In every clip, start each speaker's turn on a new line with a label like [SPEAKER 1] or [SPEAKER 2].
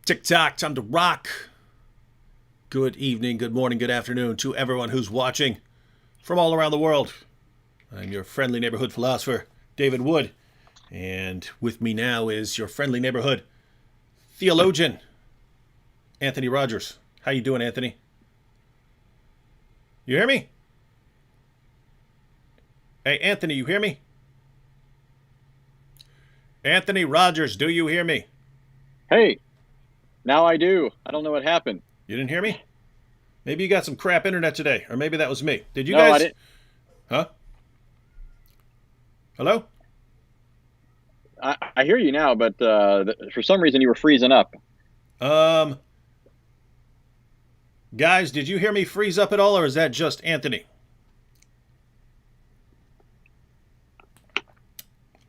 [SPEAKER 1] TikTok, time to rock. Good evening, good morning, good afternoon to everyone who's watching from all around the world. I'm your friendly neighborhood philosopher, David Wood. And with me now is your friendly neighborhood theologian, Anthony Rogers. How you doing, Anthony? You hear me? Hey, Anthony, you hear me? Anthony Rogers, do you hear me?
[SPEAKER 2] Hey, now I do. I don't know what happened.
[SPEAKER 1] You didn't hear me? Maybe you got some crap internet today, or maybe that was me. Did you
[SPEAKER 2] No,
[SPEAKER 1] guys?
[SPEAKER 2] I didn't.
[SPEAKER 1] Huh? Hello?
[SPEAKER 2] I hear you now, but for some reason you were freezing up.
[SPEAKER 1] Guys, did you hear me freeze up at all, or is that just Anthony?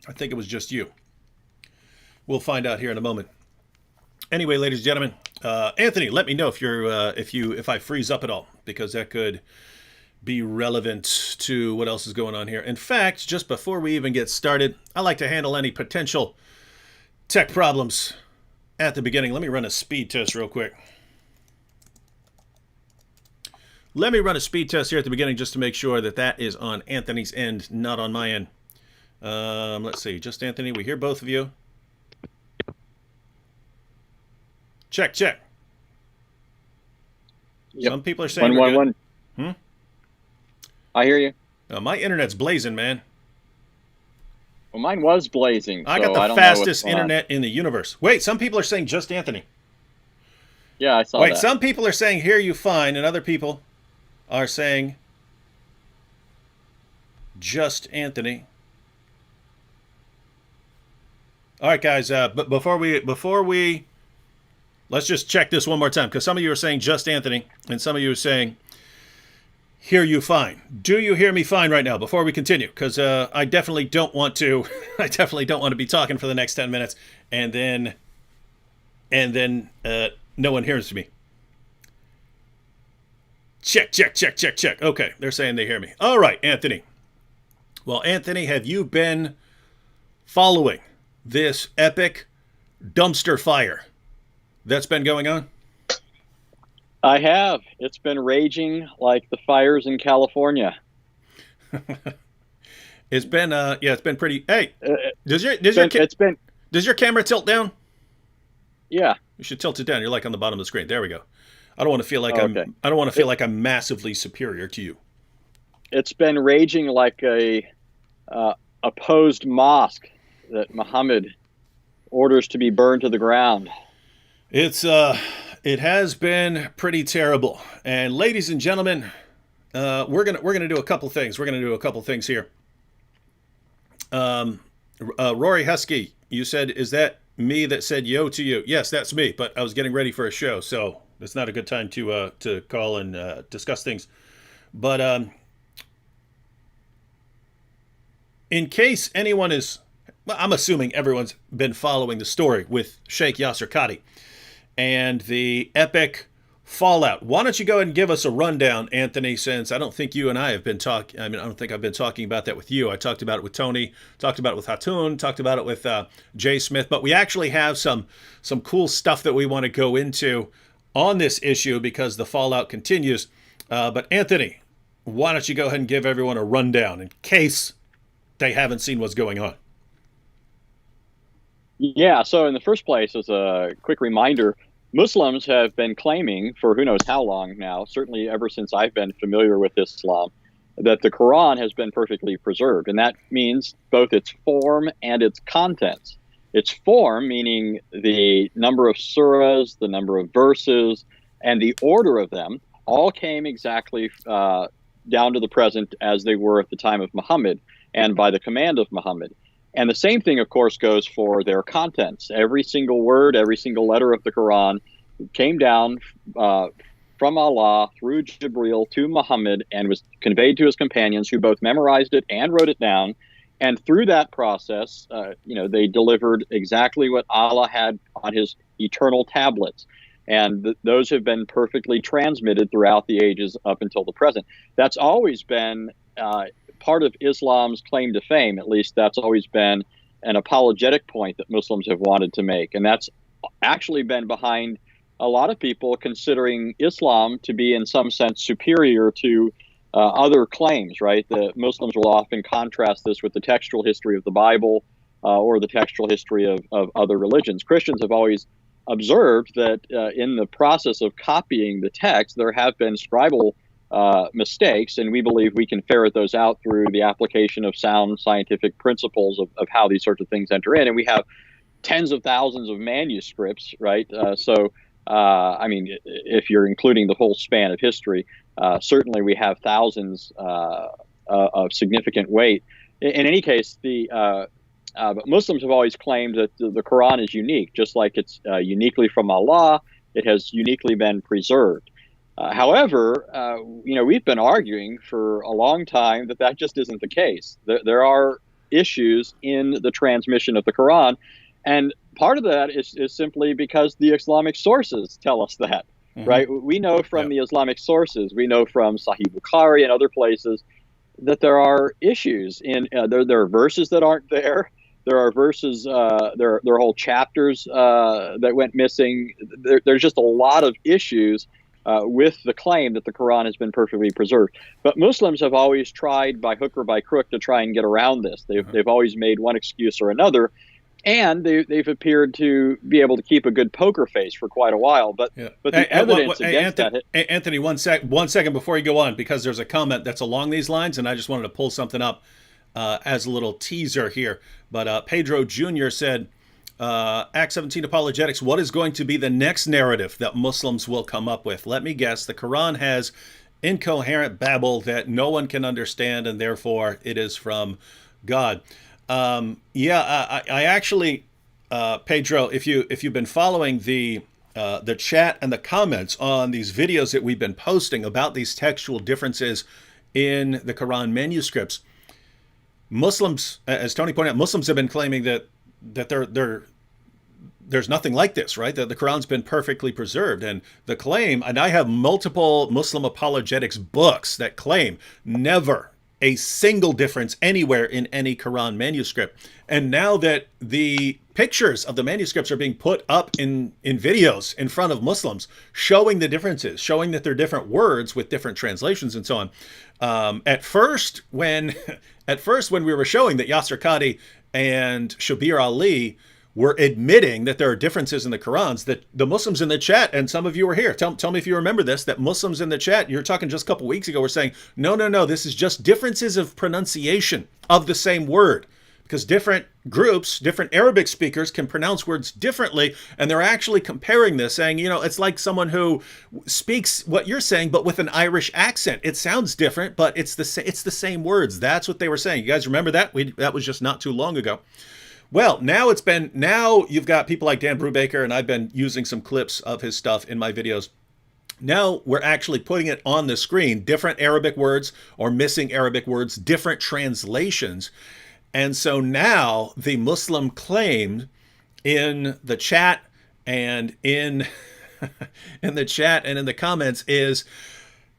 [SPEAKER 1] I think it was just you. We'll find out here in a moment. Anyway, ladies and gentlemen, Anthony, let me know if I freeze up at all, because that could be relevant to what else is going on here. In fact, just before we even get started, I like to handle any potential tech problems at the beginning. Let me run a speed test real quick. Let me run a speed test here at the beginning just to make sure that that is on Anthony's end, not on my end. Let's see. Just Anthony, we hear both of you. Check, check.
[SPEAKER 2] Yep.
[SPEAKER 1] Some people are saying
[SPEAKER 2] One,
[SPEAKER 1] we're
[SPEAKER 2] one,
[SPEAKER 1] good.
[SPEAKER 2] one. I hear you.
[SPEAKER 1] My internet's blazing, man.
[SPEAKER 2] Well, mine was blazing.
[SPEAKER 1] I got
[SPEAKER 2] so
[SPEAKER 1] the
[SPEAKER 2] don't
[SPEAKER 1] fastest
[SPEAKER 2] know what's going on.
[SPEAKER 1] internet in the universe. Wait, some people are saying just Anthony.
[SPEAKER 2] Yeah, I saw
[SPEAKER 1] Wait,
[SPEAKER 2] that.
[SPEAKER 1] some people are saying hear you fine, and other people are saying just Anthony. All right, guys. But before we let's just check this one more time, because some of you are saying just Anthony, and some of you are saying hear you fine. Do you hear me fine right now? Before we continue, because I definitely don't want to. I definitely don't want to be talking for the next 10 minutes, and then no one hears me. Check, check, check, check, check. Okay, they're saying they hear me. All right, Anthony. Well, Anthony, have you been following this epic dumpster fire that's been going on?
[SPEAKER 2] I have. It's been raging like the fires in California.
[SPEAKER 1] It's been it's been pretty. Hey, does your camera tilt down?
[SPEAKER 2] Yeah.
[SPEAKER 1] You should tilt it down. You're like on the bottom of the screen. There we go. I don't want to feel like
[SPEAKER 2] Okay.
[SPEAKER 1] I don't want to feel like I'm massively superior to you.
[SPEAKER 2] It's been raging like a opposed mosque that Muhammad orders to be burned to the ground.
[SPEAKER 1] It has been pretty terrible. And ladies and gentlemen, we're gonna do a couple things. We're gonna do a couple things here. Rory Husky, you said, is that me that said yo to you? Yes, that's me. But I was getting ready for a show, so it's not a good time to call and discuss things. But in case anyone is, well, I'm assuming everyone's been following the story with Sheikh Yasir Qadhi and the epic fallout. Why don't you go ahead and give us a rundown, Anthony, since I don't think you and I have been talking. I don't think I've been talking about that with you. I talked about it with Tony, talked about it with Hatun, talked about it with Jay Smith, but we actually have some cool stuff that we want to go into on this issue because the fallout continues. But Anthony, why don't you go ahead and give everyone a rundown in case they haven't seen what's going on?
[SPEAKER 2] Yeah, so in the first place, as a quick reminder, Muslims have been claiming for who knows how long now, certainly ever since I've been familiar with Islam, that the Quran has been perfectly preserved. And that means both its form and its contents. Its form, meaning the number of surahs, the number of verses, and the order of them, all came exactly down to the present as they were at the time of Muhammad and by the command of Muhammad. And the same thing, of course, goes for their contents. Every single word, every single letter of the Quran came down from Allah through Jibreel to Muhammad and was conveyed to his companions, who both memorized it and wrote it down. And through that process, they delivered exactly what Allah had on his eternal tablets. And those have been perfectly transmitted throughout the ages up until the present. That's always been part of Islam's claim to fame. At least that's always been an apologetic point that Muslims have wanted to make. And that's actually been behind a lot of people considering Islam to be, in some sense, superior to other claims, right? The Muslims will often contrast this with the textual history of the Bible or the textual history of other religions. Christians have always observed that in the process of copying the text, there have been scribal mistakes, and we believe we can ferret those out through the application of sound scientific principles of how these sorts of things enter in. And we have tens of thousands of manuscripts, right? I mean, if you're including the whole span of history, certainly we have thousands of significant weight. In any case, but Muslims have always claimed that the Quran is unique, just like it's uniquely from Allah. It has uniquely been preserved. However, we've been arguing for a long time that just isn't the case. There are issues in the transmission of the Quran, and part of that is simply because the Islamic sources tell us that, right? We know from the Islamic sources, we know from Sahih Bukhari and other places that there are issues in there are verses that aren't there. There are verses, there are whole chapters that went missing. There's just a lot of issues with the claim that the Quran has been perfectly preserved. But Muslims have always tried by hook or by crook to try and get around this. They've always made one excuse or another, and they've appeared to be able to keep a good poker face for quite a while. But the evidence against that.
[SPEAKER 1] Anthony, one second before you go on, because there's a comment that's along these lines, and I just wanted to pull something up as a little teaser here. But Pedro Jr. said, Act17Apologetics, what is going to be the next narrative that Muslims will come up with? Let me guess, the Quran has incoherent babble that no one can understand, and therefore it is from God. I actually, Pedro, if you've been following the chat and the comments on these videos that we've been posting about these textual differences in the Quran manuscripts, Muslims, as Tony pointed out, Muslims have been claiming that there's nothing like this, right? That the Quran's been perfectly preserved. And the claim, and I have multiple Muslim apologetics books that claim never a single difference anywhere in any Quran manuscript. And now that the pictures of the manuscripts are being put up in videos in front of Muslims, showing the differences, showing that they're different words with different translations and so on. At first, when we were showing that Yasir Qadhi and Shabir Ali were admitting that there are differences in the Qurans, that the Muslims in the chat, and some of you were here, tell me if you remember this, that Muslims in the chat, you're talking just a couple weeks ago, were saying, no, this is just differences of pronunciation of the same word. Because different groups, different Arabic speakers can pronounce words differently, and they're actually comparing this, saying, it's like someone who speaks what you're saying, but with an Irish accent. It sounds different, but it's the same words. That's what they were saying. You guys remember that? That was just not too long ago. Well, now you've got people like Dan Brubaker, and I've been using some clips of his stuff in my videos. Now we're actually putting it on the screen, different Arabic words or missing Arabic words, different translations. And so now the Muslim claim in the chat and in the comments is,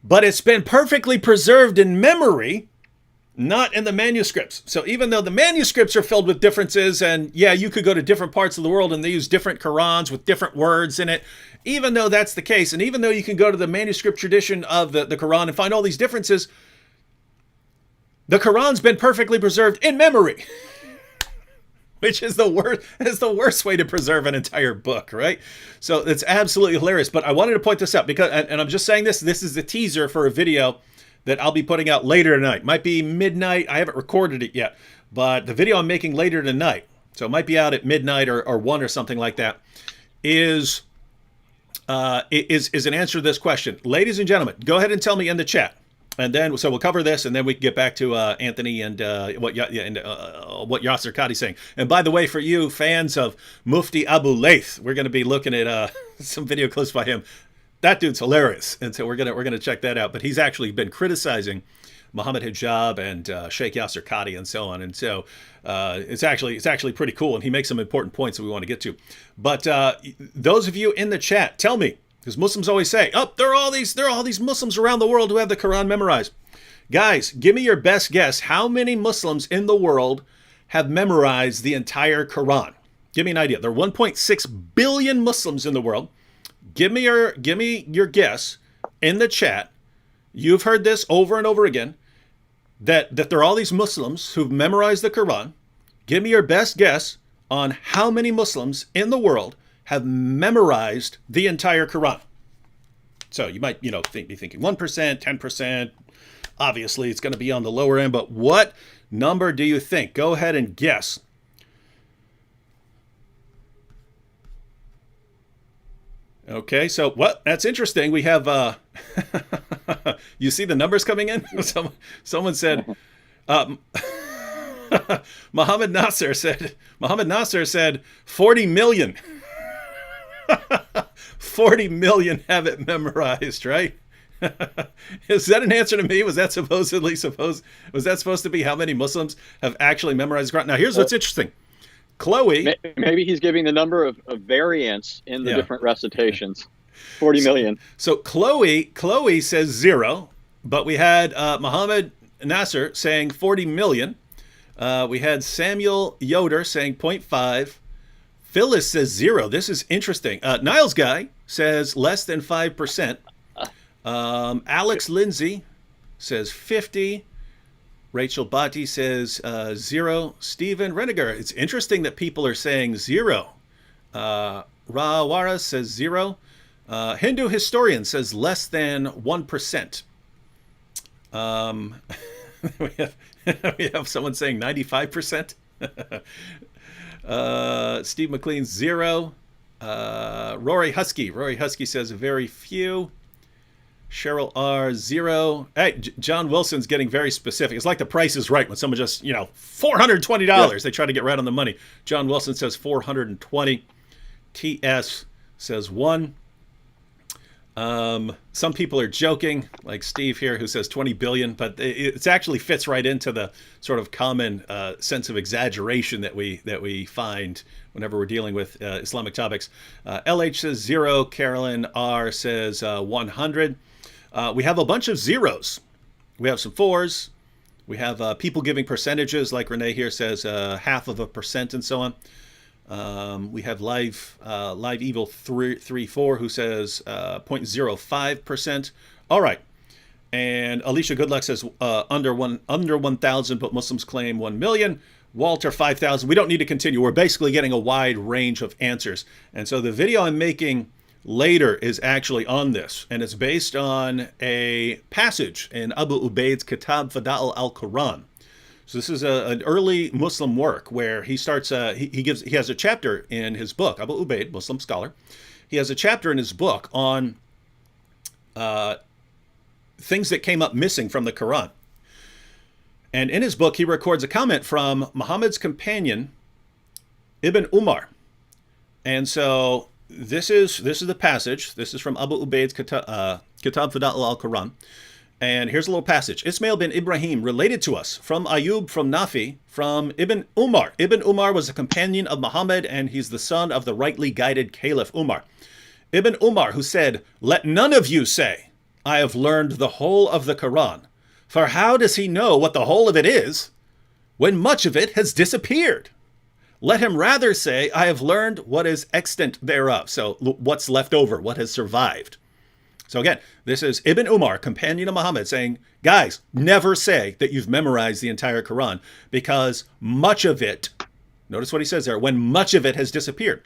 [SPEAKER 1] but it's been perfectly preserved in memory, not in the manuscripts. So even though the manuscripts are filled with differences, and yeah, you could go to different parts of the world and they use different Qurans with different words in it, even though that's the case, and even though you can go to the manuscript tradition of the Quran and find all these differences, the Quran's been perfectly preserved in memory, which is the worst way to preserve an entire book, right? So it's absolutely hilarious. But I wanted to point this out because, and I'm just saying this is the teaser for a video that I'll be putting out later tonight. Might be midnight. I haven't recorded it yet, but the video I'm making later tonight, so it might be out at midnight or 1 or something like that, is an answer to this question. Ladies and gentlemen, go ahead and tell me in the chat. And then, so we'll cover this, and then we can get back to Anthony and what Yasir Qadhi's saying. And by the way, for you fans of Mufti Abu Layth, we're going to be looking at some video clips by him. That dude's hilarious, and so we're gonna check that out. But he's actually been criticizing Muhammad Hijab and Sheikh Yasir Qadhi and so on. And so it's actually pretty cool, and he makes some important points that we want to get to. But those of you in the chat, tell me. Because Muslims always say, there are all these Muslims around the world who have the Quran memorized. Guys, give me your best guess. How many Muslims in the world have memorized the entire Quran? Give me an idea. There are 1.6 billion Muslims in the world. Give me your guess in the chat. You've heard this over and over again, that there are all these Muslims who've memorized the Quran. Give me your best guess on how many Muslims in the world have memorized the entire Quran. So you might, be thinking 1%, 10%. Obviously, it's going to be on the lower end, but what number do you think? Go ahead and guess. Okay, so that's interesting. We have, you see the numbers coming in? Someone said, Muhammad Nasser said 40 million. 40 million have it memorized, right? Is that an answer to me? Was that supposed to be how many Muslims have actually memorized the Quran? Now, here's what's interesting. Chloe.
[SPEAKER 2] Maybe he's giving the number of variants in the different recitations. 40 million.
[SPEAKER 1] So Chloe says 0, but we had Muhammad Nasser saying 40 million. We had Samuel Yoder saying 0.5. Phyllis says 0. This is interesting. Niles Guy says less than 5%. Alex Lindsay says 50. Rachel Bhatti says 0. Stephen Reniger. It's interesting that people are saying 0. Rawara says 0. Hindu Historian says less than 1%. We have someone saying 95%. Steve McLean 0. Rory Husky says very few. Cheryl R 0. Hey, John Wilson's getting very specific. It's like The Price is Right when someone just, $420. Yeah. They try to get right on the money. John Wilson says 420. TS says 1. Some people are joking, like Steve here, who says 20 billion, but it actually fits right into the sort of common sense of exaggeration that we find whenever we're dealing with Islamic topics. LH says 0. Carolyn R says 100. We have a bunch of zeros. We have some 4s. We have people giving percentages, like Renee here says 0.5% and so on. We have Live Evil 34 who says 0.05%. All right. And Alicia Goodluck says under 1,000, but Muslims claim 1 million. Walter 5,000. We don't need to continue. We're basically getting a wide range of answers. And so the video I'm making later is actually on this, and it's based on a passage in Abu Ubaid's Kitab Fada'il al-Quran. So this is an early Muslim work where he starts, he has a chapter in his book, Abu Ubaid, Muslim scholar. He has a chapter in his book on things that came up missing from the Quran. And in his book, he records a comment from Muhammad's companion, Ibn Umar. And so this is the passage. This is from Abu Ubaid's Kitab Fada'il al-Quran. And here's a little passage. Ismail bin Ibrahim related to us from Ayub, from Nafi, from Ibn Umar. Ibn Umar was a companion of Muhammad, and he's the son of the rightly guided Caliph Umar. Ibn Umar, who said, "Let none of you say, I have learned the whole of the Quran. For how does he know what the whole of it is, when much of it has disappeared? Let him rather say, I have learned what is extant thereof." So what's left over, what has survived. So again, this is Ibn Umar, companion of Muhammad, saying, guys, never say that you've memorized the entire Quran, because much of it, notice what he says there, when much of it has disappeared.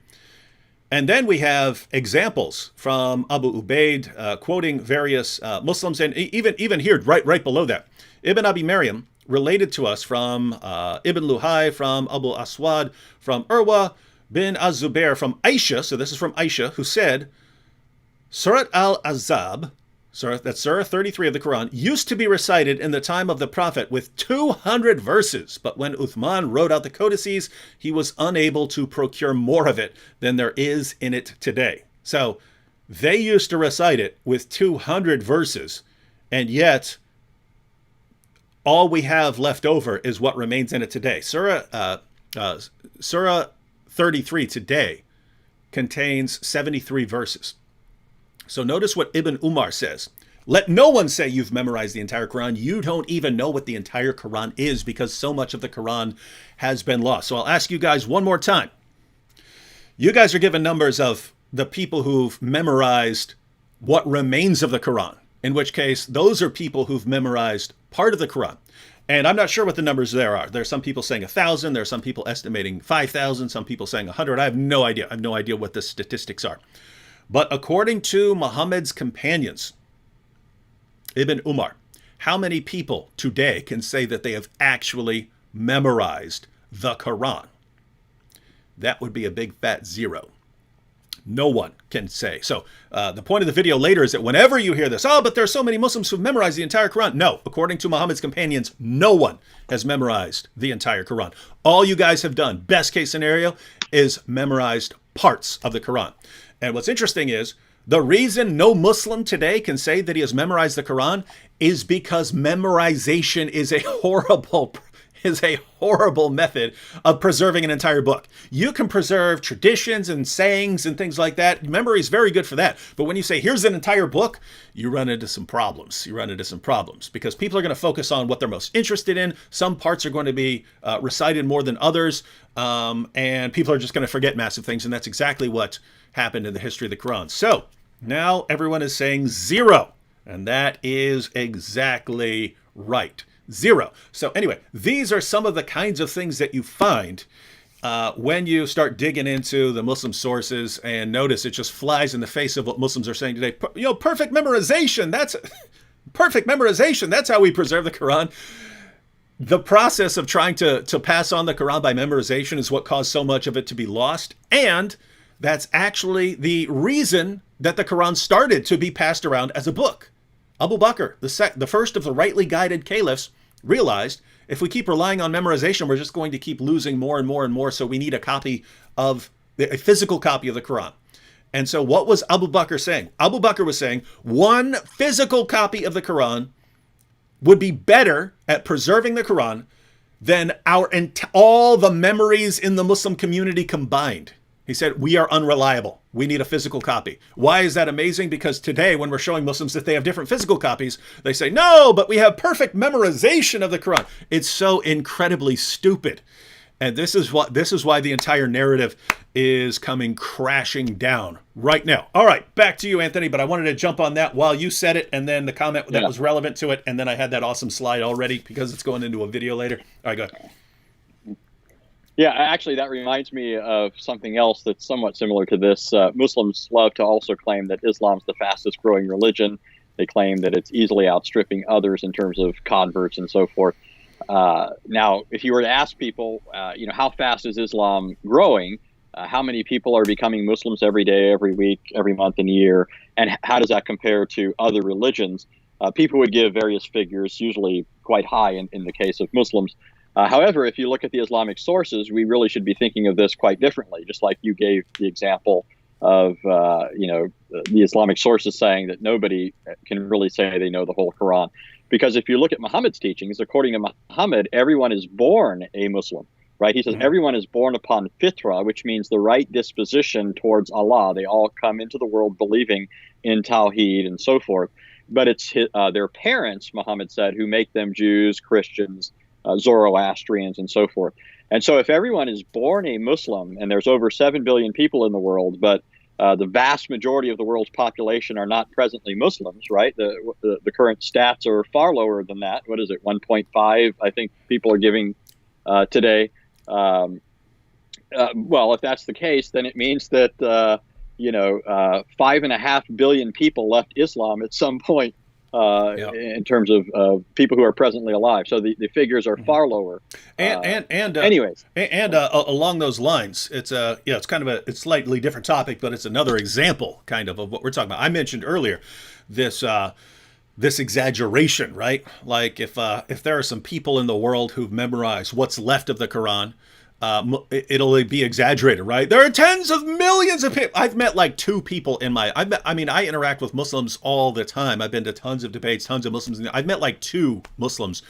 [SPEAKER 1] And then we have examples from Abu Ubaid, quoting various Muslims, and even here, right below that, Ibn Abi Maryam related to us from Ibn Luhai, from Abu Aswad, from Urwa bin Az-Zubair, from Aisha, so this is from Aisha, who said, Surat al-Azab, that's Surah 33 of the Quran, used to be recited in the time of the Prophet with 200 verses, but when Uthman wrote out the codices, he was unable to procure more of it than there is in it today. So they used to recite it with 200 verses, and yet all we have left over is what remains in it today. Surah 33 today contains 73 verses. So notice what Ibn Umar says. Let no one say you've memorized the entire Quran. You don't even know what the entire Quran is, because so much of the Quran has been lost. So I'll ask you guys one more time. You guys are given numbers of the people who've memorized what remains of the Quran, in which case those are people who've memorized part of the Quran. And I'm not sure what the numbers there are. There are some people saying 1,000. There are some people estimating 5,000. Some people saying 100. I have no idea. I have no idea what the statistics are. But according to Muhammad's companions, Ibn Umar, how many people today can say that they have actually memorized the Quran? That would be a big fat zero. No one can say. So the point of the video later is that whenever you hear this, oh, but there are so many Muslims who've memorized the entire Quran. No, according to Muhammad's companions, no one has memorized the entire Quran. All you guys have done, best case scenario, is memorized parts of the Quran. And what's interesting is the reason no Muslim today can say that he has memorized the Quran is because memorization is a horrible method of preserving an entire book. You can preserve traditions and sayings and things like that. Memory is very good for that. But when you say, here's an entire book, you run into some problems. Because people are going to focus on what they're most interested in. Some parts are going to be recited more than others. And people are just going to forget massive things. And that's exactly what happened in the history of the Quran. So now everyone is saying 0. And that is exactly right. 0. So anyway, these are some of the kinds of things that you find when you start digging into the Muslim sources, and notice it just flies in the face of what Muslims are saying today. Perfect memorization. That's perfect memorization. That's how we preserve the Quran. The process of trying to pass on the Quran by memorization is what caused so much of it to be lost. And that's actually the reason that the Quran started to be passed around as a book. Abu Bakr, the first of the rightly guided caliphs, realized if we keep relying on memorization, we're just going to keep losing more and more and more. So we need a physical copy of the Quran. And so what was Abu Bakr saying? Abu Bakr was saying one physical copy of the Quran would be better at preserving the Quran than all the memories in the Muslim community combined. He said, we are unreliable. We need a physical copy. Why is that amazing? Because today, when we're showing Muslims that they have different physical copies, they say, no, but we have perfect memorization of the Quran. It's so incredibly stupid. And this is why the entire narrative is coming crashing down right now. All right, back to you, Anthony, but I wanted to jump on that while you said it, and then the comment that was relevant to it, and then I had that awesome slide already because it's going into a video later. All right, go ahead.
[SPEAKER 2] Yeah, actually, that reminds me of something else that's somewhat similar to this. Muslims love to also claim that Islam's the fastest growing religion. They claim that it's easily outstripping others in terms of converts and so forth. Now, if you were to ask people, how fast is Islam growing? How many people are becoming Muslims every day, every week, every month and year? And how does that compare to other religions? People would give various figures, usually quite high in the case of Muslims. However, if you look at the Islamic sources, we really should be thinking of this quite differently, just like you gave the example of, the Islamic sources saying that nobody can really say they know the whole Quran. Because if you look at Muhammad's teachings, according to Muhammad, everyone is born a Muslim, right? He says everyone is born upon Fitnah, which means the right disposition towards Allah. They all come into the world believing in Tawheed and so forth. But it's their parents, Muhammad said, who make them Jews, Christians, Zoroastrians, and so forth. And so if everyone is born a Muslim, and there's over 7 billion people in the world, but the vast majority of the world's population are not presently Muslims, right? The current stats are far lower than that. What is it, 1.5, I think people are giving today. Well, if that's the case, then it means that, 5.5 billion people left Islam at some point. In terms of people who are presently alive, so the figures are far lower. Anyways,
[SPEAKER 1] along those lines, it's kind of a slightly different topic, but it's another example kind of what we're talking about. I mentioned earlier this exaggeration, right? Like if there are some people in the world who've memorized what's left of the Quran, it'll be exaggerated, right? There are tens of millions of people. I've met like 2 people I interact with Muslims all the time. I've been to tons of debates, tons of Muslims. I've met like 2 Muslims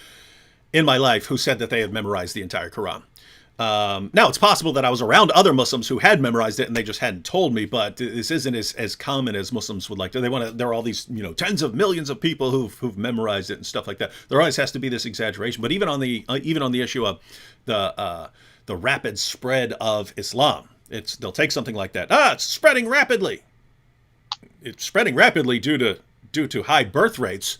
[SPEAKER 1] in my life who said that they had memorized the entire Quran. Now, it's possible that I was around other Muslims who had memorized it and they just hadn't told me, but this isn't as common as Muslims would like to. There are all these, tens of millions of people who've memorized it and stuff like that. There always has to be this exaggeration. But even on the issue of the rapid spread of Islam, They'll take something like that. It's spreading rapidly. It's spreading rapidly due to high birth rates.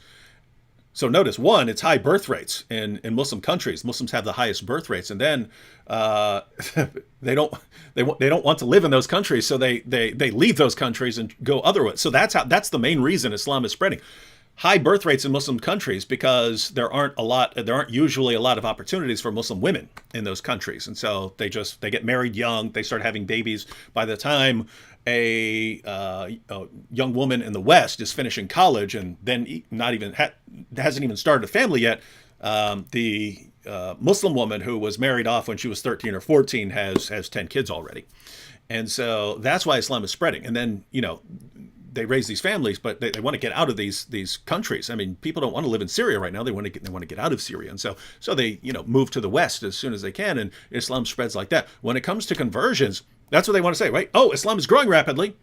[SPEAKER 1] So notice, one, it's high birth rates in Muslim countries. Muslims have the highest birth rates, and then they don't want to live in those countries, so they leave those countries and go otherwise. So that's the main reason Islam is spreading. High birth rates in Muslim countries because there aren't usually a lot of opportunities for Muslim women in those countries, and so they get married young. They start having babies. By the time a young woman in the West is finishing college and then hasn't even started a family yet, the Muslim woman who was married off when she was 13 or 14 has 10 kids already, and so that's why Islam is spreading. And then they raise these families, but they want to get out of these countries. I mean, people don't want to live in Syria right now. They want to get out of Syria, and so they move to the West as soon as they can, and Islam spreads like that. When it comes to conversions, that's what they want to say, right? Oh, Islam is growing rapidly,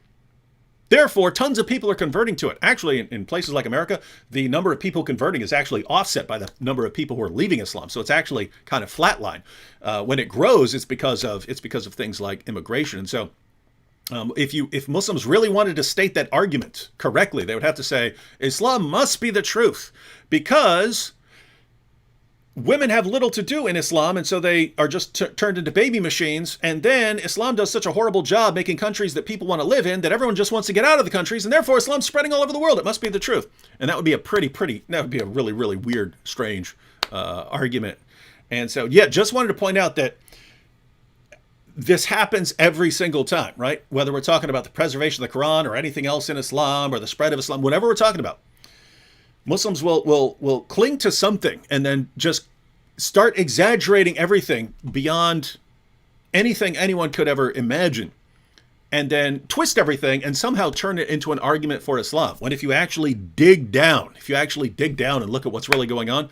[SPEAKER 1] therefore tons of people are converting to it. Actually, in places like America, the number of people converting is actually offset by the number of people who are leaving Islam. So it's actually kind of flatline. When it grows, it's because of things like immigration, and so. If Muslims really wanted to state that argument correctly, they would have to say Islam must be the truth because women have little to do in Islam, and so they are just turned into baby machines. And then Islam does such a horrible job making countries that people want to live in that everyone just wants to get out of the countries, and therefore Islam's spreading all over the world. It must be the truth, and that would be a really, really weird, strange argument. And so, just wanted to point out that. This happens every single time, right? Whether we're talking about the preservation of the Quran or anything else in Islam or the spread of Islam, whatever we're talking about, Muslims will cling to something and then just start exaggerating everything beyond anything anyone could ever imagine, and then twist everything and somehow turn it into an argument for Islam. When if you actually dig down and look at what's really going on,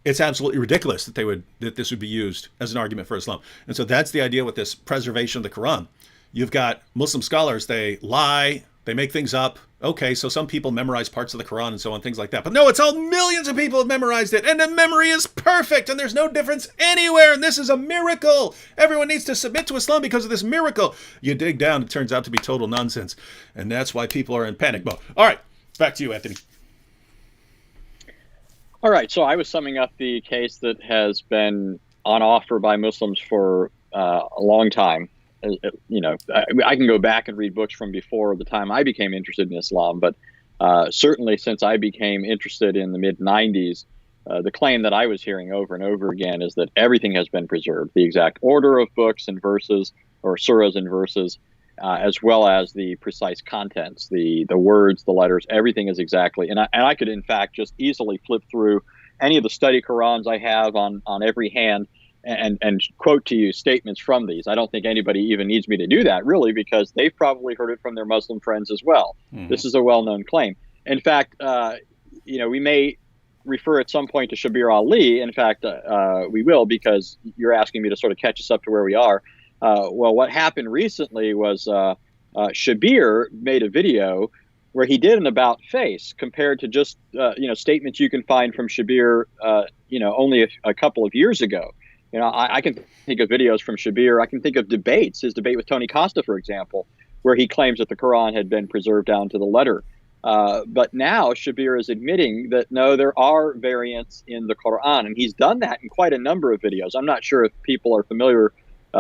[SPEAKER 1] it's absolutely ridiculous that this would be used as an argument for Islam. And so that's the idea with this preservation of the Quran. You've got Muslim scholars, they lie, they make things up. Okay, so some people memorize parts of the Quran and so on, things like that. But no, it's all millions of people have memorized it, and the memory is perfect, and there's no difference anywhere, and this is a miracle. Everyone needs to submit to Islam because of this miracle. You dig down, it turns out to be total nonsense, and that's why people are in panic mode. All right, back to you, Anthony.
[SPEAKER 2] All right, so I was summing up the case that has been on offer by Muslims for a long time. I can go back and read books from before the time I became interested in Islam, but certainly since I became interested in the mid-90s, the claim that I was hearing over and over again is that everything has been preserved, the exact order of books and verses, or surahs and verses, as well as the precise contents, the words, the letters, everything is exactly. And I could, in fact, just easily flip through any of the study Qurans I have on every hand and quote to you statements from these. I don't think anybody even needs me to do that, really, because they've probably heard it from their Muslim friends as well. Mm-hmm. This is a well-known claim. In fact, we may refer at some point to Shabir Ali. In fact, we will, because you're asking me to sort of catch us up to where we are. Well, what happened recently was Shabir made a video where he did an about face compared to just statements you can find from Shabir only a couple of years ago. I can think of videos from Shabir. I can think of debates, his debate with Tony Costa, for example, where he claims that the Quran had been preserved down to the letter. But now Shabir is admitting that, no, there are variants in the Quran, and he's done that in quite a number of videos. I'm not sure if people are familiar.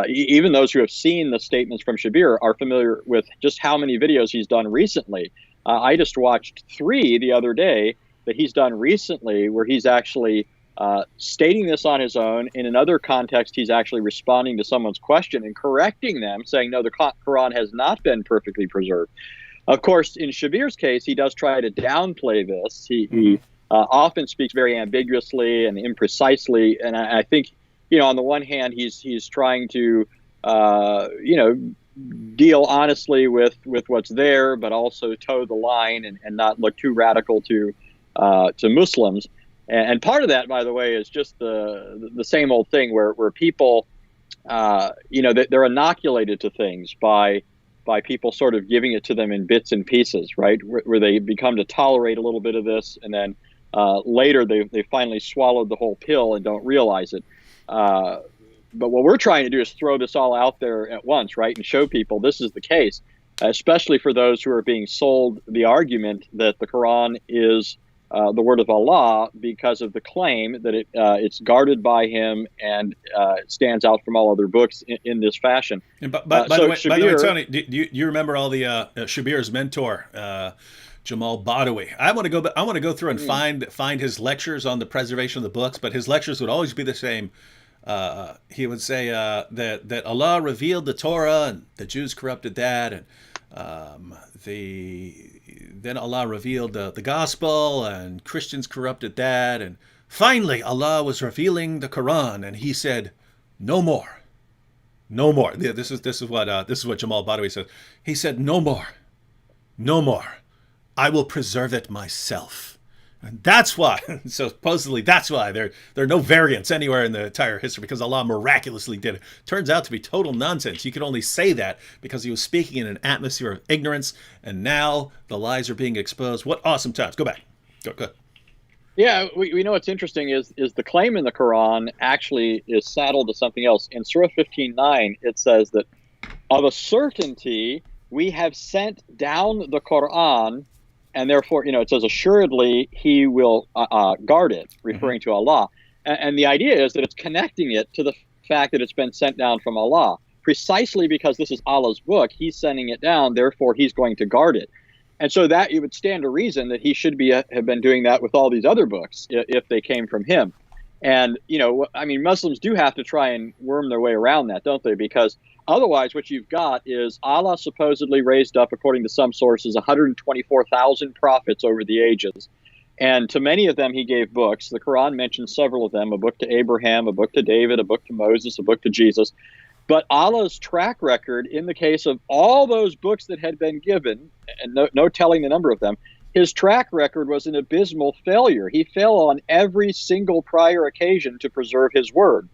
[SPEAKER 2] Even those who have seen the statements from Shabir are familiar with just how many videos he's done recently. I just watched 3 the other day that he's done recently where he's actually stating this on his own. In another context, he's actually responding to someone's question and correcting them, saying, no, the Quran has not been perfectly preserved. Of course, in Shabir's case, he does try to downplay this. He often speaks very ambiguously and imprecisely, and I think, on the one hand, he's trying to, deal honestly with what's there, but also toe the line and not look too radical to Muslims. And part of that, by the way, is just the same old thing where people, they're inoculated to things by people sort of giving it to them in bits and pieces, right? Where they become to tolerate a little bit of this, and then later they finally swallowed the whole pill and don't realize it. But what we're trying to do is throw this all out there at once, right, and show people this is the case, especially for those who are being sold the argument that the Quran is the word of Allah because of the claim that it's guarded by him and stands out from all other books in this fashion.
[SPEAKER 1] And by the way, Tony, do you remember all the Shabir's mentor, Jamal Badawi? I want to go through and find his lectures on the preservation of the books, but his lectures would always be the same. He would say that Allah revealed the Torah and the Jews corrupted that, and then Allah revealed the gospel and Christians corrupted that, and finally Allah was revealing the Quran and he said, "No more, no more." Yeah, this is what Jamal Badawi says. He said, "No more, no more. I will preserve it myself." And that's why, so supposedly that's why there are no variants anywhere in the entire history, because Allah miraculously did it. Turns out to be total nonsense. You could only say that because he was speaking in an atmosphere of ignorance, and now the lies are being exposed. What awesome times. Go back. Go.
[SPEAKER 2] Yeah, we know what's interesting is the claim in the Quran actually is saddled to something else. In Surah 15:9, it says that of a certainty we have sent down the Quran, and therefore, it says, assuredly, he will guard it, referring to Allah. And the idea is that it's connecting it to the fact that it's been sent down from Allah. Precisely because this is Allah's book, he's sending it down, therefore he's going to guard it. And so that you would stand to reason that he should have been doing that with all these other books if they came from him. And, Muslims do have to try and worm their way around that, don't they? Because otherwise, what you've got is Allah supposedly raised up, according to some sources, 124,000 prophets over the ages. And to many of them, he gave books. The Quran mentions several of them, a book to Abraham, a book to David, a book to Moses, a book to Jesus. But Allah's track record in the case of all those books that had been given, and no telling the number of them, his track record was an abysmal failure. He failed on every single prior occasion to preserve his word.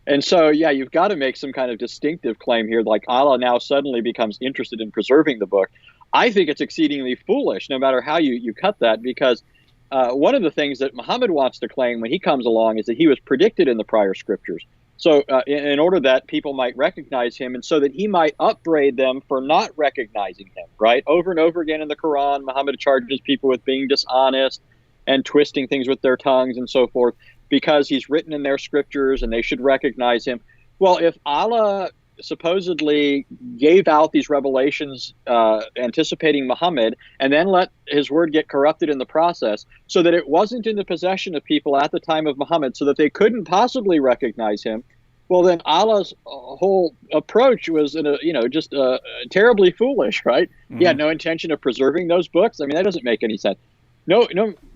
[SPEAKER 2] And so, yeah, you've got to make some kind of distinctive claim here, like Allah now suddenly becomes interested in preserving the book. I think it's exceedingly foolish, no matter how you cut that, because one of the things that Muhammad wants to claim when he comes along is that he was predicted in the prior scriptures. So in order that people might recognize him, and so that he might upbraid them for not recognizing him, right? Over and over again in the Quran, Muhammad charges people with being dishonest and twisting things with their tongues and so forth, because he's written in their scriptures and they should recognize him. Well, if Allah supposedly gave out these revelations anticipating Muhammad and then let his word get corrupted in the process so that it wasn't in the possession of people at the time of Muhammad so that they couldn't possibly recognize him, well, then Allah's whole approach was, just terribly foolish, right? Mm-hmm. He had no intention of preserving those books. I mean, that doesn't make any sense. No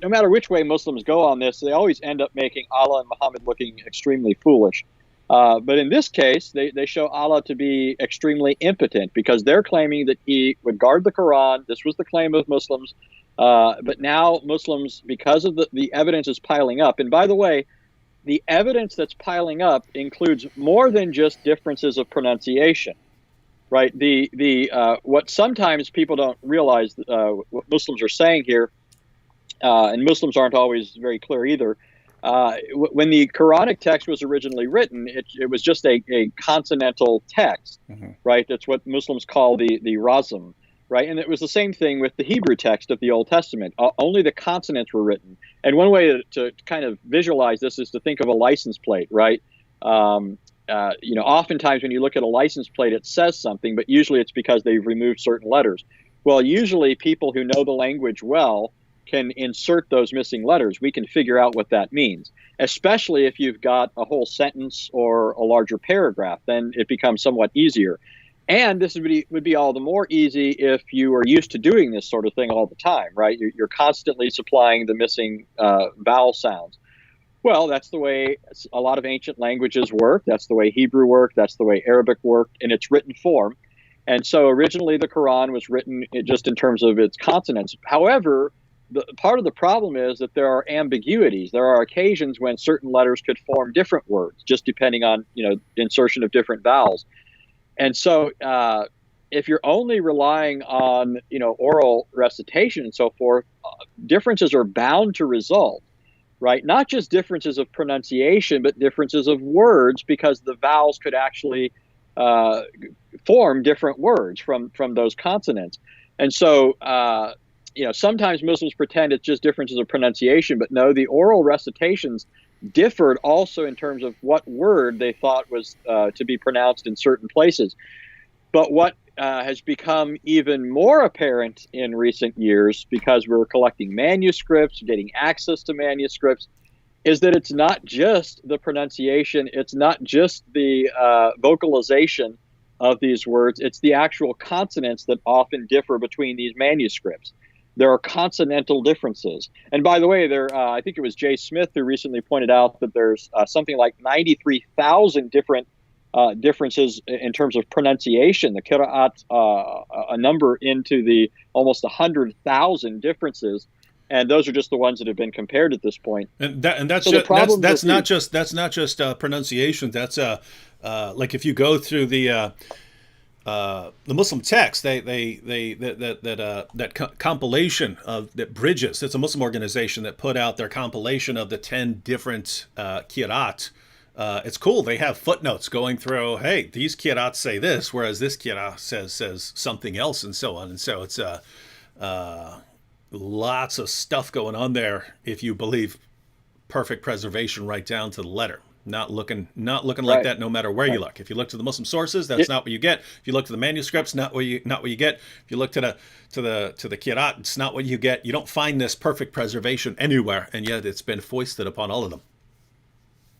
[SPEAKER 2] matter which way Muslims go on this, they always end up making Allah and Muhammad looking extremely foolish. But in this case, they show Allah to be extremely impotent, because they're claiming that he would guard the Quran. This was the claim of Muslims. But now Muslims, because of the evidence is piling up. And by the way, the evidence that's piling up includes more than just differences of pronunciation, right? What sometimes people don't realize, what Muslims are saying here, and Muslims aren't always very clear either. When the Quranic text was originally written, it was just a consonantal text, mm-hmm. right? That's what Muslims call the razm, right? And it was the same thing with the Hebrew text of the Old Testament. Only the consonants were written. And one way to kind of visualize this is to think of a license plate, right? Oftentimes when you look at a license plate, it says something, but usually it's because they've removed certain letters. Well, usually people who know the language well can insert those missing letters. We can figure out what that means, especially if you've got a whole sentence or a larger paragraph. Then it becomes somewhat easier. And this would be all the more easy if you are used to doing this sort of thing all the time, right? You're constantly supplying the missing vowel sounds. Well, that's the way a lot of ancient languages work. That's the way Hebrew worked. That's the way Arabic worked in its written form. And so originally the Quran was written just in terms of its consonants. However, part of the problem is that there are ambiguities. There are occasions when certain letters could form different words, just depending on, insertion of different vowels. And so if you're only relying on, oral recitation and so forth, differences are bound to result. right? Not just differences of pronunciation, but differences of words, because the vowels could actually uh, form different words from those consonants. And so, sometimes Muslims pretend it's just differences of pronunciation, but no, the oral recitations differed also in terms of what word they thought was to be pronounced in certain places. But what has become even more apparent in recent years, because we're collecting manuscripts, getting access to manuscripts, is that it's not just the pronunciation, it's not just the vocalization of these words, it's the actual consonants that often differ between these manuscripts. There are consonantal differences. And by the way, I think it was Jay Smith who recently pointed out that there's something like 93,000 different differences in terms of pronunciation. The Qira'at, a number into the almost 100,000 differences. And those are just the ones that have been compared at this point.
[SPEAKER 1] And that's
[SPEAKER 2] So
[SPEAKER 1] that's not just pronunciation. That's like if you go through the Muslim text, that compilation of that Bridges. It's a Muslim organization that put out their compilation of the 10 different qira'at. It's cool. They have footnotes going through. Hey, these qira'at say this, whereas this qira'at says something else, and so on. And so it's lots of stuff going on there if you believe perfect preservation right down to the letter. Not looking like that no matter where you look. If you look to the Muslim sources, that's not what you get. If you look to the manuscripts, not what you get. If you look to the qira'at, it's not what you get. You don't find this perfect preservation anywhere, and yet it's been foisted upon all of them.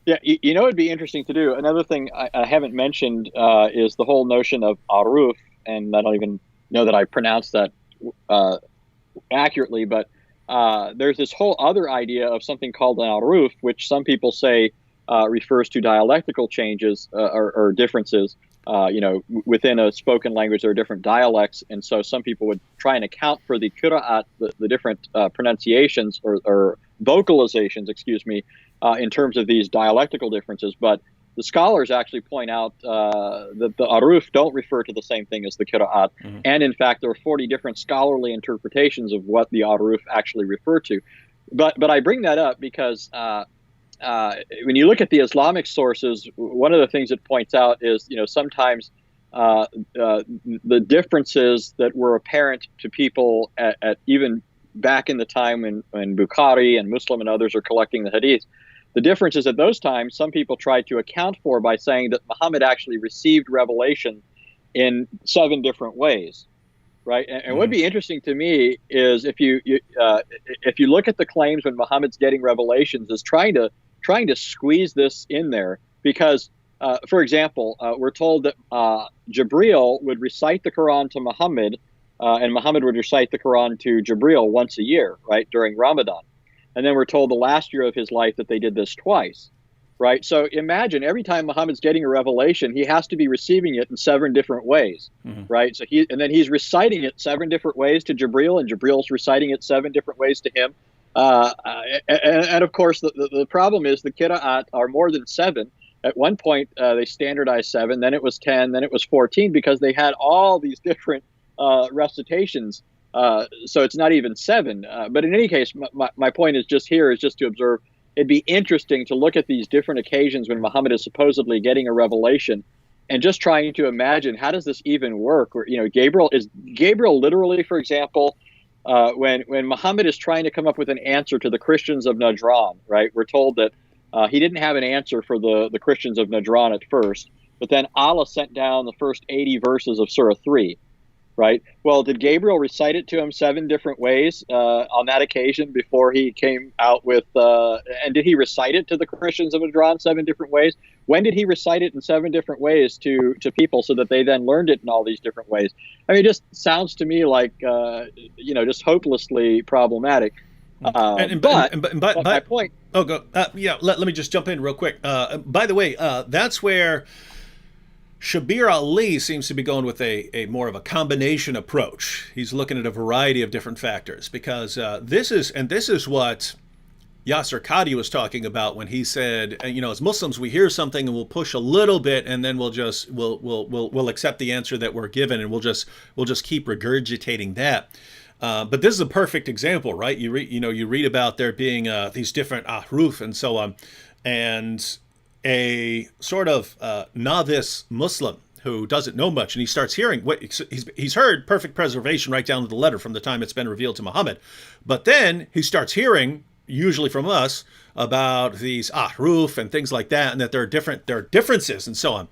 [SPEAKER 2] Yeah, it'd be interesting to do. Another thing I haven't mentioned is the whole notion of aruf, and I don't even know that I pronounced that accurately, but there's this whole other idea of something called an aruf, which some people say refers to dialectical changes or differences. Within a spoken language, there are different dialects, and so some people would try and account for the qira'at, the different pronunciations or vocalizations, in terms of these dialectical differences. But the scholars actually point out that the aruf don't refer to the same thing as the qira'at. Mm-hmm. And in fact, there are 40 different scholarly interpretations of what the aruf actually refer to. But I bring that up because when you look at the Islamic sources, one of the things it points out is, sometimes the differences that were apparent to people at even back in the time when Bukhari and Muslim and others are collecting the hadith, the differences at those times, some people tried to account for by saying that Muhammad actually received revelation in 7 different ways, right? And what'd be interesting to me is if you look at the claims when Muhammad's getting revelations, is trying to squeeze this in there, because, for example, we're told that Jibril would recite the Quran to Muhammad, and Muhammad would recite the Quran to Jibril once a year, right, during Ramadan. And then we're told the last year of his life that they did this twice, right? So imagine every time Muhammad's getting a revelation, he has to be receiving it in 7 different ways, right? So then he's reciting it 7 different ways to Jibril, and Jibril's reciting it 7 different ways to him. And of course, the problem is the qira'at are more than 7. At one point, they standardized 7, then it was 10, then it was 14, because they had all these different recitations. So it's not even 7. But in any case, my point is just to observe. It'd be interesting to look at these different occasions when Muhammad is supposedly getting a revelation, and just trying to imagine, how does this even work? Or, Gabriel literally, for example, when Muhammad is trying to come up with an answer to the Christians of Najran, right? We're told that he didn't have an answer for the Christians of Najran at first, but then Allah sent down the first 80 verses of Surah 3, right? Well, did Gabriel recite it to him 7 different ways on that occasion before he came out with, and did he recite it to the Christians of Najran 7 different ways? When did he recite it in 7 different ways to people so that they then learned it in all these different ways? I mean, it just sounds to me like, just hopelessly problematic. But my point.
[SPEAKER 1] Oh, go. Let me just jump in real quick. By the way, that's where Shabir Ali seems to be going with a more of a combination approach. He's looking at a variety of different factors, because this is what Yasir Qadhi was talking about when he said, as Muslims, we hear something and we'll push a little bit, and then we'll accept the answer that we're given, and we'll just keep regurgitating that. But this is a perfect example, right? You read about there being these different ahruf and so on, and a sort of novice Muslim who doesn't know much, and he starts hearing what he's heard perfect preservation right down to the letter from the time it's been revealed to Muhammad, but then he starts hearing, usually from us, about these ahruf and things like that, and that there are differences and so on.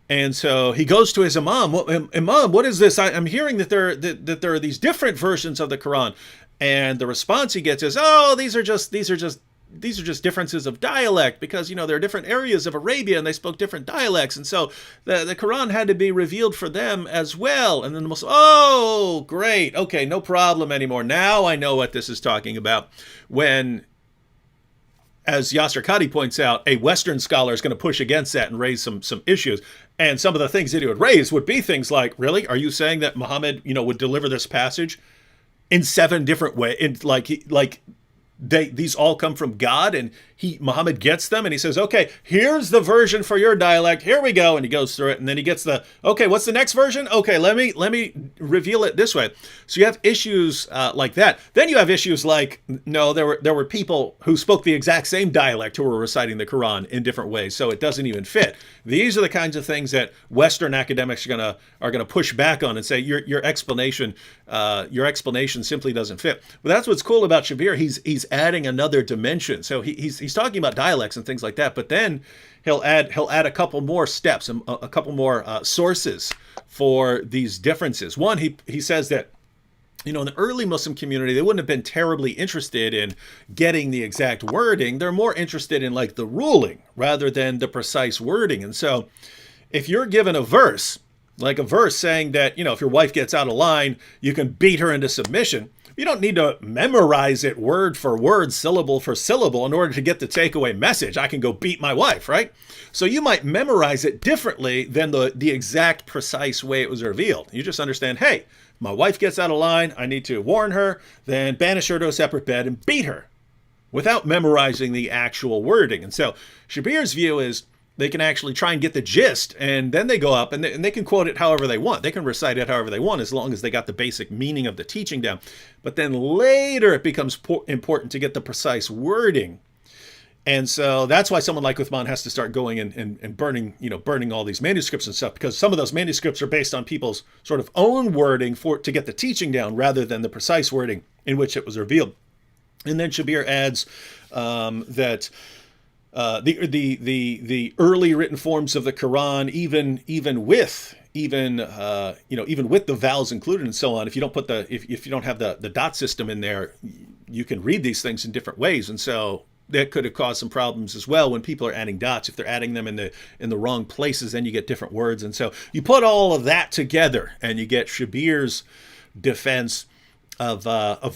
[SPEAKER 1] And so he goes to his imam. Well, Imam, what is this? I'm hearing that there are these different versions of the Quran, and the response he gets is, "Oh, these are just differences of dialect, because there are different areas of Arabia and they spoke different dialects, and so the Quran had to be revealed for them as well." And then the Muslim, "Oh, great, okay, no problem anymore. Now I know what this is talking about." When, as Yasir Qadhi points out, a Western scholar is going to push against that and raise some issues. And some of the things that he would raise would be things like, really? Are you saying that Muhammad, would deliver this passage in 7 different ways? These all come from God, and Muhammad gets them, and he says, "Okay, here's the version for your dialect. Here we go." And he goes through it, and then he gets okay, what's the next version? Okay, let me reveal it this way. So you have issues like that. Then you have issues like, no, there were people who spoke the exact same dialect who were reciting the Quran in different ways, so it doesn't even fit. These are the kinds of things that Western academics are gonna push back on and say your explanation simply doesn't fit. But that's what's cool about Shabir. He's adding another dimension. So he's talking about dialects and things like that, but then he'll add a couple more steps, a couple more sources for these differences. One, he says that in the early Muslim community, they wouldn't have been terribly interested in getting the exact wording. They're more interested in like the ruling rather than the precise wording. And so if you're given a verse, like a verse saying that, if your wife gets out of line, you can beat her into submission, you don't need to memorize it word for word, syllable for syllable in order to get the takeaway message. I can go beat my wife, right? So you might memorize it differently than the exact precise way it was revealed. You just understand, hey, my wife gets out of line, I need to warn her, then banish her to a separate bed and beat her, without memorizing the actual wording. And so Shabir's view is they can actually try and get the gist, and then they go up and they can quote it however they want. They can recite it however they want, as long as they got the basic meaning of the teaching down. But then later it becomes important to get the precise wording. And so that's why someone like Uthman has to start going and burning all these manuscripts and stuff, because some of those manuscripts are based on people's sort of own wording to get the teaching down, rather than the precise wording in which it was revealed. And then Shabir adds that the early written forms of the Quran, even with the vowels included and so on, if you don't have the dot system in there, you can read these things in different ways. And so that could have caused some problems as well when people are adding dots. If they're adding them in the wrong places, then you get different words. And so you put all of that together and you get Shabir's defense of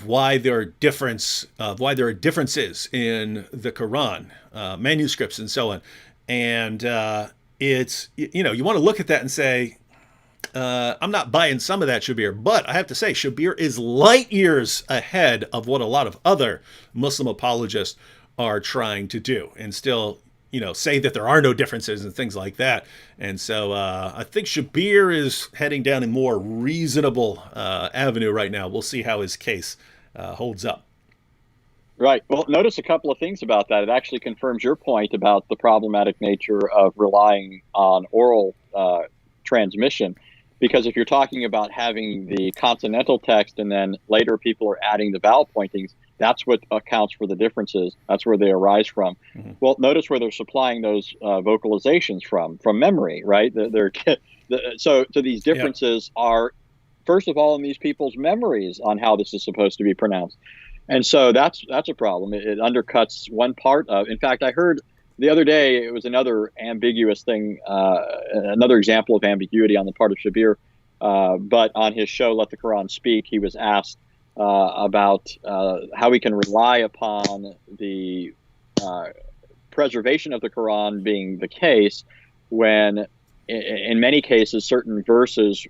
[SPEAKER 1] why there are differences in the Quran, manuscripts and so on. And it's, you want to look at that and say, I'm not buying some of that, Shabir, but I have to say Shabir is light years ahead of what a lot of other Muslim apologists are trying to do, and still, say that there are no differences and things like that. And so I think Shabir is heading down a more reasonable avenue right now. We'll see how his case holds up.
[SPEAKER 2] Right. Well, notice a couple of things about that. It actually confirms your point about the problematic nature of relying on oral transmission. Because if you're talking about having the consonantal text and then later people are adding the vowel pointings, that's what accounts for the differences. That's where they arise from. Mm-hmm. Well, notice where they're supplying those vocalizations from memory, right? So these differences are, first of all, in these people's memories on how this is supposed to be pronounced. And so that's a problem. It undercuts one part of. In fact, I heard the other day, it was another ambiguous thing, another example of ambiguity on the part of Shabir. But on his show, Let the Quran Speak, he was asked about how we can rely upon the preservation of the Quran being the case when, in many cases, certain verses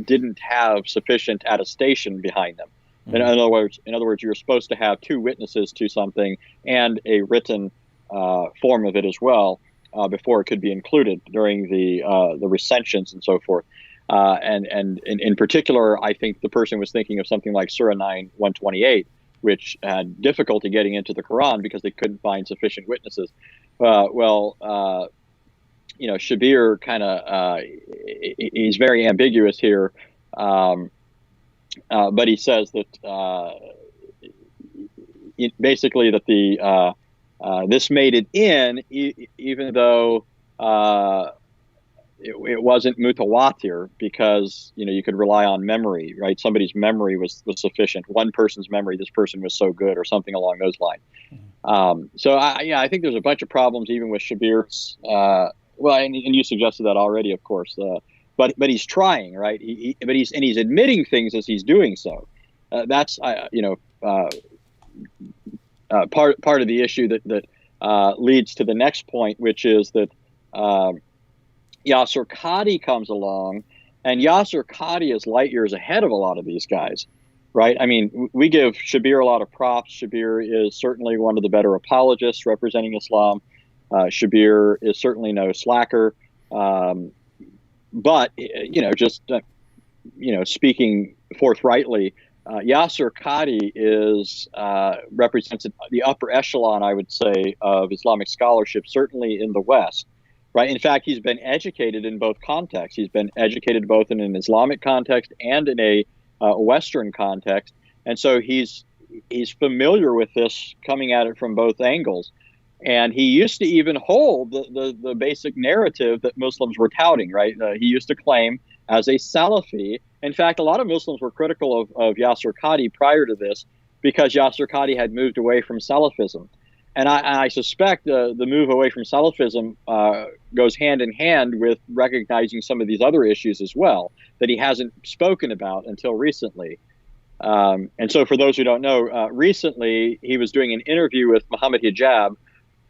[SPEAKER 2] didn't have sufficient attestation behind them. Mm-hmm. In other words, you're supposed to have 2 witnesses to something and a written form of it as well before it could be included during the recensions and so forth. And in particular, I think the person was thinking of something like Surah 9:128, which had difficulty getting into the Quran because they couldn't find sufficient witnesses. Shabir kind of he's very ambiguous here, but he says that basically that this made it in, even though it wasn't mutawatir, because you could rely on memory, right? Somebody's memory was sufficient. One person's memory, this person was so good, or something along those lines. I think there's a bunch of problems even with Shabir's. And you suggested that already, of course. But he's trying, right? He's admitting things as he's doing so. That's part of the issue that leads to the next point, which is that Yasir Qadhi comes along, and Yasir Qadhi is light years ahead of a lot of these guys, right? I mean, we give Shabir a lot of props. Shabir is certainly one of the better apologists representing Islam. Shabir is certainly no slacker. But speaking forthrightly, Yasir Qadhi represents the upper echelon, I would say, of Islamic scholarship, certainly in the West. Right. In fact, he's been educated in both contexts. He's been educated both in an Islamic context and in a Western context. And so he's familiar with this, coming at it from both angles. And he used to even hold the basic narrative that Muslims were touting. Right. He used to claim as a Salafi. In fact, a lot of Muslims were critical of Yasir Qadhi prior to this, because Yasir Qadhi had moved away from Salafism. And I suspect the move away from Salafism goes hand in hand with recognizing some of these other issues as well that he hasn't spoken about until recently. And so for those who don't know, recently he was doing an interview with Muhammad Hijab,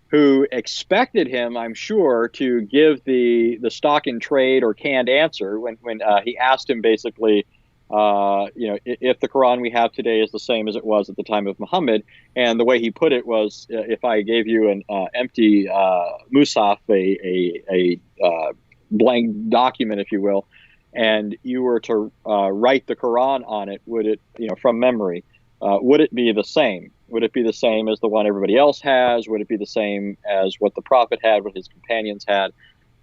[SPEAKER 2] who expected him, I'm sure, to give the stock in trade or canned answer when he asked him basically, if the Quran we have today is the same as it was at the time of Muhammad. And the way he put it was, if I gave you an empty mushaf, a blank document, if you will, and you were to write the Quran on it, would it, from memory, would it be the same? Would it be the same as the one everybody else has? Would it be the same as what the Prophet had, what his companions had?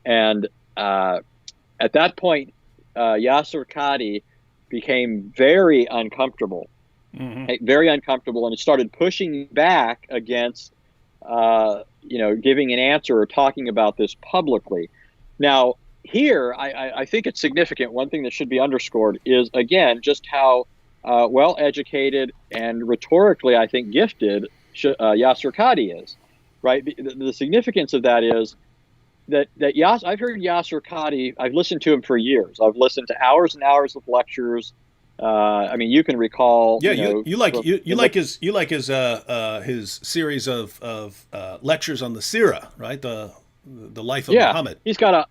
[SPEAKER 2] And at that point, Yasir Qadhi became very uncomfortable, and he started pushing back against, giving an answer or talking about this publicly. Now, here, I think it's significant. One thing that should be underscored is, again, just how well-educated and rhetorically, I think, gifted Yasir Qadhi is, right? The significance of that is that I've heard Yasir Qadhi. I've listened to him for years. I've listened to hours and hours of lectures. I mean, you can recall. Yeah,
[SPEAKER 1] you like his series of lectures on the Sirah, right? The life of Muhammad.
[SPEAKER 2] He's got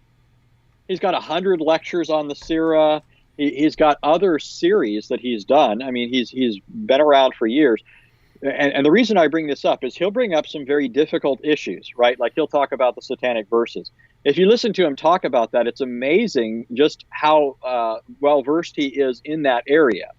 [SPEAKER 2] 100 lectures on the Sirah. He's got other series that he's done. I mean, he's been around for years. And the reason I bring this up is he'll bring up some very difficult issues, right? Like he'll talk about the satanic verses. If you listen to him talk about that, it's amazing just how well-versed he is in that area,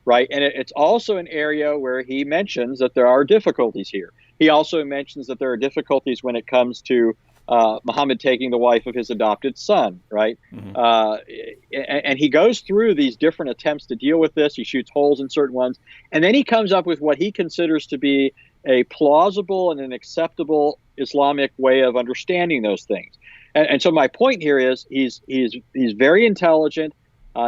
[SPEAKER 2] right? And it's also an area where he mentions that there are difficulties here. He also mentions that there are difficulties when it comes to Muhammad taking the wife of his adopted son, right? And he goes through these different attempts to deal with this. He shoots holes in certain ones. And then he comes up with what he considers to be a plausible and an acceptable Islamic way of understanding those things. And so my point here is he's very intelligent.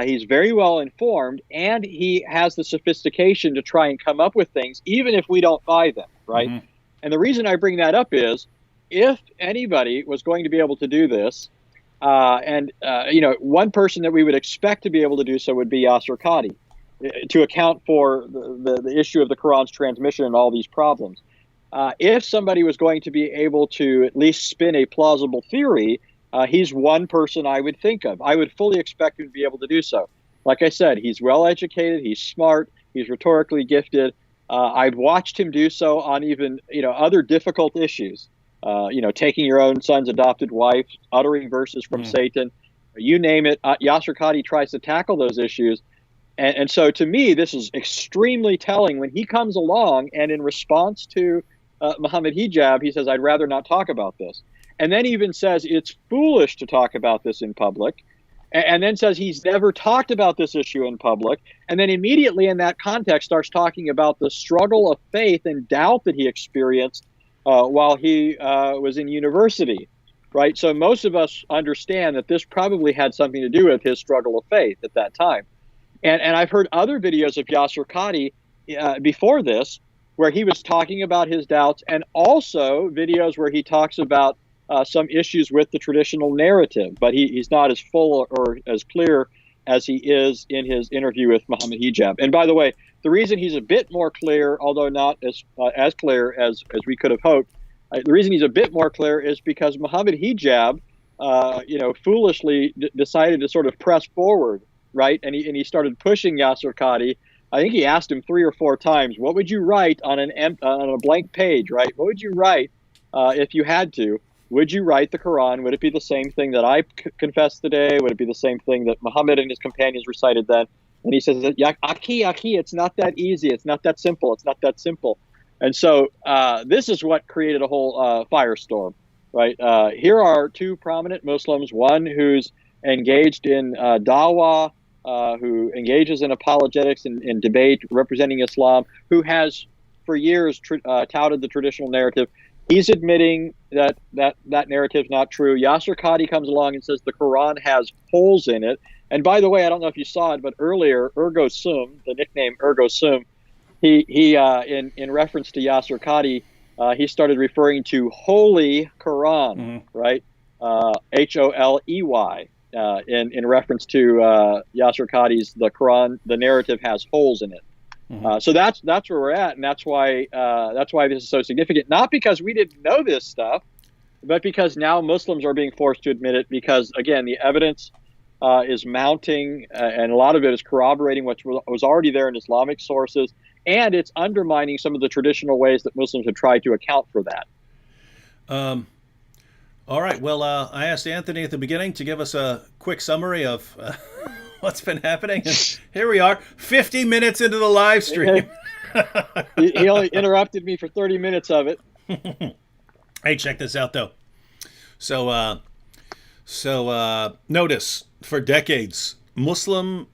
[SPEAKER 2] He's very well informed, and he has the sophistication to try and come up with things, even if we don't buy them, right? Mm-hmm. And the reason I bring that up is, if anybody was going to be able to do this, one person that we would expect to be able to do so would be Yasir Qadhi, to account for the issue of the Quran's transmission and all these problems. If somebody was going to be able to at least spin a plausible theory, he's one person I would think of. I would fully expect him to be able to do so. Like I said, he's well educated, he's smart, he's rhetorically gifted. I've watched him do so on even other difficult issues. Taking your own son's adopted wife, uttering verses from Satan. you name it. Yasir Qadhi tries to tackle those issues. And so to me, this is extremely telling when he comes along and in response to Muhammad Hijab, he says, I'd rather not talk about this. And then even says it's foolish to talk about this in public. And then says he's never talked about this issue in public. And then immediately in that context starts talking about the struggle of faith and doubt that he experienced while he was in university, right? So most of us understand that this probably had something to do with his struggle of faith at that time. And I've heard other videos of Yasir Qadhi before this where he was talking about his doubts, and also videos where he talks about some issues with the traditional narrative, but he's not as full or as clear as he is in his interview with Muhammad Hijab. And by the way, the reason he's a bit more clear, although not as clear as we could have hoped, the reason he's a bit more clear is because Muhammad Hijab, foolishly decided to sort of press forward, right? And he started pushing Yasir Qadhi. I think he asked him 3 or 4 times, what would you write on a blank page, right? What would you write if you had to? Would you write the Quran? Would it be the same thing that I confess today? Would it be the same thing that Muhammad and his companions recited then? And he says, Aki, it's not that easy. It's not that simple. It's not that simple. And so this is what created a whole firestorm, right? Here are 2 prominent Muslims, one who's engaged in dawah, who engages in apologetics and debate representing Islam, who has for years touted the traditional narrative. He's admitting that narrative's not true. Yasir Qadhi comes along and says the Quran has holes in it. And by the way, I don't know if you saw it, but earlier, Ergo Sum, the nickname Ergo Sum, he in reference to Yasir Qadhi, he started referring to Holy Quran, right? Holey, in reference to Yasir Qadhi's the Quran, the narrative has holes in it. So that's where we're at, and that's why this is so significant. Not because we didn't know this stuff, but because now Muslims are being forced to admit it. Because again, the evidence is mounting, and a lot of it is corroborating what was already there in Islamic sources, and it's undermining some of the traditional ways that Muslims have tried to account for that.
[SPEAKER 1] All right. Well, I asked Anthony at the beginning to give us a quick summary of what's been happening. And here we are, 50 minutes into the live stream.
[SPEAKER 2] He only interrupted me for 30 minutes of it.
[SPEAKER 1] Hey, check this out, though. So notice, for decades, Muslim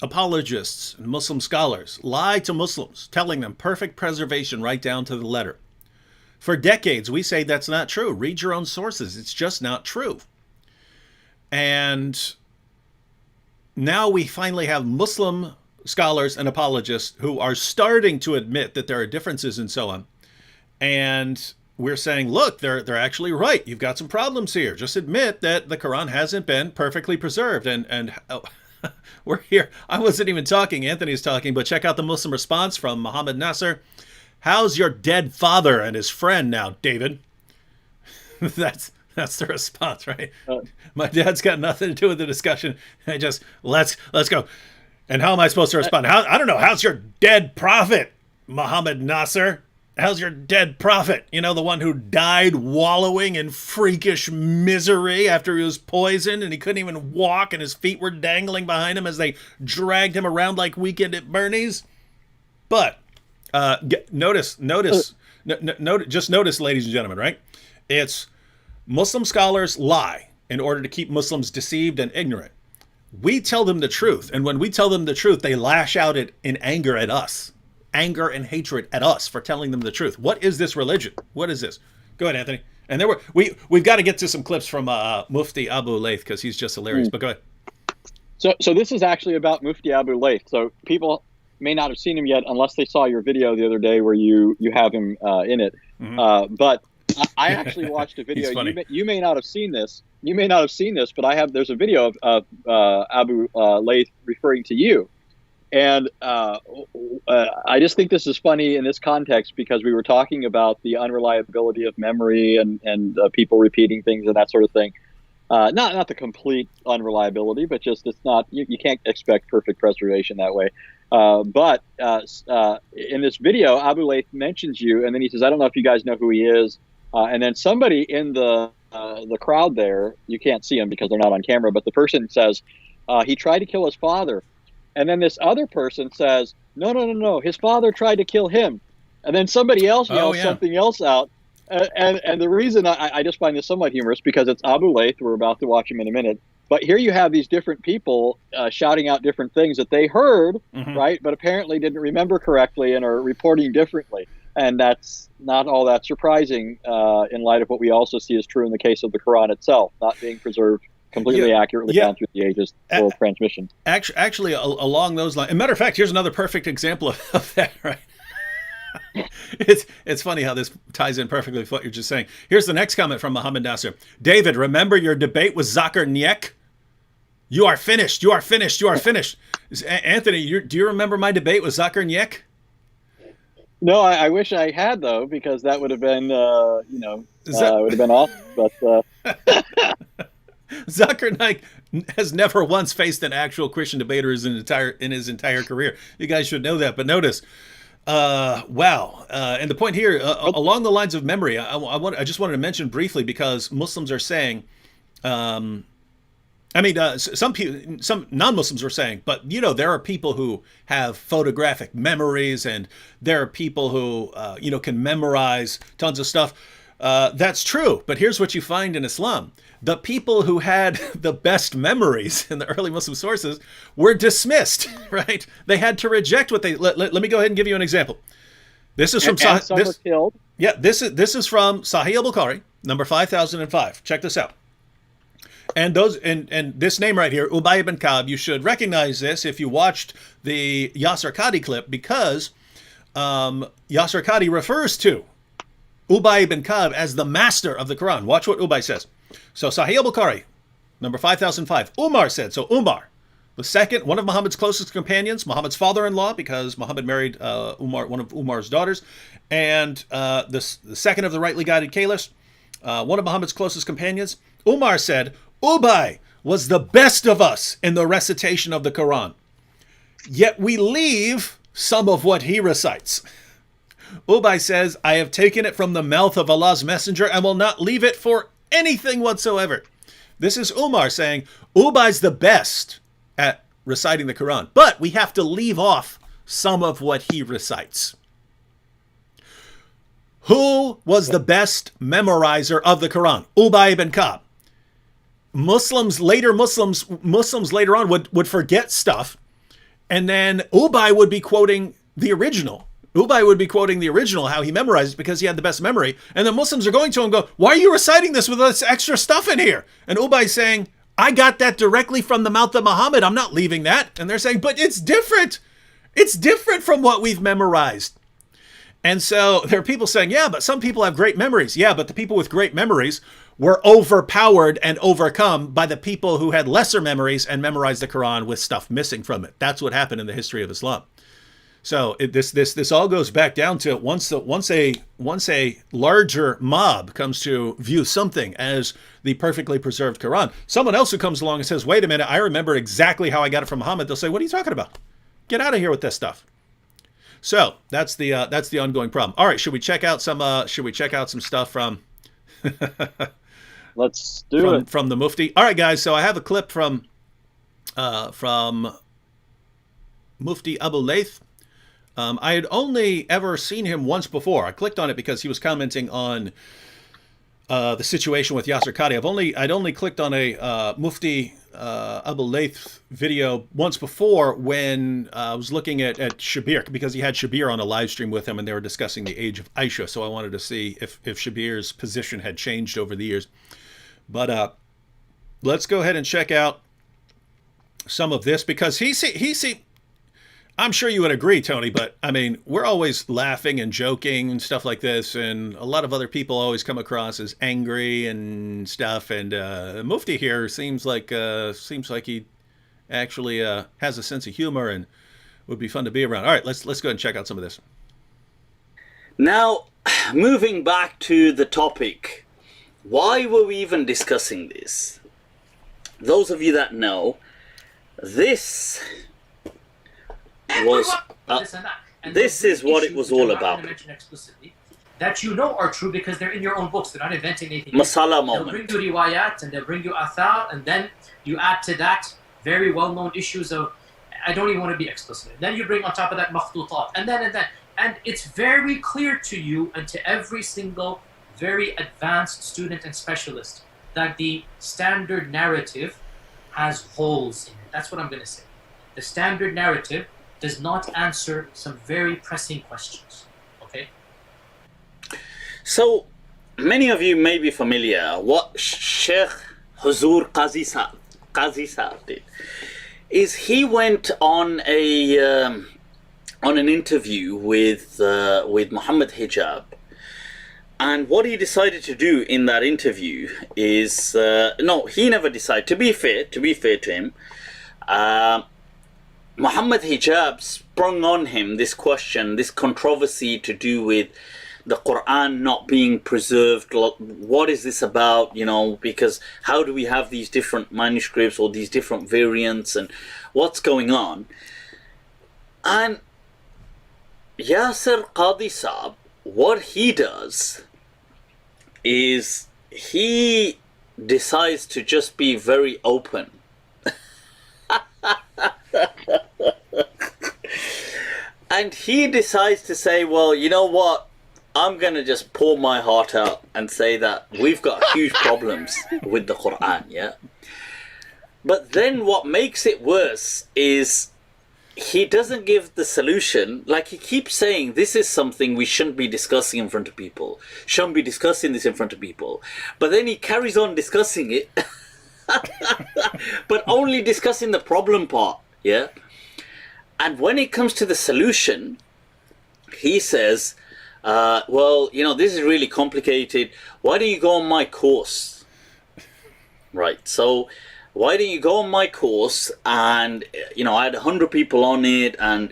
[SPEAKER 1] apologists and Muslim scholars lie to Muslims, telling them perfect preservation right down to the letter. For decades, we say that's not true. Read your own sources. It's just not true. And now we finally have Muslim scholars and apologists who are starting to admit that there are differences and so on. And we're saying, look, they're actually right. You've got some problems here. Just admit that the Quran hasn't been perfectly preserved. And we're here. I wasn't even talking. Anthony's talking. But check out the Muslim response from Muhammad Nasser. How's your dead father and his friend now, David? That's the response, right? My dad's got nothing to do with the discussion. I just let's go. And how am I supposed to respond? I don't know. How's your dead prophet, Muhammad Nasser? How's your dead prophet? You know, the one who died wallowing in freakish misery after he was poisoned and he couldn't even walk and his feet were dangling behind him as they dragged him around like Weekend at Bernie's. But notice, ladies and gentlemen, right? It's Muslim scholars lie in order to keep Muslims deceived and ignorant. We tell them the truth, and when we tell them the truth, they lash out in anger at us. Anger and hatred at us for telling them the truth. What is this religion? What is this? Go ahead, Anthony. And we've got to get to some clips from Mufti Abu Layth because he's just hilarious. But go ahead.
[SPEAKER 2] So this is actually about Mufti Abu Layth. So people may not have seen him yet unless they saw your video the other day where you have him in it. But I actually watched a video. You may not have seen this. But there's a video of Abu Layth referring to you. And I just think this is funny in this context because we were talking about the unreliability of memory and people repeating things and that sort of thing. Not the complete unreliability, but just it's not you can't expect perfect preservation that way. But in this video, Abu Layth mentions you, and then he says, "I don't know if you guys know who he is." And then somebody in the the crowd there, you can't see him because they're not on camera, but the person says, he tried to kill his father. And then this other person says, no, no, no, no, his father tried to kill him. And then somebody else yells something else out. And the reason I just find this somewhat humorous, because it's Abu Layth, we're about to watch him in a minute, but here you have these different people shouting out different things that they heard, right, but apparently didn't remember correctly and are reporting differently. And that's not all that surprising in light of what we also see is true in the case of the Quran itself, not being preserved completely accurately down through the ages for transmission.
[SPEAKER 1] Actually, along those lines, as a matter of fact, here's another perfect example of that, right? It's funny how this ties in perfectly with what you're just saying. Here's the next comment from Muhammad Nasser. David, remember your debate with Zakir Naik? You are finished. You are finished. You are finished. Anthony, do you remember my debate with Zakir Naik?
[SPEAKER 2] No, I wish I had, though, because that would have been, would have been awesome. But
[SPEAKER 1] Zakir Naik has never once faced an actual Christian debater in his entire career. You guys should know that. But notice, wow. And the point here, along the lines of memory, I just wanted to mention briefly, because Muslims are saying, some non-Muslims are saying, but there are people who have photographic memories, and there are people who can memorize tons of stuff. That's true, but here's what you find in Islam. The people who had the best memories in the early Muslim sources were dismissed, right? They had to reject what they... Let me go ahead and give you an example. This is from...
[SPEAKER 2] some were killed.
[SPEAKER 1] Yeah, this is from Sahih al-Bukhari, number 5005. Check this out. And this name right here, Ubay ibn Ka'b, you should recognize this if you watched the Yasir Qadhi clip, because Yasir Qadhi refers to Ubay ibn Ka'b as the master of the Quran. Watch what Ubay says. So Sahih al-Bukhari, number 5005. Umar said, so Umar, the second, one of Muhammad's closest companions, Muhammad's father-in-law, because Muhammad married Umar, one of Umar's daughters, and the second of the rightly guided caliphs, one of Muhammad's closest companions, Umar said, Ubay was the best of us in the recitation of the Quran, yet we leave some of what he recites. Ubay says, I have taken it from the mouth of Allah's messenger and will not leave it for anything whatsoever. This is Umar saying, Ubay's the best at reciting the Quran, but we have to leave off some of what he recites. Who was the best memorizer of the Quran? Ubay ibn Ka'b. Muslims later on would forget stuff, and then Ubay would be quoting the original. Ubay would be quoting the original, how he memorized it, because he had the best memory. And the Muslims are going to him and go, why are you reciting this with this extra stuff in here? And Ubay saying, I got that directly from the mouth of Muhammad. I'm not leaving that. And they're saying, but it's different. It's different from what we've memorized. And so there are people saying, yeah, but some people have great memories. Yeah, but the people with great memories were overpowered and overcome by the people who had lesser memories and memorized the Quran with stuff missing from it. That's what happened in the history of Islam. So this all goes back down to once a larger mob comes to view something as the perfectly preserved Quran, someone else who comes along and says, wait a minute, I remember exactly how I got it from Muhammad, they'll say, what are you talking about? Get out of here with this stuff. So that's the ongoing problem. All right, should we check out some stuff from
[SPEAKER 2] Let's do it.
[SPEAKER 1] From the Mufti. All right, guys, so I have a clip from Mufti Abu Layth. I had only ever seen him once before. I clicked on it because he was commenting on the situation with Yasir Qadhi. I'd only clicked on a Mufti Abu Layth video once before when I was looking at Shabir, because he had Shabir on a live stream with him and they were discussing the age of Aisha. So I wanted to see if Shabir's position had changed over the years. But let's go ahead and check out some of this, because I'm sure you would agree, Tony, but I mean, we're always laughing and joking and stuff like this, and a lot of other people always come across as angry and stuff. And Mufti here seems like he actually has a sense of humor and would be fun to be around. All right, let's go ahead and check out some of this.
[SPEAKER 3] Now, moving back to the topic, why were we even discussing this? Those of you that know, this was this is what it was all about.
[SPEAKER 4] that you know are true because they're in your own books. They're not inventing anything.
[SPEAKER 3] Masala
[SPEAKER 4] They'll bring you riwayat and they'll bring you athar, and then you add to that very well-known issues of, I don't even want to be explicit. And then you bring on top of that makhtutat, and then. And it's very clear to you and to every single very advanced student and specialist that the standard narrative has holes in it. That's what I'm going to say. The standard narrative does not answer some very pressing questions. Okay?
[SPEAKER 3] So, many of you may be familiar what Sheikh Huzur Qadhi Sahib did. Is he went on an interview with Muhammad Hijab, and what he decided to do in that interview is no, he never decided. To be fair to him, Muhammad Hijab sprung on him this question, this controversy to do with the Quran not being preserved. What is this about? You know, because how do we have these different manuscripts or these different variants, and what's going on? And Yasir Qadhi Sahib, what he does is he decides to just be very open. And he decides to say, well, you know what? I'm going to just pour my heart out and say that we've got huge problems with the Quran, yeah? But then what makes it worse is he doesn't give the solution. Like, he keeps saying this is something we shouldn't be discussing in front of people. Shouldn't be discussing this in front of people. But then he carries on discussing it. But only discussing the problem part, yeah? And when it comes to the solution, he says, well, you know, this is really complicated. Why don't you go on my course? Right, so why don't you go on my course and, you know, I had 100 people on it, and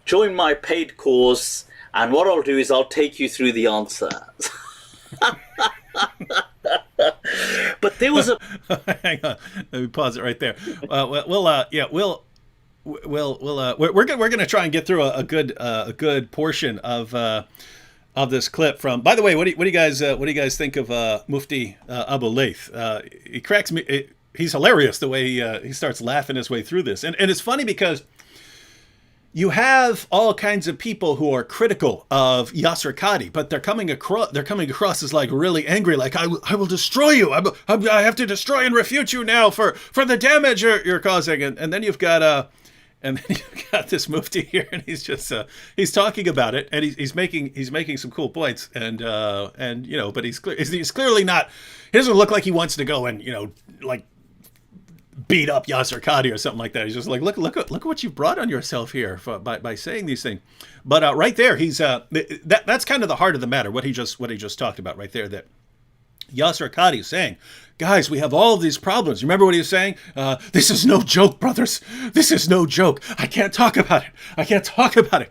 [SPEAKER 3] join my paid course, and what I'll do is I'll take you through the answer. But there was a...
[SPEAKER 1] Hang on, let me pause it right there. We're gonna try and get through a good portion of this clip from. By the way, what do you guys think of Mufti Abu Layth? He cracks me. He's hilarious the way he starts laughing his way through this, and it's funny because you have all kinds of people who are critical of Yasir Qadhi, but they're coming across as like really angry, like I will destroy you. I have to destroy and refute you now for the damage you're causing, and then you've got this mufti here, and he's just he's talking about it, and he's making some cool points, and you know, but he's clearly not. He doesn't look like he wants to go and, you know, like beat up Yasir Qadhi or something like that. He's just like, look at what you brought on yourself here by saying these things. But right there, he's that's kind of the heart of the matter. What he just talked about right there. That Yasir Qadhi is saying, guys, we have all of these problems. Remember what he was saying? This is no joke, brothers. This is no joke. I can't talk about it.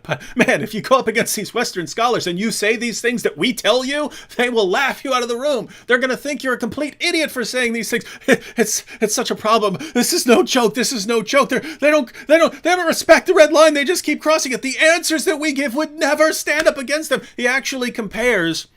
[SPEAKER 1] But man, if you go up against these Western scholars and you say these things that we tell you, they will laugh you out of the room. They're going to think you're a complete idiot for saying these things. It's such a problem. This is no joke. They don't respect the red line. They just keep crossing it. The answers that we give would never stand up against them. He actually compares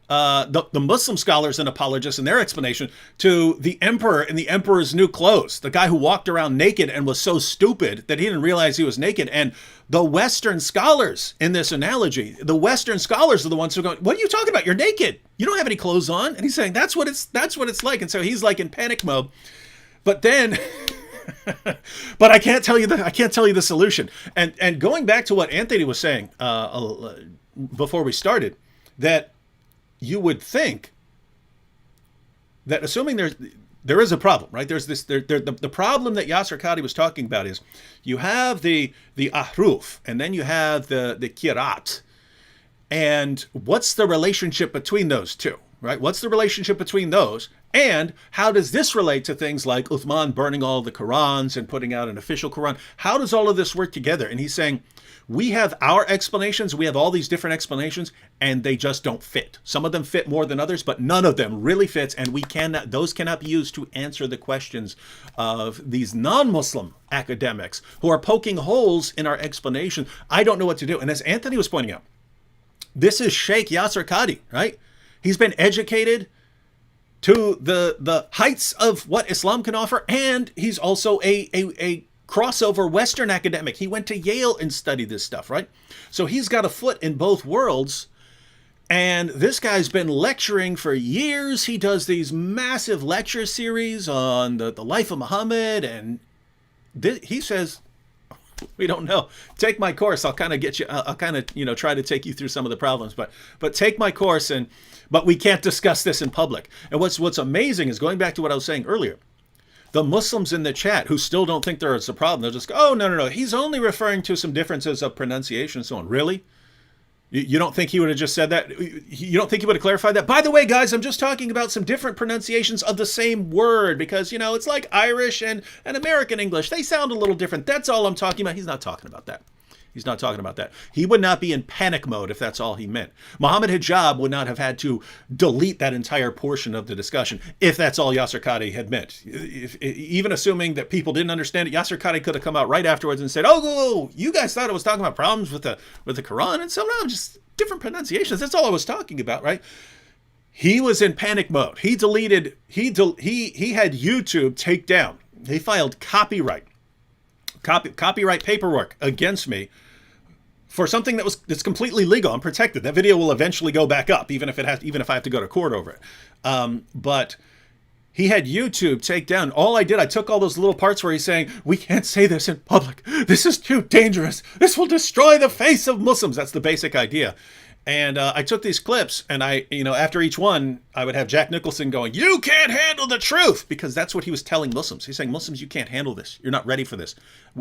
[SPEAKER 1] the Muslim scholars and apologists in their explanation to the emperor in the emperor's new clothes, the guy who walked around naked and was so stupid that he didn't realize he was naked. And the Western scholars in this analogy, the Western scholars are the ones who are going, what are you talking about? You're naked. You don't have any clothes on. And he's saying that's what it's like. And so he's like in panic mode. But then but I can't tell you the solution. And going back to what Anthony was saying before we started, that you would think that assuming there is a problem, right? There's this the problem that Yasir Qadhi was talking about is you have the ahruf, and then you have the kirat, and what's the relationship between those two, right? What's the relationship between those, and how does this relate to things like Uthman burning all the Qurans and putting out an official Quran? How does all of this work together? And he's saying, we have our explanations, we have all these different explanations, and they just don't fit. Some of them fit more than others, but none of them really fits, and those cannot be used to answer the questions of these non-Muslim academics who are poking holes in our explanation. I don't know what to do. And as Anthony was pointing out, This is Sheikh Yasir Qadhi, right? He's been educated to the heights of what Islam can offer, and he's also a crossover Western academic. He went to Yale and studied this stuff, right? So he's got a foot in both worlds. And this guy's been lecturing for years. He does these massive lecture series on the life of Muhammad. And he says, we don't know. Take my course. I'll kind of get you, I'll kind of, try to take you through some of the problems. But take my course, but we can't discuss this in public. And what's amazing is, going back to what I was saying earlier, the Muslims in the chat who still don't think there is a problem, they'll just go, oh, no. He's only referring to some differences of pronunciation and so on. Really? You don't think he would have just said that? You don't think he would have clarified that? By the way, guys, I'm just talking about some different pronunciations of the same word because, it's like Irish and American English. They sound a little different. That's all I'm talking about. He's not talking about that. He's not talking about that. He would not be in panic mode if that's all he meant. Muhammad Hijab would not have had to delete that entire portion of the discussion if that's all Yasir Qadhi had meant. Even assuming that people didn't understand it, Yasir Qadhi could have come out right afterwards and said, oh, you guys thought I was talking about problems with the Quran, and so no, just different pronunciations. That's all I was talking about, right? He was in panic mode. He had YouTube take down. He filed copyright paperwork against me for something that's completely legal. I'm protected. That video will eventually go back up, even if I have to go to court over it. But he had YouTube take down. I took all those little parts where he's saying, we can't say this in public. This is too dangerous. This will destroy the face of Muslims. That's the basic idea. And I took these clips, and after each one, I would have Jack Nicholson going, you can't handle the truth, because that's what he was telling Muslims. He's saying, Muslims, you can't handle this. You're not ready for this.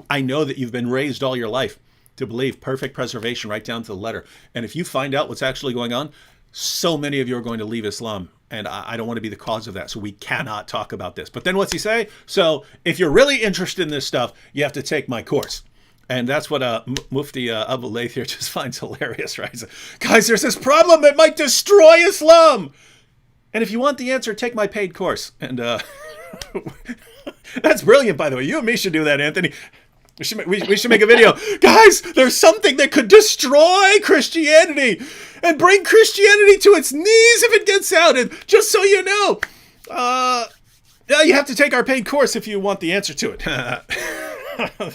[SPEAKER 1] I know that you've been raised all your life to believe perfect preservation right down to the letter. And if you find out what's actually going on, so many of you are going to leave Islam. And I don't want to be the cause of that. So we cannot talk about this. But then what's he say? So if you're really interested in this stuff, you have to take my course. And that's what Mufti Abu Layth here just finds hilarious, right? Like, guys, there's this problem that might destroy Islam. And if you want the answer, take my paid course. And that's brilliant, by the way. You and me should do that, Anthony. We should make a video. Guys, there's something that could destroy Christianity and bring Christianity to its knees if it gets out. And just so you know, you have to take our paid course if you want the answer to it.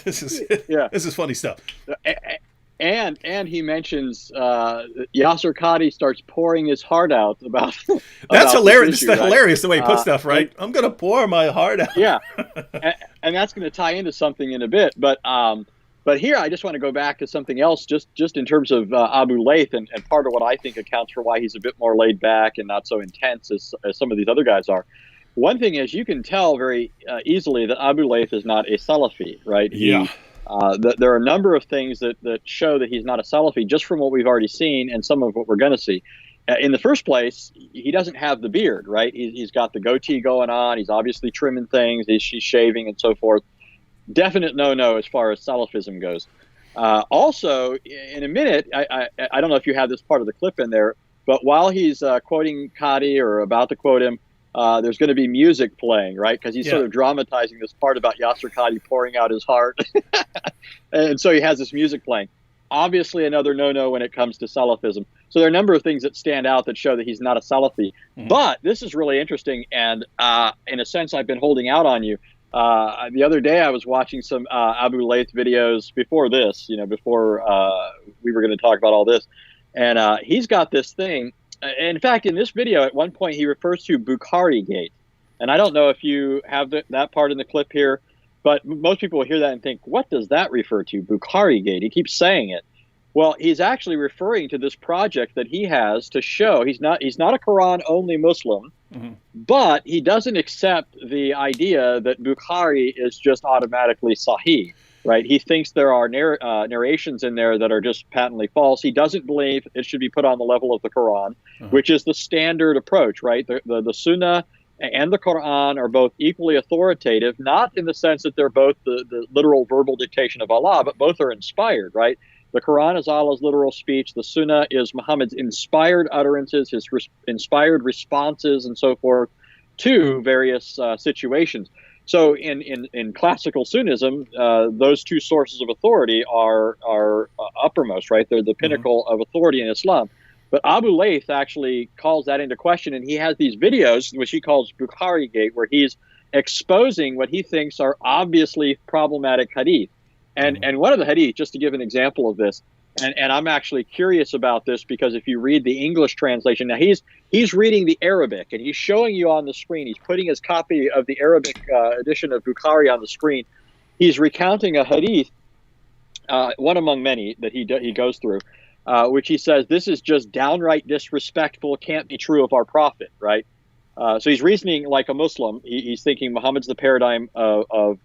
[SPEAKER 1] This is funny stuff.
[SPEAKER 2] And he mentions Yasir Qadhi starts pouring his heart out about.
[SPEAKER 1] That's hilarious.
[SPEAKER 2] Issue,
[SPEAKER 1] that's hilarious the way he puts stuff, right? I'm gonna pour my heart out.
[SPEAKER 2] Yeah, and that's going to tie into something in a bit. But here I just want to go back to something else, just in terms of Abu Layth, and part of what I think accounts for why he's a bit more laid back and not so intense as some of these other guys are. One thing is, you can tell very easily that Abu Layth is not a Salafi, right?
[SPEAKER 1] Yeah.
[SPEAKER 2] There are a number of things that show that he's not a Salafi, just from what we've already seen and some of what we're going to see. In the first place, he doesn't have the beard, right? He's got the goatee going on. He's obviously trimming things. He's shaving and so forth. Definite no-no as far as Salafism goes. Also, in a minute, I don't know if you have this part of the clip in there, but while he's quoting Qadhi or about to quote him, there's going to be music playing, right? Because he's sort of dramatizing this part about Yasir Qadhi pouring out his heart. And so he has this music playing. Obviously, another no-no when it comes to Salafism. So there are a number of things that stand out that show that he's not a Salafi. Mm-hmm. But this is really interesting, and in a sense, I've been holding out on you. The other day, I was watching some Abu Layth videos before this, before we were going to talk about all this. And he's got this thing. In fact, in this video, at one point, he refers to Bukhari Gate. And I don't know if you have that part in the clip here, but most people will hear that and think, what does that refer to, Bukhari Gate? He keeps saying it. Well, he's actually referring to this project that he has to show he's not a Quran-only Muslim, mm-hmm. but he doesn't accept the idea that Bukhari is just automatically Sahih. Right, he thinks there are narrations in there that are just patently false. He doesn't believe it should be put on the level of the Quran, which is the standard approach. Right, the Sunnah and the Quran are both equally authoritative, not in the sense that they're both the literal verbal dictation of Allah, but both are inspired. Right, the Quran is Allah's literal speech. The Sunnah is Muhammad's inspired utterances, his inspired responses, and so forth to various situations. So in classical Sunnism, those two sources of authority are uppermost, right? They're the pinnacle of authority in Islam. But Abu Layth actually calls that into question, and he has these videos, which he calls Bukhari Gate, where he's exposing what he thinks are obviously problematic hadith. And one of the hadith, just to give an example of this, and I'm actually curious about this because if you read the English translation, now he's reading the Arabic, and he's showing you on the screen, he's putting his copy of the Arabic edition of Bukhari on the screen. He's recounting a hadith, one among many that he goes through, which he says, this is just downright disrespectful, can't be true of our prophet, right? So he's reasoning like a Muslim. He's thinking Muhammad's the paradigm of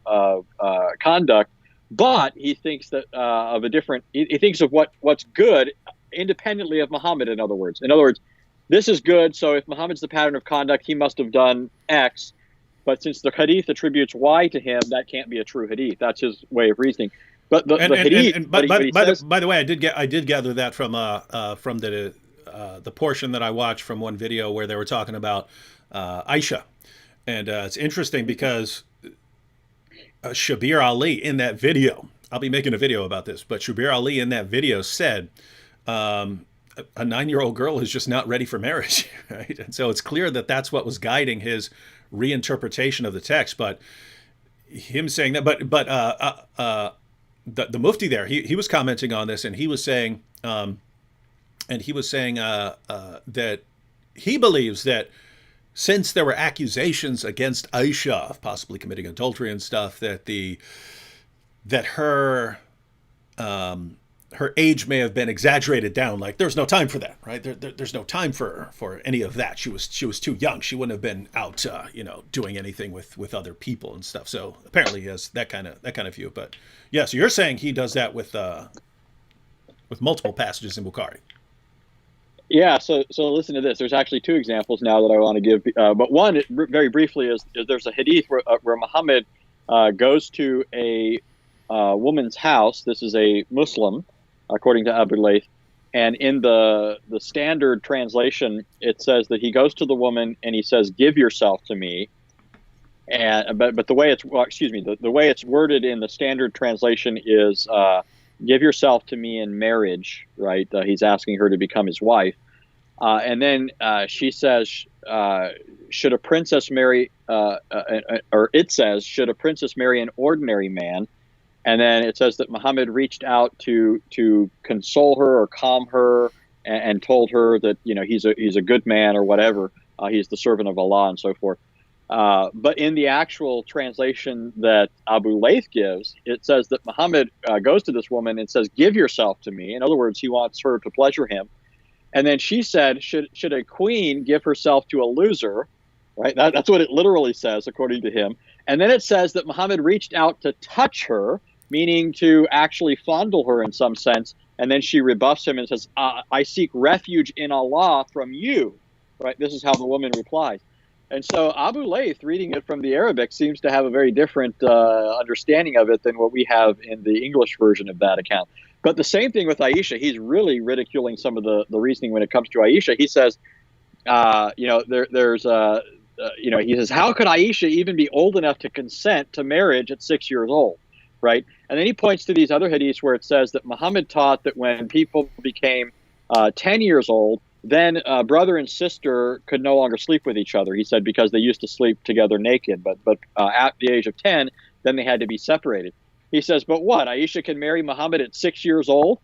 [SPEAKER 2] conduct, but he thinks that of a different. He thinks of what's good independently of Muhammad. In other words, this is good. So if Muhammad's the pattern of conduct, he must have done X. But since the hadith attributes Y to him, that can't be a true hadith. That's his way of reasoning. But the hadith.
[SPEAKER 1] By the way, I did gather that from the portion that I watched from one video where they were talking about Aisha, and it's interesting because Shabir Ali in that video, I'll be making a video about this, but Shabir Ali in that video said a 9-year-old girl is just not ready for marriage, right? And so it's clear that that's what was guiding his reinterpretation of the text. But him saying that, the Mufti there, he was commenting on this, and he was saying that he believes that since there were accusations against Aisha of possibly committing adultery and stuff, that her age may have been exaggerated down. Like there's no time for that, right? There's no time for any of that. She was too young. She wouldn't have been out, doing anything with other people and stuff. So apparently he has that kind of view. But yeah, so you're saying he does that with multiple passages in Bukhari.
[SPEAKER 2] Yeah, so listen to this. There's actually 2 examples now that I want to give. But one, very briefly, is there's a hadith where Muhammad goes to a woman's house. This is a Muslim, according to Abu Layth. And in the standard translation, it says that he goes to the woman and he says, "Give yourself to me." And but the way it's the way it's worded in the standard translation is give yourself to me in marriage, right? He's asking her to become his wife. And then she says, should a princess marry, or it says, should a princess marry an ordinary man? And then it says that Muhammad reached out to console her or calm her and told her that, he's a good man or whatever. He's the servant of Allah and so forth. But in the actual translation that Abu Layth gives, it says that Muhammad goes to this woman and says, "Give yourself to me." In other words, he wants her to pleasure him. And then she said, should a queen give herself to a loser? Right? That's what it literally says, according to him. And then it says that Muhammad reached out to touch her, meaning to actually fondle her in some sense. And then she rebuffs him and says, "I seek refuge in Allah from you." Right? This is how the woman replies. And so Abu Layth, reading it from the Arabic, seems to have a very different understanding of it than what we have in the English version of that account. But the same thing with Aisha. He's really ridiculing some of the reasoning when it comes to Aisha. He says, he says, how could Aisha even be old enough to consent to marriage at 6 years old, right? And then he points to these other hadiths where it says that Muhammad taught that when people became 10 years old, then brother and sister could no longer sleep with each other. He said because they used to sleep together naked, but at the age of 10, then they had to be separated. He says, but what? Aisha can marry Muhammad at 6 years old.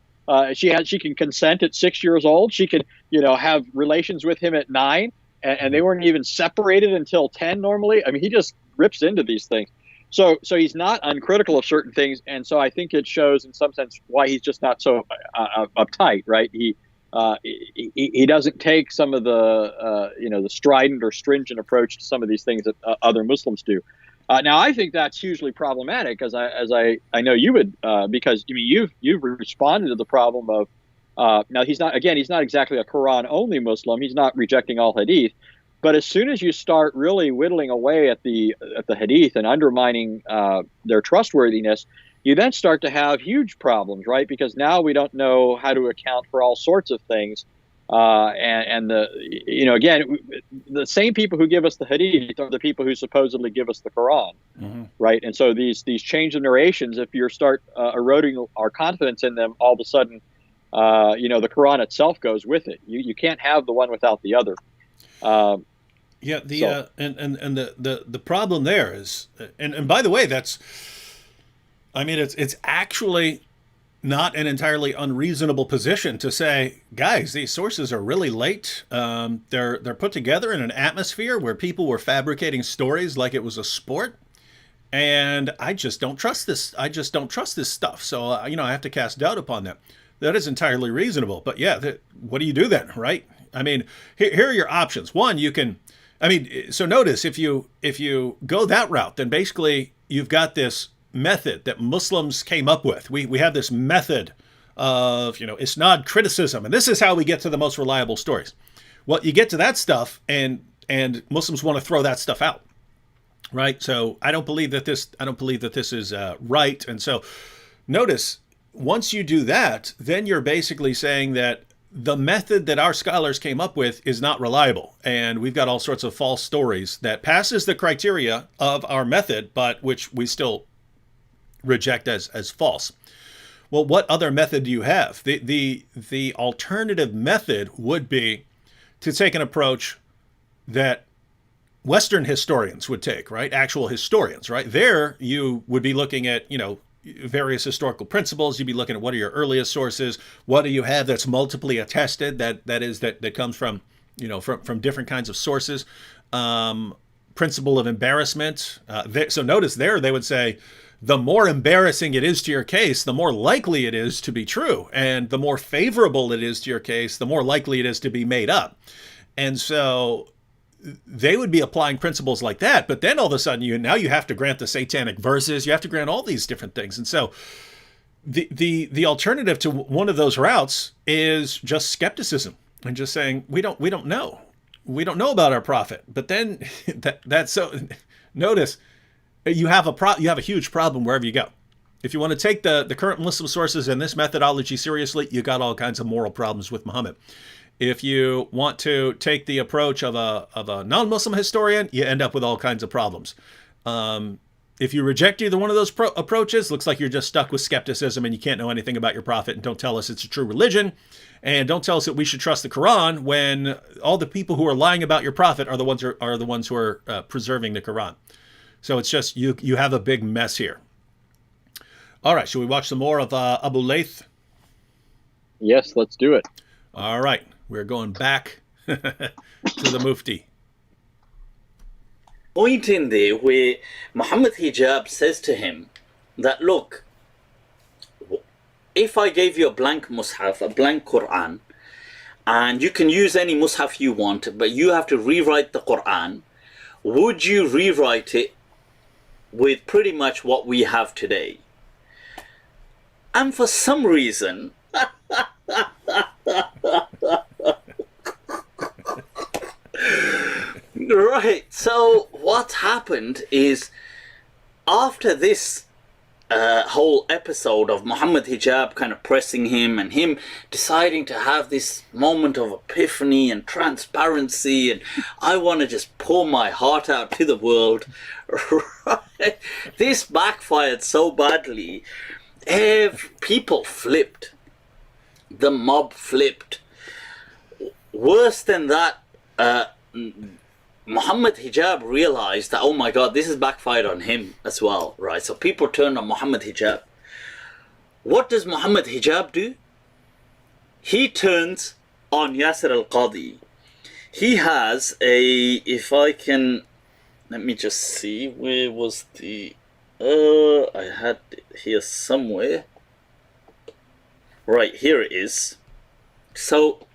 [SPEAKER 2] She can consent at 6 years old. She could, have relations with him at 9, and they weren't even separated until 10 normally. I mean, he just rips into these things. So he's not uncritical of certain things, and so I think it shows in some sense why he's just not so uptight, right? He doesn't take some of the strident or stringent approach to some of these things that other Muslims do. Now, I think that's hugely problematic, as I know you would, because you've responded to the problem of now he's not exactly a Quran only Muslim. He's not rejecting all hadith, but as soon as you start really whittling away at the hadith and undermining their trustworthiness, you then start to have huge problems, right? Because now we don't know how to account for all sorts of things. The same people who give us the hadith are the people who supposedly give us the Quran, right? And so these change of narrations, if you start eroding our confidence in them, all of a sudden, the Quran itself goes with it. You can't have the one without the other.
[SPEAKER 1] Yeah, and the problem there is, and by the way, it's actually not an entirely unreasonable position to say, guys, these sources are really late. They're put together in an atmosphere where people were fabricating stories like it was a sport, and I just don't trust this. I just don't trust this stuff. So I have to cast doubt upon them. That is entirely reasonable. But yeah, what do you do then, right? I mean, here are your options. One, you can. So notice if you go that route, then basically you've got this method that Muslims came up with. We have this method of, isnad criticism, and this is how we get to the most reliable stories. Well, you get to that stuff, and Muslims want to throw that stuff out, right? So I don't believe that this is right. And so notice, once you do that, then you're basically saying that the method that our scholars came up with is not reliable. And we've got all sorts of false stories that passes the criteria of our method, but which we still reject as false. Well, what other method do you have? The alternative method would be to take an approach that Western historians would take, right? Actual historians, right? There you would be looking at, various historical principles. You'd be looking at what are your earliest sources, what do you have that's multiply attested, that comes from from different kinds of sources. Principle of embarrassment. So notice there they would say the more embarrassing it is to your case, the more likely it is to be true, and the more favorable it is to your case, the more likely it is to be made up. And so they would be applying principles like that, but then all of a sudden you have to grant the satanic verses, you have to grant all these different things. And so the alternative to one of those routes is just skepticism and just saying we don't know about our prophet. But then that's so notice you have a huge problem wherever you go. If you want to take the current Muslim sources and this methodology seriously, you got all kinds of moral problems with Muhammad. If you want to take the approach of a non-Muslim historian, you end up with all kinds of problems. If you reject either one of those approaches, looks like you're just stuck with skepticism and you can't know anything about your prophet, and don't tell us it's a true religion, and don't tell us that we should trust the Quran when all the people who are lying about your prophet are the ones who are preserving the Quran. So it's just you have a big mess here. All right, should we watch some more of Abu Layth?
[SPEAKER 2] Yes, let's do it.
[SPEAKER 1] All right. We're going back to the Mufti.
[SPEAKER 3] Point in there where Muhammad Hijab says to him that, look, if I gave you a blank Mus'haf, a blank Quran, and you can use any Mus'haf you want, but you have to rewrite the Quran, would you rewrite it with pretty much what we have today? And for some reason, right, so what happened is, after this whole episode of Muhammad Hijab kind of pressing him and him deciding to have this moment of epiphany and transparency and I want to just pour my heart out to the world, right? This backfired so badly. People flipped. The mob flipped. Worse than that, Muhammad Hijab realized that, oh my God, this is backfired on him as well, right? So people turned on Muhammad Hijab. What does Muhammad Hijab do? He turns on Yasir al-Qadhi. He has if I can, let me just see, where was I had it here somewhere. Right, here it is. So,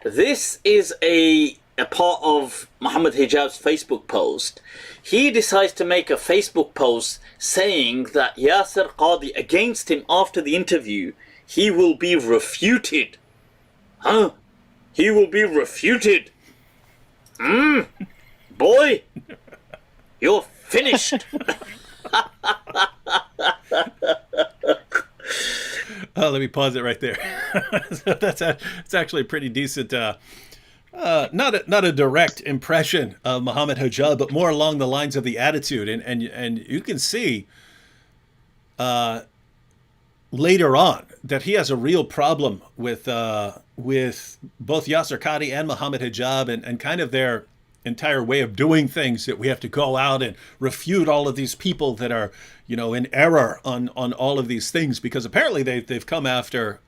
[SPEAKER 3] this is a part of Muhammad Hijab's Facebook post. He decides to make a Facebook post saying that Yasir Qadhi against him after the interview, he will be refuted. Huh? He will be refuted. Boy, you're finished.
[SPEAKER 1] Oh, let me pause it right there. So it's actually a pretty decent, not a direct impression of Muhammad Hijab, but more along the lines of the attitude, and you can see, later on that he has a real problem with both Yasir Qadhi and Muhammad Hijab and kind of their entire way of doing things, that we have to go out and refute all of these people that are, in error on all of these things, because apparently they've come after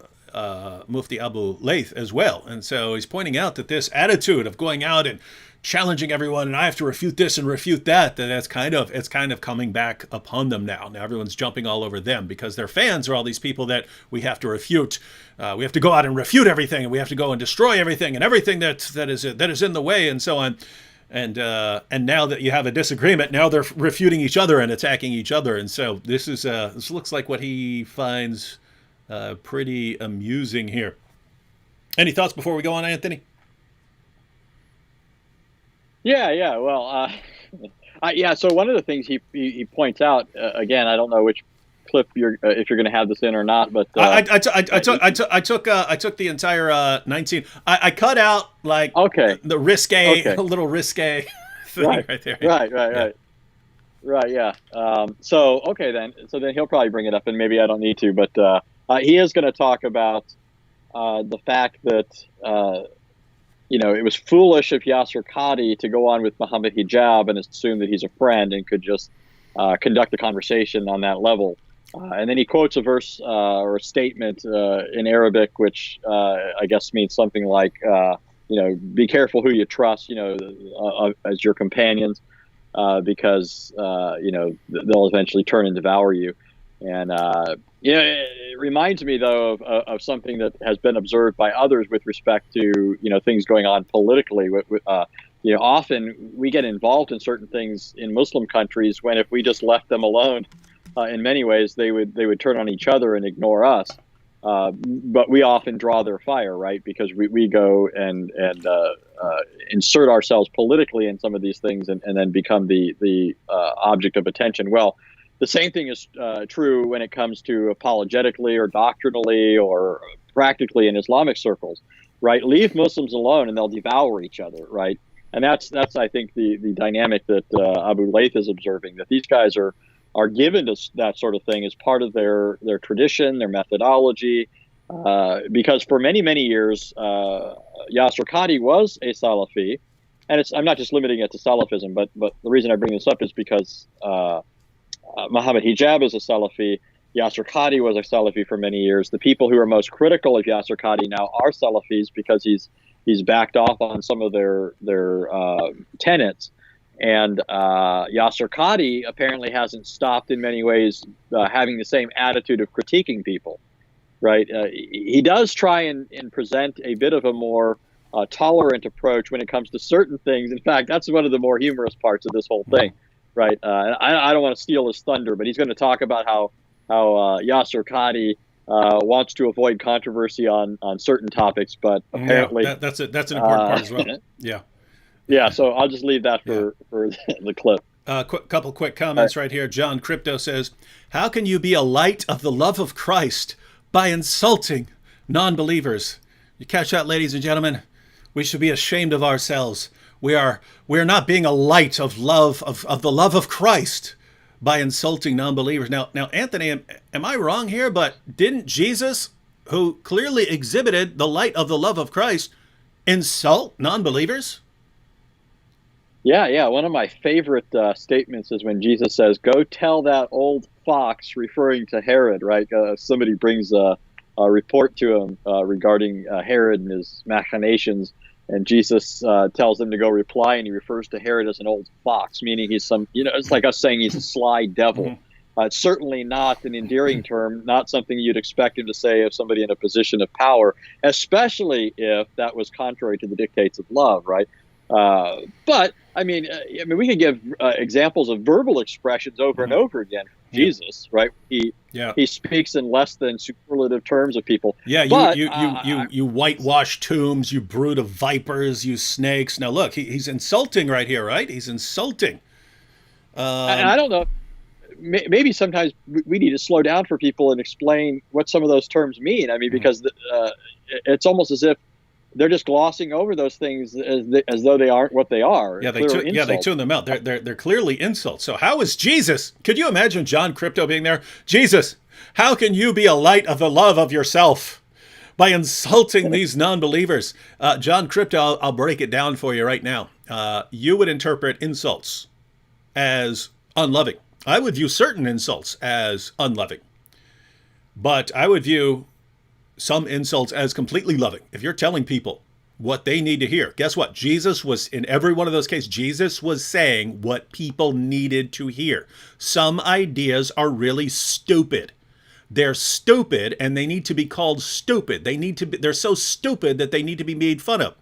[SPEAKER 1] Mufti Abu Layth as well. And so he's pointing out that this attitude of going out and challenging everyone, and I have to refute this and refute that, it's kind of coming back upon them now. Now everyone's jumping all over them because their fans are all these people that we have to refute. We have to go out and refute everything, and we have to go and destroy everything and everything that is in the way, and so on. And now that you have a disagreement, now they're refuting each other and attacking each other. And so this looks like what he finds pretty amusing here. Any thoughts before we go on, Anthony?
[SPEAKER 2] Yeah. Well, so one of the things he points out, again, I don't know which clip if you're going to have this in or not, but
[SPEAKER 1] I took the entire 19. I cut out the risque, a little risque thing right there.
[SPEAKER 2] Right. Yeah. So then he'll probably bring it up, and maybe I don't need to, but he is going to talk about the fact that it was foolish of Yasir Qadhi to go on with Muhammad Hijab and assume that he's a friend and could just conduct the conversation on that level. And then he quotes a verse or a statement in Arabic, which I guess means something like, be careful who you trust, as your companions, because, they'll eventually turn and devour you. And, it reminds me, though, of something that has been observed by others with respect to, things going on politically. Often we get involved in certain things in Muslim countries when if we just left them alone, in many ways, they would turn on each other and ignore us. But we often draw their fire, right? Because we go and insert ourselves politically in some of these things and then become the object of attention. Well, the same thing is true when it comes to apologetically or doctrinally or practically in Islamic circles, right? Leave Muslims alone and they'll devour each other, right? And that's I think the dynamic that Abu Layth is observing, that these guys are given to that sort of thing as part of their tradition, their methodology, because for many, many years, Yasir Qadhi was a Salafi, and I'm not just limiting it to Salafism, but the reason I bring this up is because Muhammad Hijab is a Salafi, Yasir Qadhi was a Salafi for many years. The people who are most critical of Yasir Qadhi now are Salafis because he's backed off on some of their tenets. And Yasir Qadhi apparently hasn't stopped in many ways having the same attitude of critiquing people, right? He does try and present a bit of a more tolerant approach when it comes to certain things. In fact, that's one of the more humorous parts of this whole thing, right? I don't want to steal his thunder, but he's going to talk about how Yasir Qadhi wants to avoid controversy on certain topics, but apparently
[SPEAKER 1] that's an important part as well. Yeah.
[SPEAKER 2] Yeah, so I'll just leave that for the clip.
[SPEAKER 1] Couple quick comments right here. John Crypto says, how can you be a light of the love of Christ by insulting non-believers? You catch that, ladies and gentlemen? We should be ashamed of ourselves. We are not being a light of love, of the love of Christ by insulting non-believers. Now, Anthony, am I wrong here? But didn't Jesus, who clearly exhibited the light of the love of Christ, insult non-believers?
[SPEAKER 2] Yeah. One of my favorite statements is when Jesus says, "Go tell that old fox," referring to Herod, right? Somebody brings a report to him regarding Herod and his machinations, and Jesus tells them to go reply, and he refers to Herod as an old fox, meaning he's it's like us saying he's a sly devil. It's certainly not an endearing term, not something you'd expect him to say of somebody in a position of power, especially if that was contrary to the dictates of love, right? But I mean, we could give examples of verbal expressions over and over again. Jesus, right? He speaks in less than superlative terms of people.
[SPEAKER 1] Yeah, you whitewash tombs, you brood of vipers, you snakes. Now look, he's insulting right here, right? He's insulting.
[SPEAKER 2] And I don't know. Maybe sometimes we need to slow down for people and explain what some of those terms mean. I mean, because it's almost as if they're just glossing over those things as though they aren't what they are.
[SPEAKER 1] Yeah, they tune them out. They're clearly insults. So how is Jesus? Could you imagine John Crypto being there? Jesus, How can you be a light of the love of yourself by insulting these non-believers? John Crypto, I'll break it down for you right now. You would interpret insults as unloving. I would view certain insults as unloving. But I would view some insults as completely loving. If you're telling people what they need to hear, guess what? Jesus was, in every one of those cases, Jesus was saying what people needed to hear. Some ideas are really stupid. They're stupid and they need to be called stupid. They're so stupid that they need to be made fun of.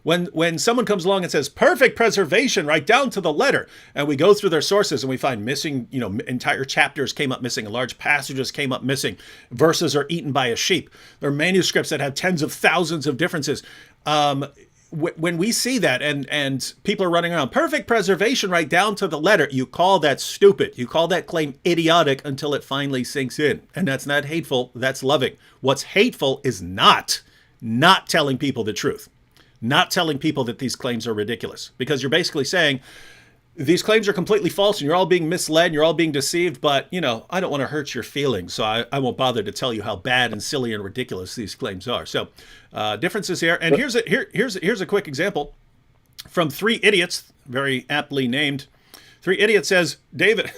[SPEAKER 1] When someone comes along and says perfect preservation right down to the letter, and we go through their sources and we find missing, entire chapters came up missing, large passages came up missing, verses are eaten by a sheep. There are manuscripts that have tens of thousands of differences. When we see that and people are running around, perfect preservation right down to the letter, you call that stupid. You call that claim idiotic until it finally sinks in. And that's not hateful, that's loving. What's hateful is not telling people the truth. Not telling people that these claims are ridiculous. Because you're basically saying, these claims are completely false and you're all being misled and you're all being deceived, but, I don't want to hurt your feelings, so I won't bother to tell you how bad and silly and ridiculous these claims are. So differences here. And here's a quick example from 3 Idiots, very aptly named. 3 Idiots says, David,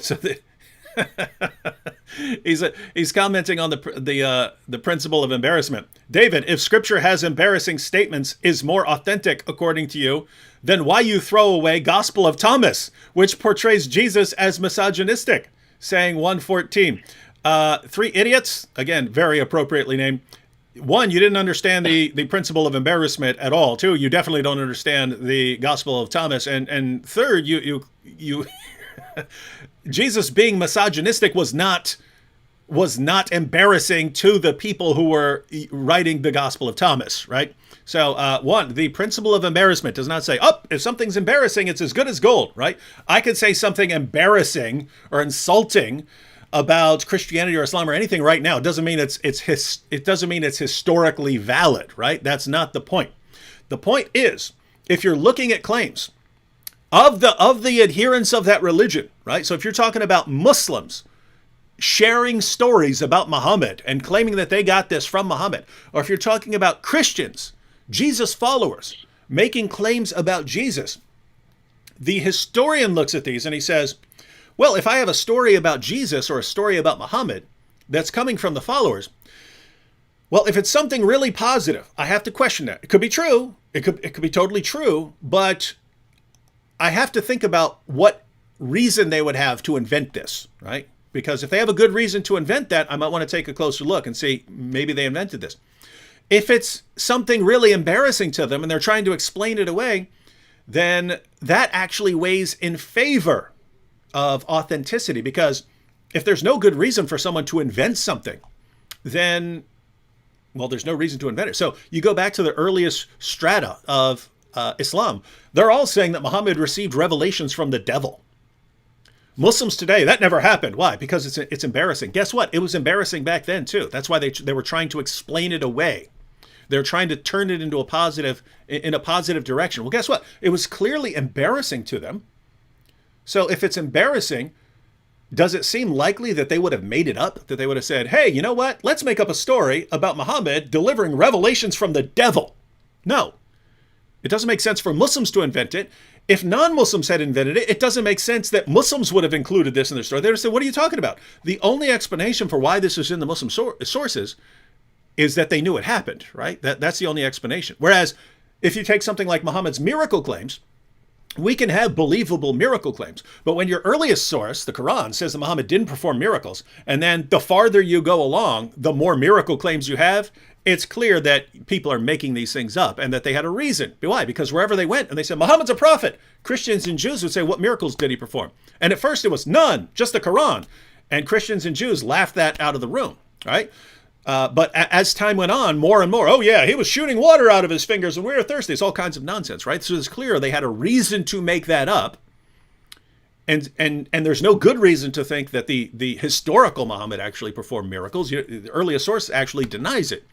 [SPEAKER 1] he's commenting on the principle of embarrassment. David, if Scripture has embarrassing statements is more authentic according to you, then why you throw away Gospel of Thomas, which portrays Jesus as misogynistic? Saying 114. 3 Idiots, again, very appropriately named. 1, you didn't understand the principle of embarrassment at all. 2, you definitely don't understand the Gospel of Thomas. And 3rd, you Jesus being misogynistic was not embarrassing to the people who were writing the Gospel of Thomas, right? So 1, the principle of embarrassment does not say, if something's embarrassing, it's as good as gold, right? I could say something embarrassing or insulting about Christianity or Islam or anything right now. It doesn't mean it's historically valid, right? That's not the point. The point is, if you're looking at claims of the adherents of that religion, right? So if you're talking about Muslims sharing stories about Muhammad and claiming that they got this from Muhammad, or if you're talking about Christians, Jesus followers, making claims about Jesus, the historian looks at these and he says, well, if I have a story about Jesus or a story about Muhammad that's coming from the followers, well, if it's something really positive, I have to question that. It could be true. It could be totally true, but I have to think about what reason they would have to invent this, right? Because if they have a good reason to invent that, I might want to take a closer look and see maybe they invented this. If it's something really embarrassing to them and they're trying to explain it away, then that actually weighs in favor of authenticity. Because if there's no good reason for someone to invent something, then, well, there's no reason to invent it. So you go back to the earliest strata of Islam. They're all saying that Muhammad received revelations from the devil. Muslims today, that never happened. Why? Because it's embarrassing. Guess what? It was embarrassing back then too. That's why they were trying to explain it away. They're trying to turn it into a positive direction. Well, guess what? It was clearly embarrassing to them. So if it's embarrassing, does it seem likely that they would have made it up? That they would have said, hey, you know what? Let's make up a story about Muhammad delivering revelations from the devil. No. It doesn't make sense for Muslims to invent it. If non-Muslims had invented it, it doesn't make sense that Muslims would have included this in their story. They would have said, what are you talking about? The only explanation for why this is in the Muslim sources is that they knew it happened, right? That's the only explanation. Whereas if you take something like Muhammad's miracle claims, we can have believable miracle claims. But when your earliest source, the Quran, says that Muhammad didn't perform miracles, and then the farther you go along, the more miracle claims you have, it's clear that people are making these things up and that they had a reason. Why? Because wherever they went and they said, Muhammad's a prophet, Christians and Jews would say, what miracles did he perform? And at first it was none, just the Quran. And Christians and Jews laughed that out of the room, right? But as time went on, more and more, oh yeah, he was shooting water out of his fingers and we were thirsty. It's all kinds of nonsense, right? So it's clear they had a reason to make that up. And there's no good reason to think that the historical Muhammad actually performed miracles. The earliest source actually denies it.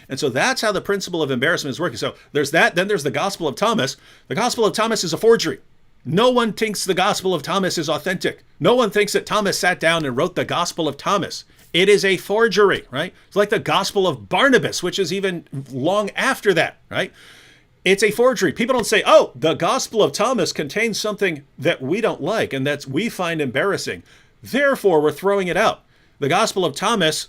[SPEAKER 1] And so that's how the principle of embarrassment is working. So there's that. Then there's the Gospel of Thomas. The Gospel of Thomas is a forgery. No one thinks the Gospel of Thomas is authentic. No one thinks that Thomas sat down and wrote the Gospel of Thomas. It is a forgery, right? It's like the Gospel of Barnabas, which is even long after that, right? It's a forgery. People don't say, oh, the Gospel of Thomas contains something that we don't like and that we find embarrassing. Therefore, we're throwing it out. The Gospel of Thomas,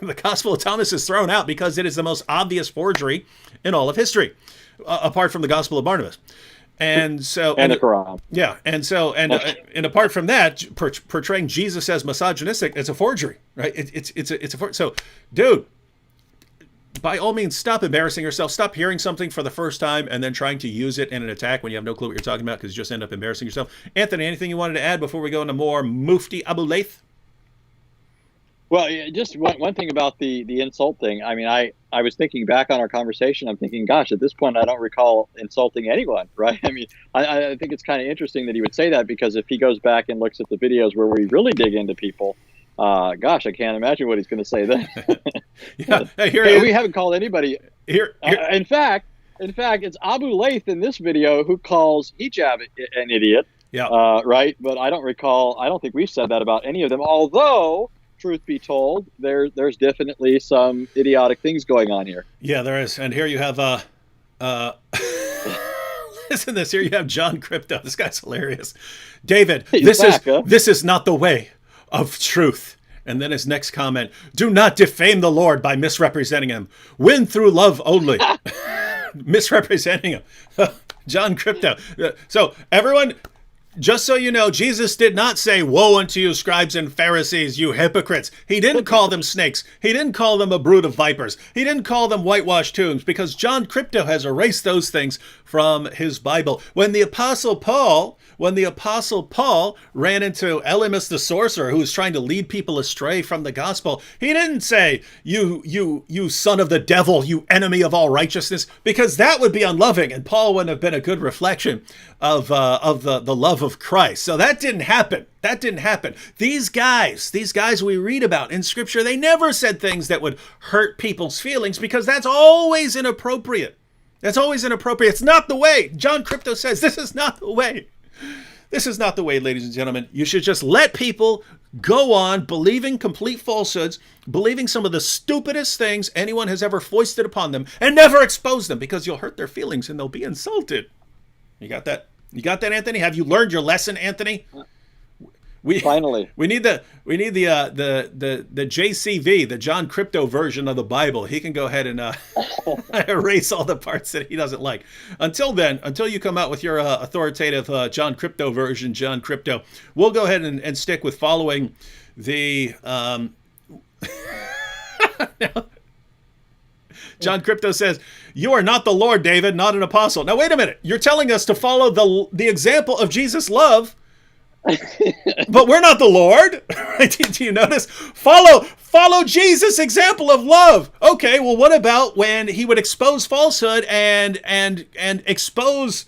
[SPEAKER 1] the Gospel of Thomas is thrown out because it is the most obvious forgery in all of history, apart from the Gospel of Barnabas. And so,
[SPEAKER 2] and the Quran.
[SPEAKER 1] Yeah, and apart from that, portraying Jesus as misogynistic, it's a forgery, right? It's a forgery. So, dude, by all means, stop embarrassing yourself. Stop hearing something for the first time and then trying to use it in an attack when you have no clue what you're talking about, because you just end up embarrassing yourself. Anthony, anything you wanted to add before we go into more Mufti Abu Layth?
[SPEAKER 2] Well, just one thing about the insult thing. I mean, I was thinking back on our conversation. I'm thinking, gosh, at this point, I don't recall insulting anyone, right? I mean, I think it's kind of interesting that he would say that, because if he goes back and looks at the videos where we really dig into people, gosh, I can't imagine what he's going to say then.
[SPEAKER 1] Yeah,
[SPEAKER 2] we haven't called anybody.
[SPEAKER 1] Here.
[SPEAKER 2] In fact, it's Abu Layth in this video who calls hijab an idiot.
[SPEAKER 1] Yeah.
[SPEAKER 2] Right. But I don't think we've said that about any of them. Although, truth be told, there's definitely some idiotic things going on here.
[SPEAKER 1] Yeah, there is. And here you have listen to this. Here you have John Crypto. This guy's hilarious. David, this is not the way of truth. And then his next comment: do not defame the Lord by misrepresenting him. Win through love only. Misrepresenting him. John Crypto. So everyone, just so you know, Jesus did not say, woe unto you, scribes and Pharisees, you hypocrites. He didn't call them snakes. He didn't call them a brood of vipers. He didn't call them whitewashed tombs, because John Crypto has erased those things from his Bible. When the Apostle Paul ran into Elymas the sorcerer, who was trying to lead people astray from the gospel, he didn't say, you son of the devil, you enemy of all righteousness, because that would be unloving, and Paul wouldn't have been a good reflection of the love of Christ. So that didn't happen. These guys we read about in Scripture, they never said things that would hurt people's feelings, because that's always inappropriate. It's not the way. John Crypto says this is not the way. This is not the way, ladies and gentlemen. You should just let people go on believing complete falsehoods, believing some of the stupidest things anyone has ever foisted upon them, and never expose them, because you'll hurt their feelings and they'll be insulted. You got that? Anthony? Have you learned your lesson, Anthony?
[SPEAKER 2] Finally,
[SPEAKER 1] we need the JCV, the John Crypto version of the Bible. He can go ahead and erase all the parts that he doesn't like. Until you come out with your authoritative John Crypto version, John Crypto, we'll go ahead and stick with following the. John Crypto says, you are not the Lord, David, not an apostle. Now, wait a minute. You're telling us to follow the example of Jesus' love, but we're not the Lord. Do you notice? Follow Jesus' example of love. Okay, well, what about when he would expose falsehood and expose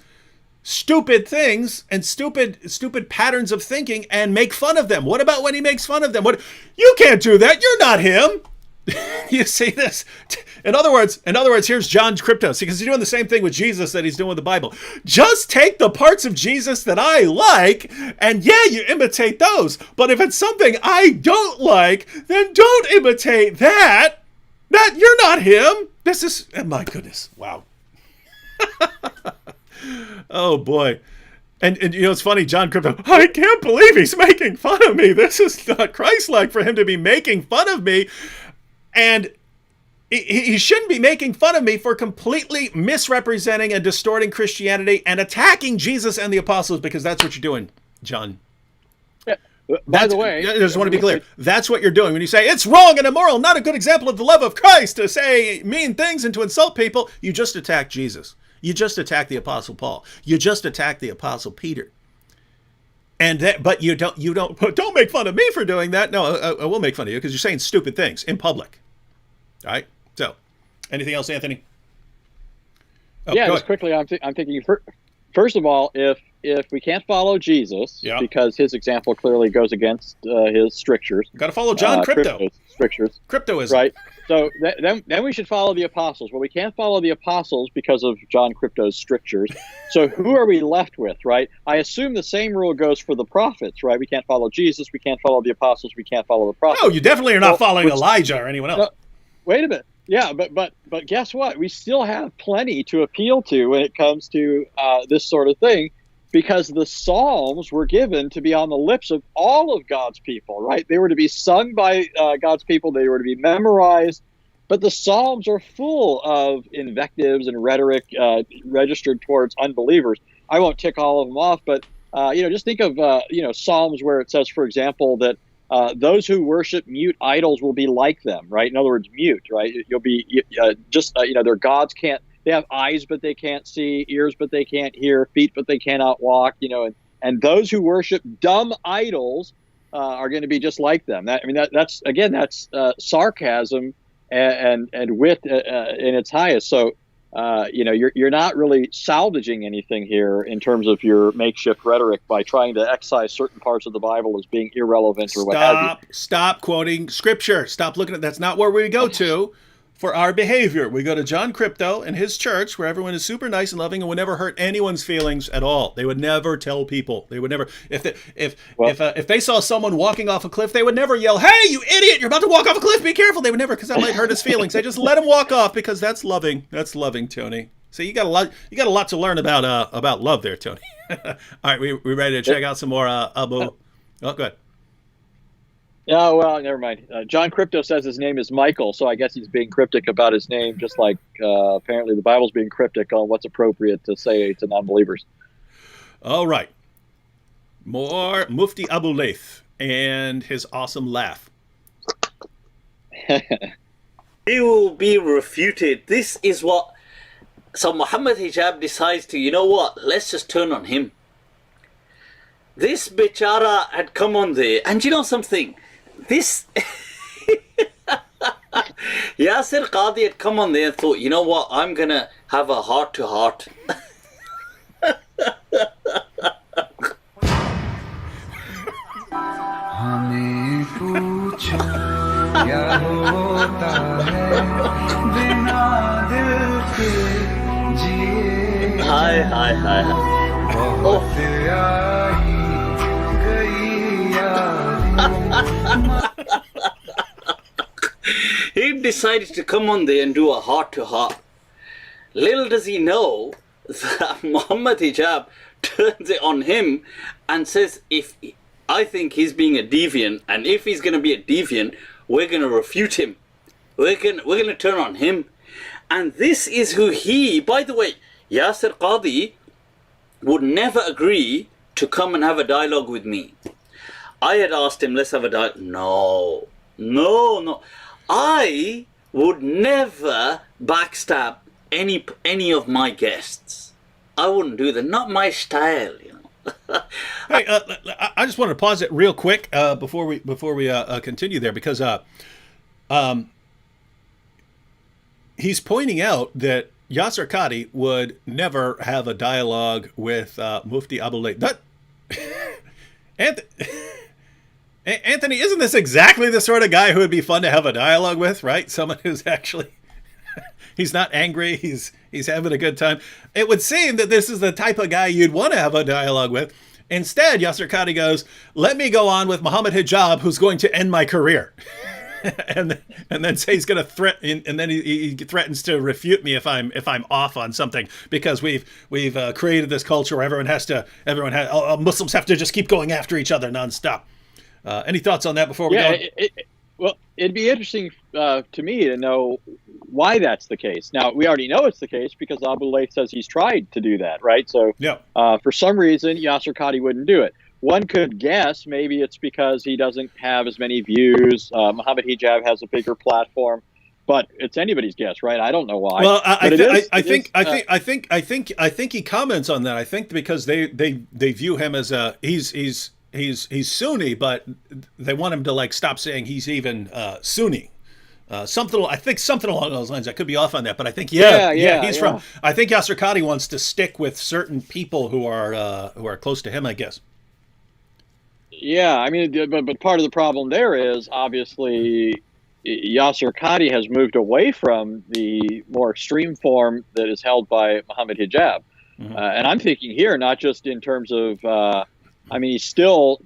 [SPEAKER 1] stupid things and stupid patterns of thinking and make fun of them? What about when he makes fun of them? You can't do that. You're not him. You see this? In other words, here's John Crypto, because he's doing the same thing with Jesus that he's doing with the Bible. Just take the parts of Jesus that I like, and yeah, you imitate those. But if it's something I don't like, then don't imitate that. That you're not him. This is, oh my goodness, wow. Oh boy. And you know, it's funny, John Crypto, I can't believe he's making fun of me. This is not Christ-like for him to be making fun of me. And he shouldn't be making fun of me for completely misrepresenting and distorting Christianity and attacking Jesus and the apostles, because that's what you're doing, John.
[SPEAKER 2] Yeah. By the way,
[SPEAKER 1] I just want to be clear. That's what you're doing when you say it's wrong and immoral, not a good example of the love of Christ to say mean things and to insult people. You just attack Jesus. You just attack the Apostle Paul. You just attack the Apostle Peter. But you don't make fun of me for doing that. No, I will make fun of you because you're saying stupid things in public. All right. So, anything else, Anthony?
[SPEAKER 2] Yeah, just quickly, I'm thinking. First of all, if if we can't follow Jesus,
[SPEAKER 1] Yeah.
[SPEAKER 2] because his example clearly goes against his strictures.
[SPEAKER 1] Got to follow John Crypto.
[SPEAKER 2] Crypto's strictures.
[SPEAKER 1] Cryptoism.
[SPEAKER 2] Right. So then we should follow the apostles. Well, we can't follow the apostles because of John Crypto's strictures. So who are we left with, right? I assume the same rule goes for the prophets, right? We can't follow Jesus. We can't follow the apostles. We can't follow the prophets.
[SPEAKER 1] Oh, you definitely are not following Elijah or anyone else.
[SPEAKER 2] Wait a minute. Yeah, but guess what? We still have plenty to appeal to when it comes to this sort of thing, because the Psalms were given to be on the lips of all of God's people, right? They were to be sung by God's people. They were to be memorized. But the Psalms are full of invectives and rhetoric registered towards unbelievers. I won't tick all of them off, but just think of Psalms where it says, for example, that those who worship mute idols will be like them, right? In other words, mute, right? You'll be their gods can't. They have eyes, but they can't see, ears, but they can't hear, feet, but they cannot walk, and those who worship dumb idols are going to be just like them. That's sarcasm and wit in its highest. So, you're not really salvaging anything here in terms of your makeshift rhetoric by trying to excise certain parts of the Bible as being irrelevant or what have you.
[SPEAKER 1] Stop quoting scripture. Stop looking at that's not where we go to for our behavior. We go to John Crypto and his church where everyone is super nice and loving and would never hurt anyone's feelings at all. They would never tell people. They would never, if they saw someone walking off a cliff, they would never yell, "Hey, you idiot, you're about to walk off a cliff, be careful." They would never, because that might hurt his feelings. They just let him walk off because that's loving. That's loving, Tony. So you got a lot to learn about love there, Tony. All right, we ready to check out some more Abu? Oh, go ahead.
[SPEAKER 2] Yeah, well, never mind. John Crypto says his name is Michael, so I guess he's being cryptic about his name, just like apparently the Bible's being cryptic on what's appropriate to say to non-believers.
[SPEAKER 1] All right. More Mufti Abu Layth and his awesome laugh.
[SPEAKER 3] He will be refuted. This is what... So Muhammad Hijab decides to, you know what, let's just turn on him. This bichara had come on there, and you know something? This Yasir Qadhi had come on there and thought, you know what, I'm gonna have a heart-to-heart. Hi. He decided to come on there and do a heart-to-heart. Little does he know that Muhammad Hijab turns it on him and says, I think he's being a deviant, and if he's going to be a deviant, we're going to refute him. We're going to turn on him. And this is who by the way, Yasir Qadhi would never agree to come and have a dialogue with me. I had asked him, let's have a dialogue. No. I would never backstab any of my guests. I wouldn't do that. Not my style,
[SPEAKER 1] Hey, I just want to pause it real quick before we continue there, because he's pointing out that Yasir Qadhi would never have a dialogue with Mufti Abu Layth. Anthony, isn't this exactly the sort of guy who would be fun to have a dialogue with, right? Someone who's actually, he's not angry, he's having a good time. It would seem that this is the type of guy you'd want to have a dialogue with. Instead, Yasir Qadhi goes, let me go on with Muhammad Hijab, who's going to end my career. and then say he's going to threaten, and then he threatens to refute me if I'm off on something, because we've created this culture where Muslims have to just keep going after each other nonstop. Any thoughts on that before we go?
[SPEAKER 2] Well, it'd be interesting to me to know why that's the case. Now, we already know it's the case because Abu Layth says he's tried to do that, right? So
[SPEAKER 1] yeah.
[SPEAKER 2] For some reason, Yasir Qadhi wouldn't do it. One could guess maybe it's because he doesn't have as many views. Muhammad Hijab has a bigger platform, but it's anybody's guess, right? I don't know why.
[SPEAKER 1] Well, I think he comments on that. I think because they view him as he's Sunni, but they want him to stop saying he's even Sunni. Something, I think something along those lines. I could be off on that, but I think he's from. I think Yasir Qadhi wants to stick with certain people who are close to him, I guess.
[SPEAKER 2] Yeah, I mean, but part of the problem there is obviously Yasir Qadhi has moved away from the more extreme form that is held by Muhammad Hijab, and I'm thinking here not just in terms of. I mean, he still,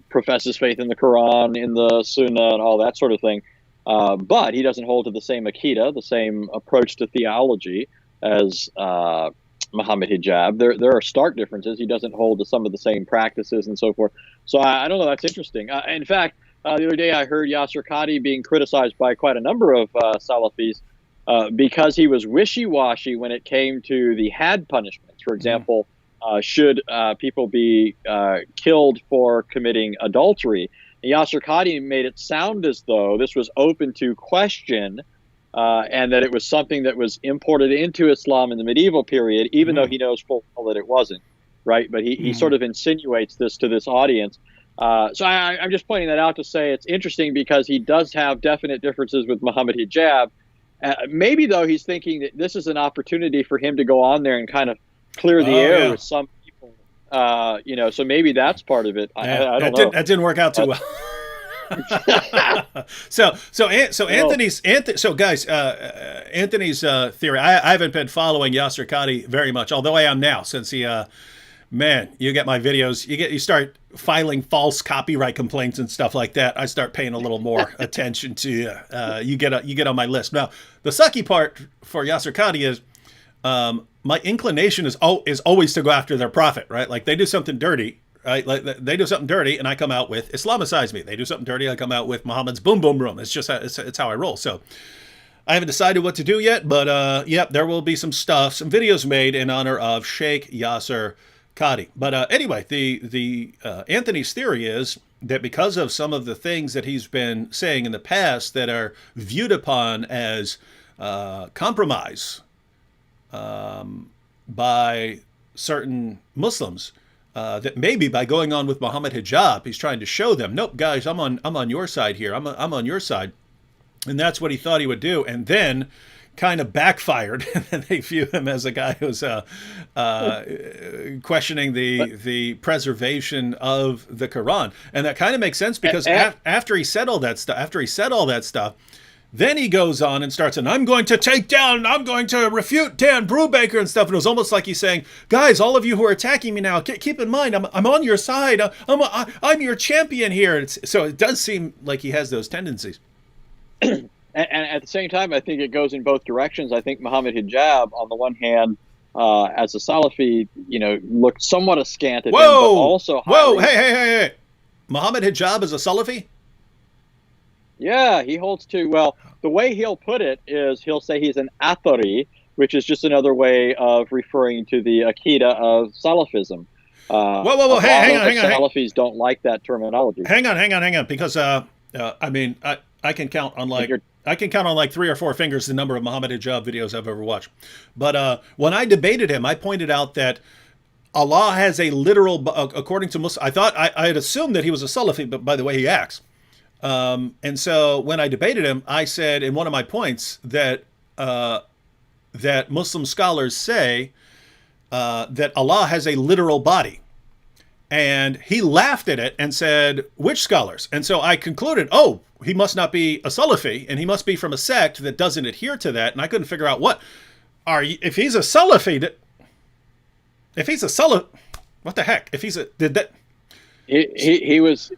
[SPEAKER 2] professes faith in the Quran, in the Sunnah, and all that sort of thing. But he doesn't hold to the same Aqidah, the same approach to theology as Muhammad Hijab. There are stark differences. He doesn't hold to some of the same practices and so forth. So I don't know. That's interesting. In fact, the other day I heard Yasir Qadhi being criticized by quite a number of Salafis because he was wishy-washy when it came to the had punishments. For example, should people be killed for committing adultery? Yasir Qadhi made it sound as though this was open to question and that it was something that was imported into Islam in the medieval period, even though he knows full well that it wasn't, right? But he sort of insinuates this to this audience. So I'm just pointing that out to say it's interesting because he does have definite differences with Muhammad Hijab. Maybe, though, he's thinking that this is an opportunity for him to go on there and kind of clear the air with some people, so maybe that's part of it. I don't know.
[SPEAKER 1] That didn't work out too well. Anthony's theory. I haven't been following Yasir Qadhi very much, although I am now since he. Man, you get my videos. You start filing false copyright complaints and stuff like that. I start paying a little more attention to you. You get on my list. Now, the sucky part for Yasir Qadhi is. My inclination is always to go after their prophet, right? Like they do something dirty, right? Like they do something dirty, and I come out with Islamicize me. They do something dirty, I come out with Muhammad's boom boom boom. It's just it's how I roll. So I haven't decided what to do yet, but there will be some videos made in honor of Sheikh Yasir Qadhi. But anyway, the Anthony's theory is that because of some of the things that he's been saying in the past that are viewed upon as compromise. By certain Muslims, that maybe by going on with Muhammad Hijab, he's trying to show them, nope, guys, I'm on your side here. I'm on your side, and that's what he thought he would do, and then kind of backfired, and they view him as a guy who's questioning the preservation of the Quran, and that kind of makes sense because after he said all that stuff. Then he goes on and starts, and I'm going to refute Dan Brubaker and stuff. And it was almost like he's saying, guys, all of you who are attacking me now, keep in mind, I'm on your side. I'm your champion here. So it does seem like he has those tendencies.
[SPEAKER 2] And at the same time, I think it goes in both directions. I think Muhammad Hijab, on the one hand, as a Salafi, looked somewhat askant at him, but also
[SPEAKER 1] hey. Muhammad Hijab is a Salafi?
[SPEAKER 2] Yeah, he holds to, well, the way he'll put it is he'll say he's an Athari, which is just another way of referring to the Aqidah of Salafism.
[SPEAKER 1] Whoa, hang on.
[SPEAKER 2] Salafis don't like that terminology.
[SPEAKER 1] Hang on, because I can count on like 3 or 4 fingers the number of Muhammad Hijab videos I've ever watched. But when I debated him, I pointed out that Allah has a literal, according to Muslim, I had assumed that he was a Salafi, but by the way he acts. And so when I debated him, I said in one of my points that that Muslim scholars say that Allah has a literal body. And he laughed at it and said, which scholars? And so I concluded, he must not be a Salafi, and he must be from a sect that doesn't adhere to that. And I couldn't figure out if he's a Salafi, what the heck?
[SPEAKER 2] He was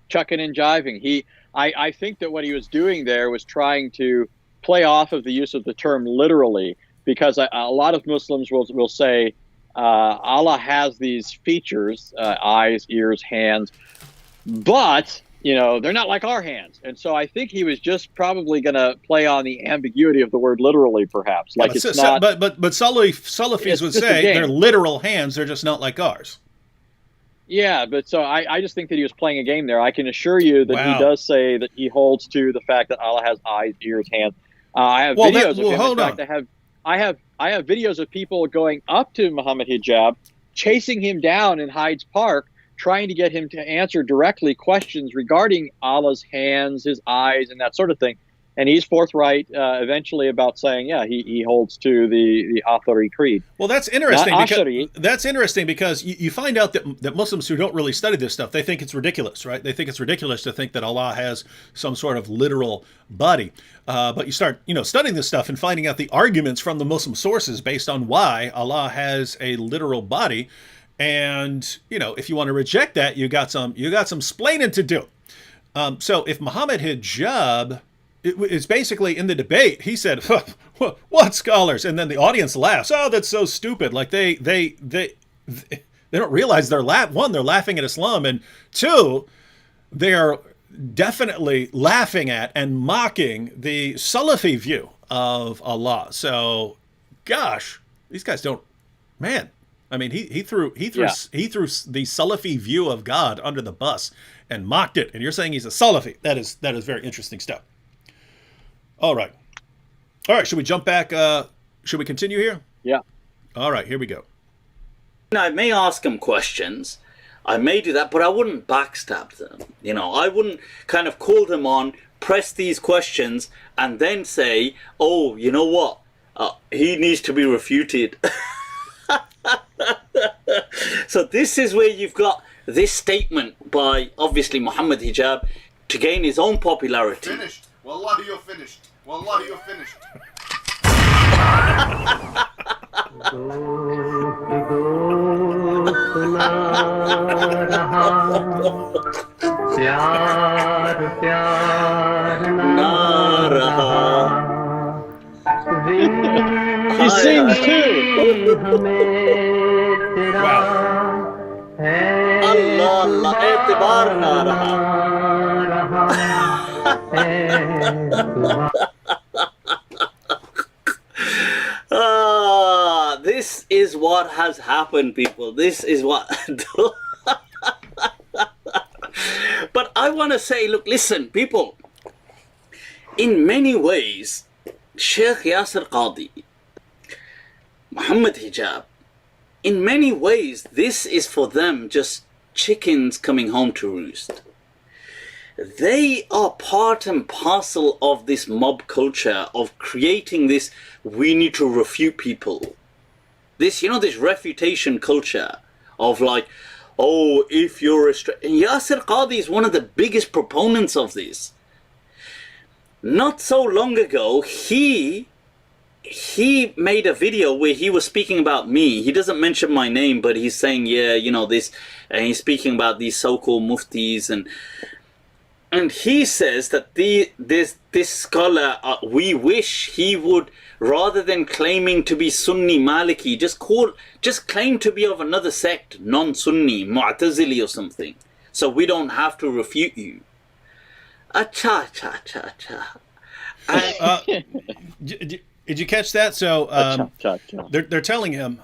[SPEAKER 2] chucking and jiving. I think that what he was doing there was trying to play off of the use of the term literally, because a lot of Muslims will say Allah has these features, eyes, ears, hands, but they're not like our hands. And so I think he was just probably going to play on the ambiguity of the word literally, perhaps. Like it's not.
[SPEAKER 1] But Salafis would say they're literal hands. They're just not like ours.
[SPEAKER 2] Yeah, but so I just think that he was playing a game there. I can assure you that he does say that he holds to the fact that Allah has eyes, ears, hands. I have videos of him. In fact, I have videos of people going up to Muhammad Hijab, chasing him down in Hyde's Park, trying to get him to answer directly questions regarding Allah's hands, his eyes, and that sort of thing. And he's forthright eventually about saying, yeah, he holds to the Athari creed.
[SPEAKER 1] Well, that's interesting.
[SPEAKER 2] Not
[SPEAKER 1] Because,
[SPEAKER 2] Ash'ari.
[SPEAKER 1] that's interesting because you find out that Muslims who don't really study this stuff, they think it's ridiculous, right? They think it's ridiculous to think that Allah has some sort of literal body. But you start, studying this stuff and finding out the arguments from the Muslim sources based on why Allah has a literal body. And, if you want to reject that, you got some splaining to do. So if Muhammad Hijab, it's basically in the debate, he said, what scholars? And then the audience laughs. Oh, that's so stupid. Like they don't realize they're laughing at Islam. And two, they're definitely laughing at and mocking the Salafi view of Allah. So, gosh, these guys don't, man. I mean, he threw the Salafi view of God under the bus and mocked it. And you're saying he's a Salafi. That is very interesting stuff. All right. Should we jump back? Should we continue here?
[SPEAKER 2] Yeah.
[SPEAKER 1] All right, here we go.
[SPEAKER 3] I may ask them questions. I may do that, but I wouldn't backstab them. I wouldn't kind of call them on, press these questions, and then say, oh, you know what? He needs to be refuted. So this is where you've got this statement by, obviously, Muhammad Hijab to gain his own popularity.
[SPEAKER 5] Finished. Wallahi, you're finished. Wallahi, you're finished.
[SPEAKER 2] He sings too.
[SPEAKER 1] Wow.
[SPEAKER 3] Allah, Allah, एतबार ना रहा. This is what has happened, people. This is what. But I want to say, look, listen, people. In many ways, Sheikh Yasir Qadhi, Muhammad Hijab, in many ways, this is for them just chickens coming home to roost. They are part and parcel of this mob culture of creating this, we need to refute people. This, this refutation culture of like, oh, if you're and Yasir Qadhi is one of the biggest proponents of this. Not so long ago, he made a video where he was speaking about me. He doesn't mention my name, but he's saying, yeah, this, and he's speaking about these so-called muftis, and he says that this scholar, we wish he would, rather than claiming to be Sunni Maliki, just claim to be of another sect, non-Sunni, Mu'tazili or something, so we don't have to refute you.
[SPEAKER 1] Did you catch that? So they're telling him.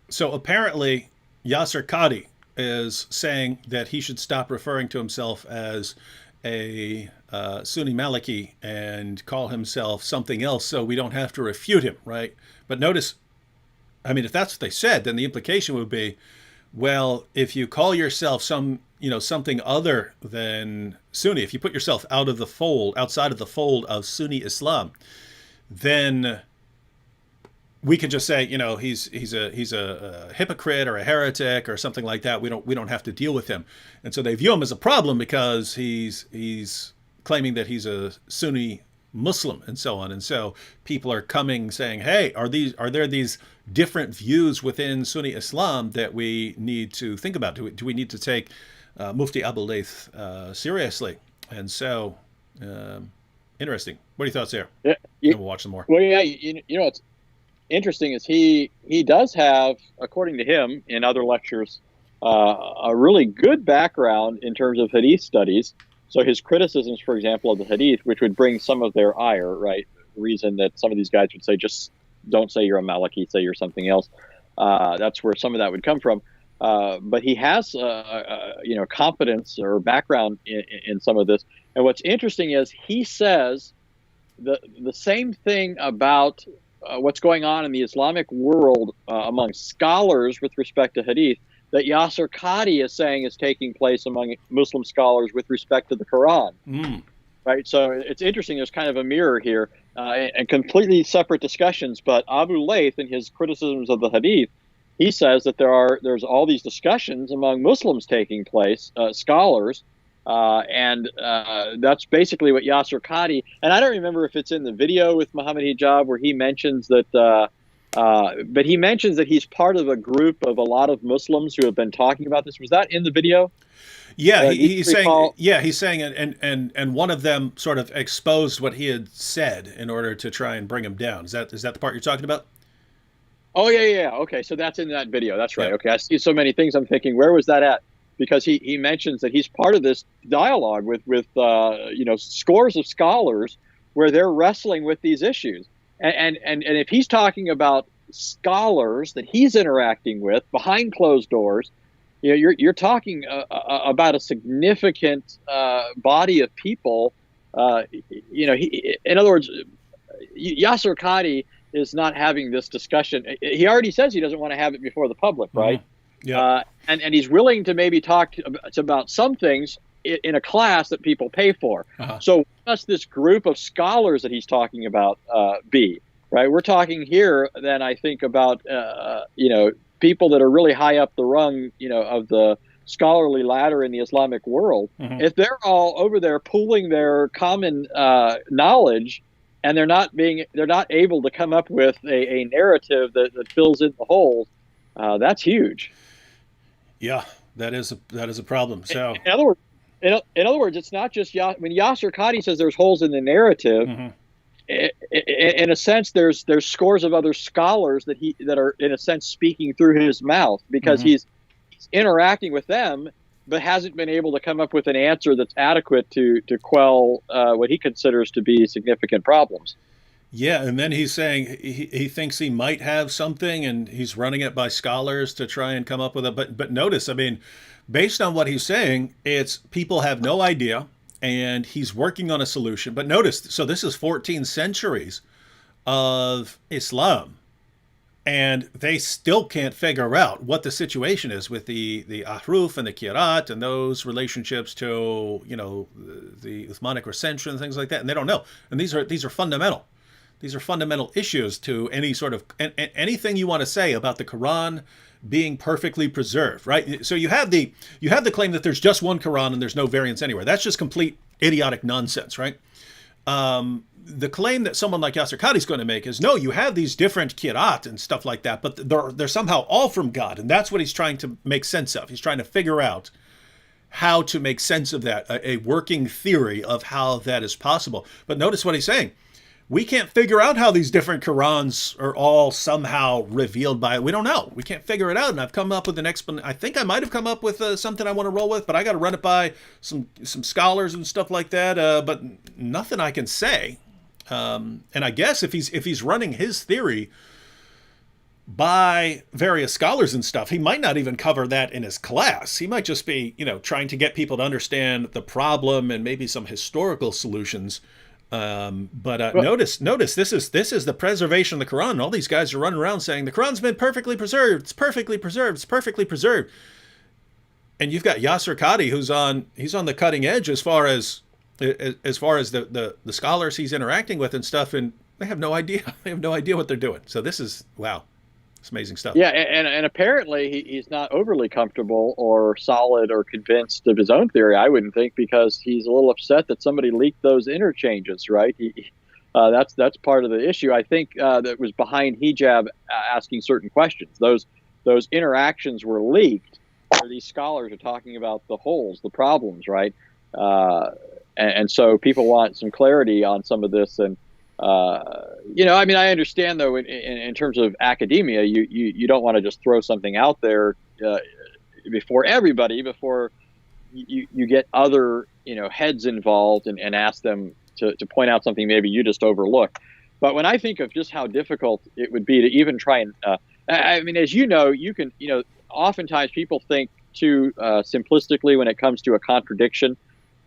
[SPEAKER 1] So apparently, Yasir Qadhi is saying that he should stop referring to himself as a Sunni Maliki and call himself something else, so we don't have to refute him, right? But notice, I mean, if that's what they said, then the implication would be, well, if you call yourself something other than Sunni, if you put yourself outside of the fold of Sunni Islam, then we can just say, he's a hypocrite or a heretic or something like that. We don't have to deal with him, and so they view him as a problem because he's claiming that he's a Sunni Muslim and so on. And so people are coming saying, hey, are there these different views within Sunni Islam that we need to think about? Do we need to take Mufti Abul Layth seriously? And so, interesting. What are your thoughts there?
[SPEAKER 2] Yeah,
[SPEAKER 1] we'll watch some more.
[SPEAKER 2] Well, yeah, what's interesting is he does have, according to him in other lectures, a really good background in terms of hadith studies. So his criticisms, for example, of the hadith, which would bring some of their ire, right? The reason that some of these guys would say, just don't say you're a Maliki, say you're something else. That's where some of that would come from. But he has, competence or background in some of this. And what's interesting is he says the same thing about what's going on in the Islamic world among scholars with respect to hadith that Yasir Qadhi is saying is taking place among Muslim scholars with respect to the Quran. Right, so it's interesting. There's kind of a mirror here, and completely separate discussions. But Abu Layth, in his criticisms of the Hadith, he says that there's all these discussions among Muslims taking place, scholars, and that's basically what Yasir Qadhi. And I don't remember if it's in the video with Muhammad Hijab where he mentions that. But he mentions that he's part of a group of a lot of Muslims who have been talking about this. Was that in the video?
[SPEAKER 1] Yeah, he's saying. Yeah, he's saying, and one of them sort of exposed what he had said in order to try and bring him down. Is that the part you're talking about?
[SPEAKER 2] Oh yeah. Okay, so that's in that video. That's right.
[SPEAKER 1] Yeah.
[SPEAKER 2] Okay, I see so many things. I'm thinking, where was that at? Because he mentions that he's part of this dialogue with scores of scholars where they're wrestling with these issues. And if he's talking about scholars that he's interacting with behind closed doors, you're talking about a significant body of people. In other words, Yasir Qadhi is not having this discussion. He already says he doesn't want to have it before the public, right?
[SPEAKER 1] Yeah.
[SPEAKER 2] And he's willing to maybe talk about some things in a class that people pay for. So what must this group of scholars that he's talking about be? Right? We're talking here then, I think, about people that are really high up the rung, of the scholarly ladder in the Islamic world. If they're all over there pooling their common knowledge, and they're not able to come up with a narrative that fills in the holes, that's huge.
[SPEAKER 1] Yeah, that is a problem. So
[SPEAKER 2] in other words, it's not just when Yasir Qadhi says there's holes in the narrative. In a sense, there's scores of other scholars that are in a sense speaking through his mouth, because he's interacting with them, but hasn't been able to come up with an answer that's adequate to quell what he considers to be significant problems.
[SPEAKER 1] Yeah, and then he's saying he thinks he might have something, and he's running it by scholars to try and come up with it. But notice, I mean, based on what he's saying, it's people have no idea, and he's working on a solution. But notice, so this is 14 centuries of Islam, and they still can't figure out what the situation is with the ahruf and the kirat and those relationships to the Uthmanic recension and things like that, and they don't know. And these are fundamental. These are fundamental issues to any sort of anything you want to say about the Quran being perfectly preserved, right? So you have the claim that there's just one Quran and there's no variants anywhere. That's just complete idiotic nonsense, right? The claim that someone like Yasir Qadhi is going to make is, no, you have these different kirat and stuff like that, but they're somehow all from God, and that's what he's trying to make sense of. He's trying to figure out how to make sense of that, a working theory of how that is possible. But notice what he's saying. We can't figure out how these different Qurans are all somehow revealed by it. We don't know. We can't figure it out. And I've come up with an explanation. I think I might have come up with something I want to roll with, but I got to run it by some scholars and stuff like that. But nothing I can say. And I guess if he's running his theory by various scholars and stuff, he might not even cover that in his class. He might just be, trying to get people to understand the problem and maybe some historical solutions. Notice this is the preservation of the Quran. All these guys are running around saying the Quran's been perfectly preserved. It's perfectly preserved. It's perfectly preserved. And you've got Yasir Qadhi, he's on the cutting edge as far as the scholars he's interacting with and stuff, and they have no idea. They have no idea what they're doing. So this is wow. It's amazing stuff.
[SPEAKER 2] Yeah, and apparently he's not overly comfortable or solid or convinced of his own theory, I wouldn't think, because he's a little upset that somebody leaked those interchanges, right? That's part of the issue. I think that was behind Hijab asking certain questions. Those interactions were leaked where these scholars are talking about the holes, the problems, right? And so people want some clarity on some of this. And I understand, though, in terms of academia, you don't want to just throw something out there before everybody, before you get other, heads involved and ask them to point out something maybe you just overlooked. But when I think of just how difficult it would be to even try and, as you can, oftentimes people think too simplistically when it comes to a contradiction.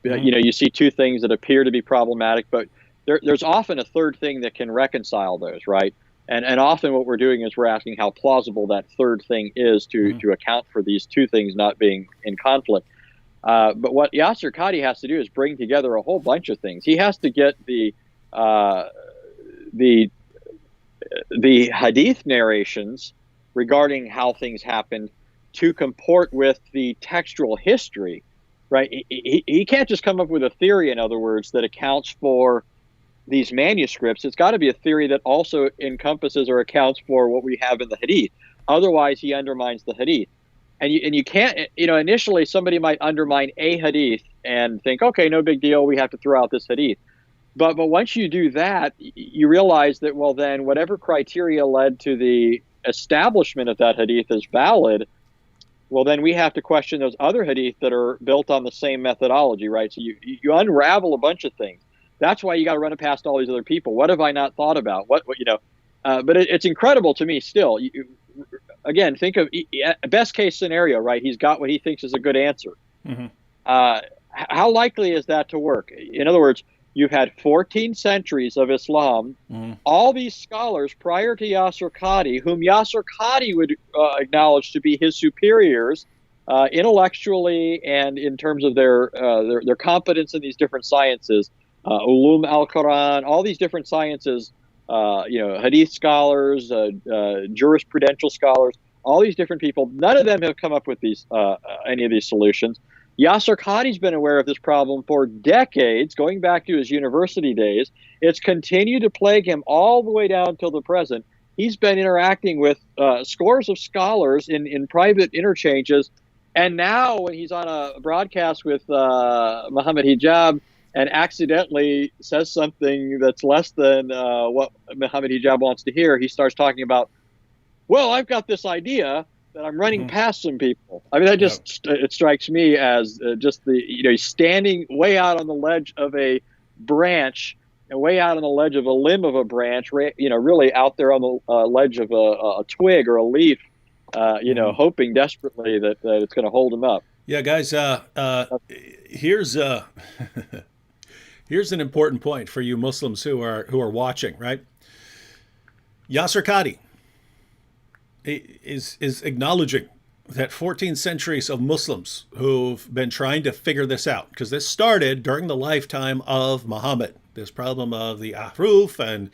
[SPEAKER 2] You see two things that appear to be problematic, but there's often a third thing that can reconcile those, right? And often what we're doing is we're asking how plausible that third thing is to account for these two things not being in conflict. But what Yasir Qadhi has to do is bring together a whole bunch of things. He has to get the hadith narrations regarding how things happened to comport with the textual history, right? He can't just come up with a theory, in other words, that accounts for these manuscripts. It's got to be a theory that also encompasses or accounts for what we have in the hadith. Otherwise, he undermines the hadith. And you can't, initially somebody might undermine a hadith and think, okay, no big deal, we have to throw out this hadith. But once you do that, you realize that, well, then whatever criteria led to the establishment of that hadith is valid, well, then we have to question those other hadith that are built on the same methodology, right? So you unravel a bunch of things. That's why you got to run it past all these other people. What have I not thought about? But it's incredible to me still. Again, think of best case scenario, right? He's got what he thinks is a good answer. Mm-hmm. How likely is that to work? In other words, you've had 14 centuries of Islam. Mm-hmm. All these scholars prior to Yasir Qadhi, whom Yasir Qadhi would acknowledge to be his superiors intellectually and in terms of their competence in these different sciences, ulum al-Quran, all these different sciences, hadith scholars, jurisprudential scholars, all these different people. None of them have come up with these any of these solutions. Yasir Qadhi's been aware of this problem for decades, going back to his university days. It's continued to plague him all the way down till the present. He's been interacting with scores of scholars in private interchanges. And now when he's on a broadcast with Muhammad Hijab and accidentally says something that's less than what Muhammad Hijab wants to hear, he starts talking about, well, I've got this idea that I'm running past some people. I mean, that just it strikes me as just he's standing way out on the ledge of a branch and way out on the ledge of a limb of a branch, really out there on the ledge of a twig or a leaf, hoping desperately that it's going to hold him up.
[SPEAKER 1] Yeah, guys, here's here's an important point for you Muslims who are watching, right? Yasir Qadhi is acknowledging that 14 centuries of Muslims who've been trying to figure this out, because this started during the lifetime of Muhammad, this problem of the ahruf and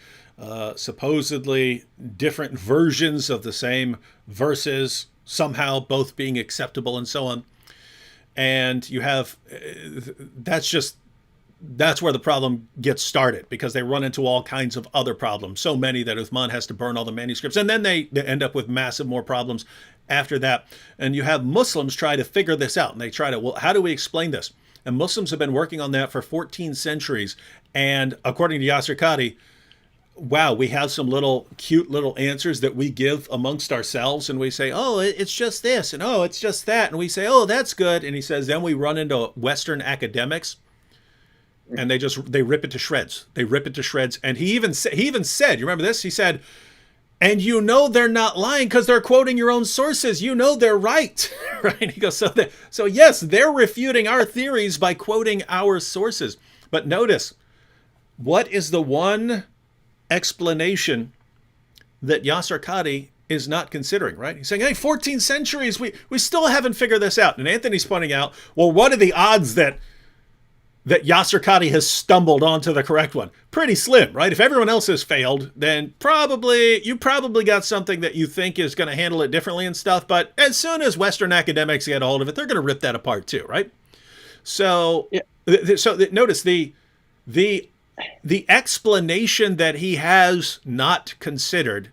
[SPEAKER 1] supposedly different versions of the same verses, somehow both being acceptable and so on. And you have, that's where the problem gets started, because they run into all kinds of other problems. So many that Uthman has to burn all the manuscripts. And then they end up with massive more problems after that. And you have Muslims try to figure this out. And they try to, well, how do we explain this? And Muslims have been working on that for 14 centuries. And according to Yasir Qadhi, wow, we have some cute little answers that we give amongst ourselves. And we say, oh, it's just this. And oh, it's just that. And we say, oh, that's good. And he says, then we run into Western academics. And they rip it to shreds. They rip it to shreds. And he even said, you remember this? He said, and they're not lying because they're quoting your own sources. They're right. Right? He goes, so yes, they're refuting our theories by quoting our sources. But notice, what is the one explanation that Yasir Qadhi is not considering, right? He's saying, hey, 14 centuries, we still haven't figured this out. And Anthony's pointing out, well, what are the odds that Yasir Qadhi has stumbled onto the correct one? Pretty slim, right? If everyone else has failed, then you probably got something that you think is going to handle it differently and stuff. But as soon as Western academics get a hold of it, they're going to rip that apart too, right? So, notice the explanation that he has not considered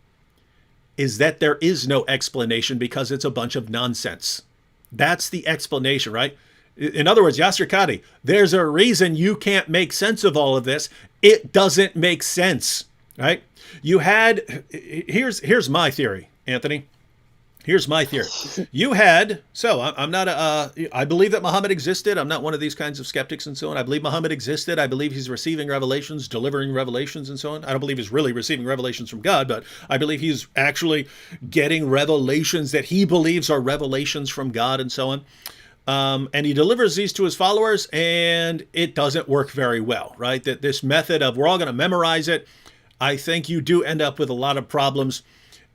[SPEAKER 1] is that there is no explanation because it's a bunch of nonsense. That's the explanation, right? In other words, Yasir Qadhi, there's a reason you can't make sense of all of this. It doesn't make sense, right? Here's my theory, Anthony. Here's my theory. I believe that Muhammad existed. I'm not one of these kinds of skeptics and so on. I believe Muhammad existed. I believe he's receiving revelations, delivering revelations and so on. I don't believe he's really receiving revelations from God, but I believe he's actually getting revelations that he believes are revelations from God and so on. And he delivers these to his followers, and it doesn't work very well, right? That this method of we're all going to memorize it, I think you do end up with a lot of problems.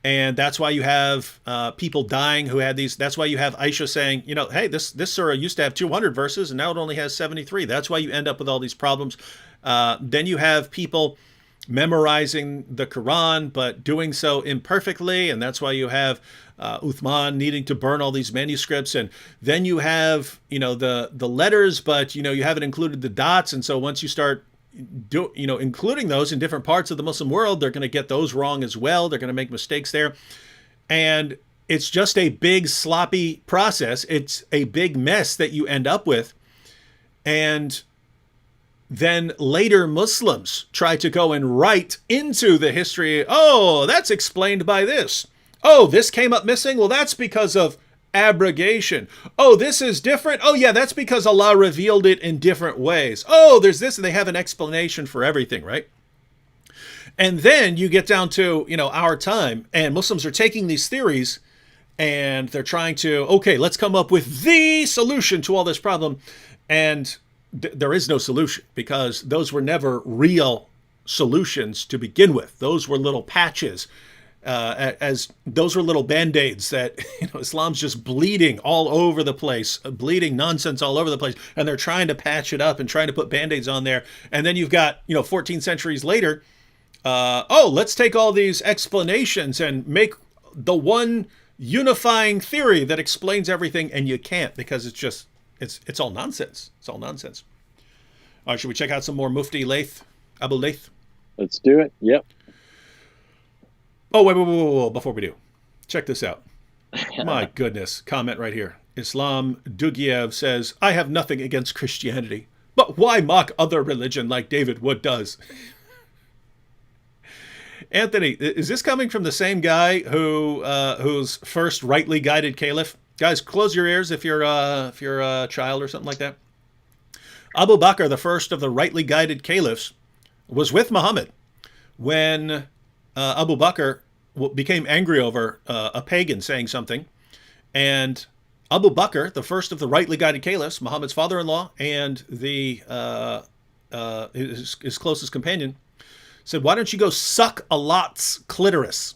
[SPEAKER 1] And that's why you have people dying who had these. That's why you have Aisha saying, you know, hey, this surah used to have 200 verses and now it only has 73. That's why you end up with all these problems. Then you have people memorizing the Quran, but doing so imperfectly. And that's why you have Uthman needing to burn all these manuscripts. And then you have, you know, the letters, but, you know, you haven't included the dots. And so once you start including those in different parts of the Muslim world, they're going to get those wrong as well. They're going to make mistakes there. And it's just a big sloppy process. It's a big mess that you end up with. And then later Muslims try to go and write into the history. Oh, that's explained by this. Oh, this came up missing. Well, that's because of abrogation. Oh, this is different. Oh, yeah, that's because Allah revealed it in different ways. Oh, there's this, and they have an explanation for everything, right? And then you get down to, you know, our time, and Muslims are taking these theories and they're trying to, okay, let's come up with the solution to all this problem. And there is no solution, because those were never real solutions to begin with. Those were little patches. As those were little band-aids that, you know, Islam's just bleeding all over the place, bleeding nonsense all over the place, and they're trying to patch it up and trying to put band-aids on there. And then you've got, you know, 14 centuries later, let's take all these explanations and make the one unifying theory that explains everything, and you can't, because it's just, it's all nonsense. It's all nonsense. All right, should we check out some more Mufti Laith, Abu Laith?
[SPEAKER 2] Let's do it. Yep.
[SPEAKER 1] Oh, wait, before we do, check this out. My goodness, comment right here. Islam Dugiev says, I have nothing against Christianity, but why mock other religion like David Wood does? Anthony, is this coming from the same guy whose first rightly guided caliph? Guys, close your ears if you're a child or something like that. Abu Bakr, the first of the rightly guided caliphs, was with Muhammad when Abu Bakr became angry over a pagan saying something. And Abu Bakr, the first of the rightly guided caliphs, Muhammad's father-in-law and his closest companion, said, why don't you go suck Allah's clitoris?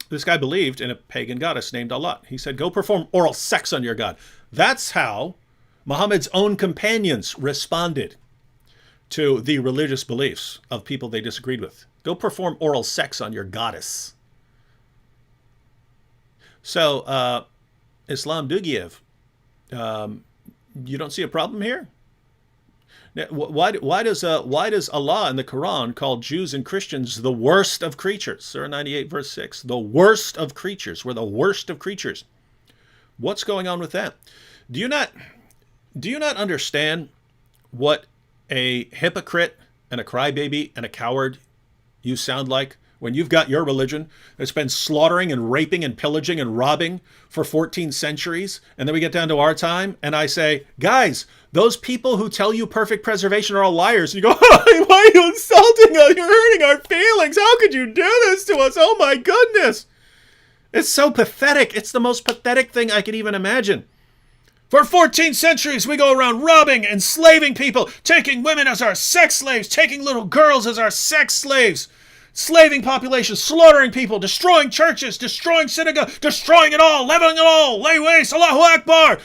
[SPEAKER 1] This guy believed in a pagan goddess named Allah. He said, go perform oral sex on your God. That's how Muhammad's own companions responded to the religious beliefs of people they disagreed with. Go perform oral sex on your goddess. So, Islam Dugiev, you don't see a problem here? Now, why does Allah in the Quran call Jews and Christians the worst of creatures? Surah 98, verse 6. The worst of creatures. We're the worst of creatures. What's going on with that? Do you not understand what a hypocrite and a crybaby and a coward you sound like when you've got your religion that's been slaughtering and raping and pillaging and robbing for 14 centuries, and then we get down to our time, and I say, guys, those people who tell you perfect preservation are all liars. And you go, why are you insulting us? You're hurting our feelings. How could you do this to us? Oh my goodness. It's so pathetic. It's the most pathetic thing I could even imagine. For 14 centuries, we go around robbing, enslaving people, taking women as our sex slaves, taking little girls as our sex slaves, slaving populations, slaughtering people, destroying churches, destroying synagogues, destroying it all, leveling it all, lay waste, Allahu Akbar,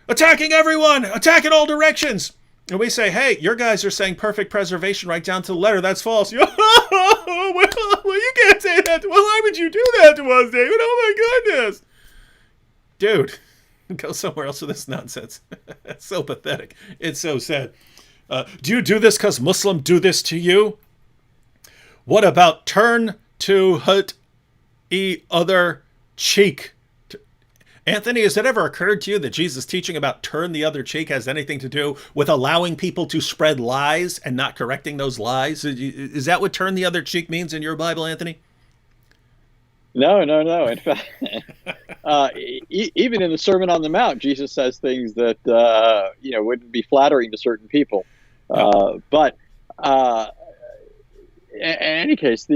[SPEAKER 1] attacking everyone, attack in all directions. And we say, hey, your guys are saying perfect preservation right down to the letter. That's false. Well, you can't say that. Well, why would you do that to us, David? Oh, my goodness. Dude. Go somewhere else with this nonsense. It's so pathetic. It's so sad. Do you do this because Muslim do this to you? What about turn to hut other cheek? Anthony, has it ever occurred to you that Jesus' teaching about turn the other cheek has anything to do with allowing people to spread lies and not correcting those lies? Is that what turn the other cheek means in your Bible, Anthony?
[SPEAKER 2] No. In fact, even in the Sermon on the Mount, Jesus says things that wouldn't be flattering to certain people. But in any case,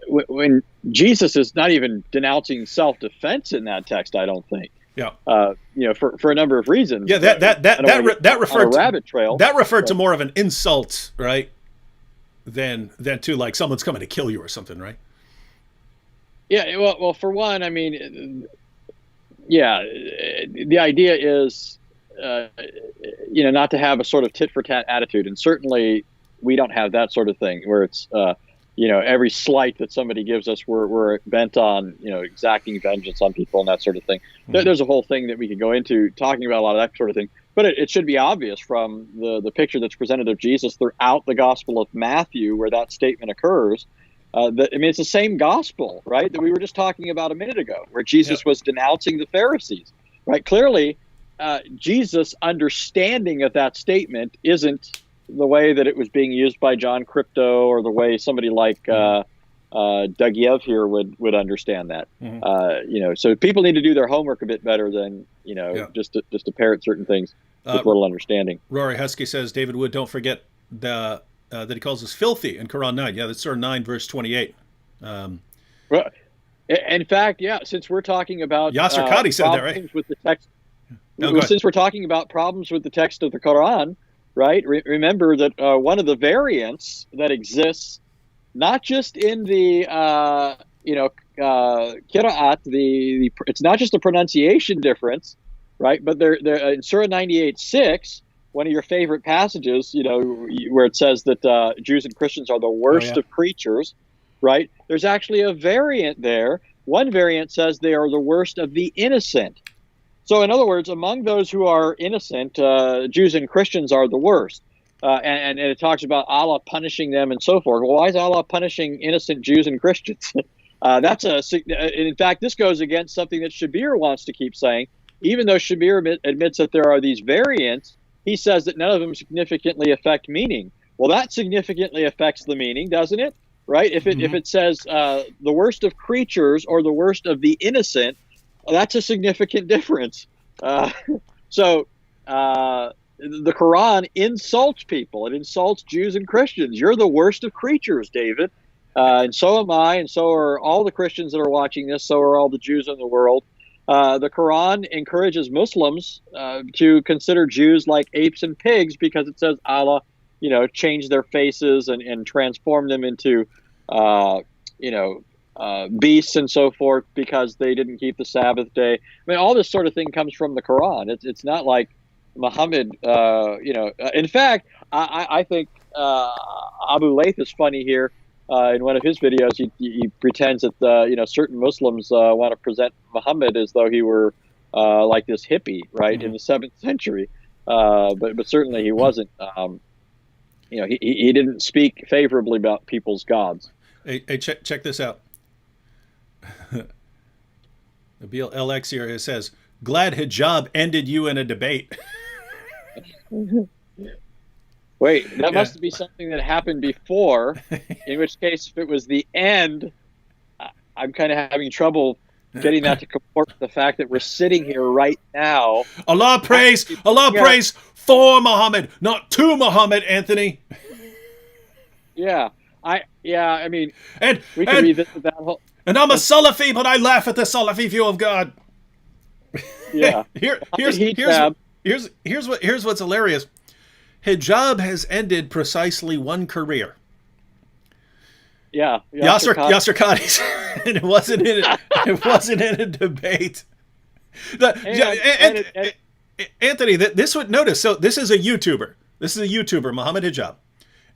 [SPEAKER 2] when Jesus is not even denouncing self-defense in that text, I don't think. Yeah. For a number of reasons.
[SPEAKER 1] Yeah, that referred
[SPEAKER 2] to a rabbit trail.
[SPEAKER 1] That referred to more of an insult, right? than to like someone's coming to kill you or something, right?
[SPEAKER 2] Yeah, well, for one, I mean, yeah, the idea is, not to have a sort of tit for tat attitude, and certainly we don't have that sort of thing where it's, every slight that somebody gives us, we're bent on, exacting vengeance on people and that sort of thing. There's a whole thing that we could go into talking about a lot of that sort of thing, but it should be obvious from the picture that's presented of Jesus throughout the Gospel of Matthew, where that statement occurs. It's the same gospel, right, that we were just talking about a minute ago, where Jesus was denouncing the Pharisees, right? Clearly, Jesus' understanding of that statement isn't the way that it was being used by John Crypto, or the way somebody like Doug Yev here would understand that. So people need to do their homework a bit better than just to parrot certain things with little understanding.
[SPEAKER 1] Rory Husky says, David Wood, don't forget that he calls us filthy in Quran 9. Yeah, that's Surah 9, verse 28. Well,
[SPEAKER 2] in fact, since we're talking about
[SPEAKER 1] Yasir Qadhi said that, right?
[SPEAKER 2] With the text, since we're talking about problems with the text of the Quran, right? Remember that one of the variants that exists, not just in the Qira'at, it's not just a pronunciation difference, right? But they're in Surah 98:6. One of your favorite passages, where it says that Jews and Christians are the worst of creatures, right? There's actually a variant there. One variant says they are the worst of the innocent. So in other words, among those who are innocent, Jews and Christians are the worst. And it talks about Allah punishing them and so forth. Well, why is Allah punishing innocent Jews and Christians? In fact, this goes against something that Shabir wants to keep saying. Even though Shabir admits that there are these variants, he says that none of them significantly affect meaning. Well, that significantly affects the meaning, doesn't it? Right? If it says the worst of creatures or the worst of the innocent, that's a significant difference. So the Quran insults people. It insults Jews and Christians. You're the worst of creatures, David. And so am I, and so are all the Christians that are watching this, so are all the Jews in the world. The Quran encourages Muslims to consider Jews like apes and pigs, because it says Allah, changed their faces and transformed them into, beasts and so forth because they didn't keep the Sabbath day. I mean, all this sort of thing comes from the Quran. It's not like Muhammad, In fact, I think Abu Layth is funny here. In one of his videos, he pretends that certain Muslims want to present Muhammad as though he were like this hippie, right, in the 7th century. But certainly he wasn't. He didn't speak favorably about people's gods.
[SPEAKER 1] Hey, check this out. Nabil LX here says, "Glad hijab ended you in a debate."
[SPEAKER 2] Wait, that must be something that happened before, in which case, if it was the end, I'm kind of having trouble getting that to comport with the fact that we're sitting here right now.
[SPEAKER 1] Allah praise for Muhammad, not to Muhammad, Anthony.
[SPEAKER 2] I mean,
[SPEAKER 1] and
[SPEAKER 2] we can revisit that whole...
[SPEAKER 1] And I'm a Salafi, but I laugh at the Salafi view of God.
[SPEAKER 2] Yeah.
[SPEAKER 1] Here's what's hilarious. Hijab has ended precisely one career.
[SPEAKER 2] Yeah,
[SPEAKER 1] Yasir Qadhi's, and it wasn't in a debate. Anthony, this would notice. So this is a YouTuber, Muhammad Hijab,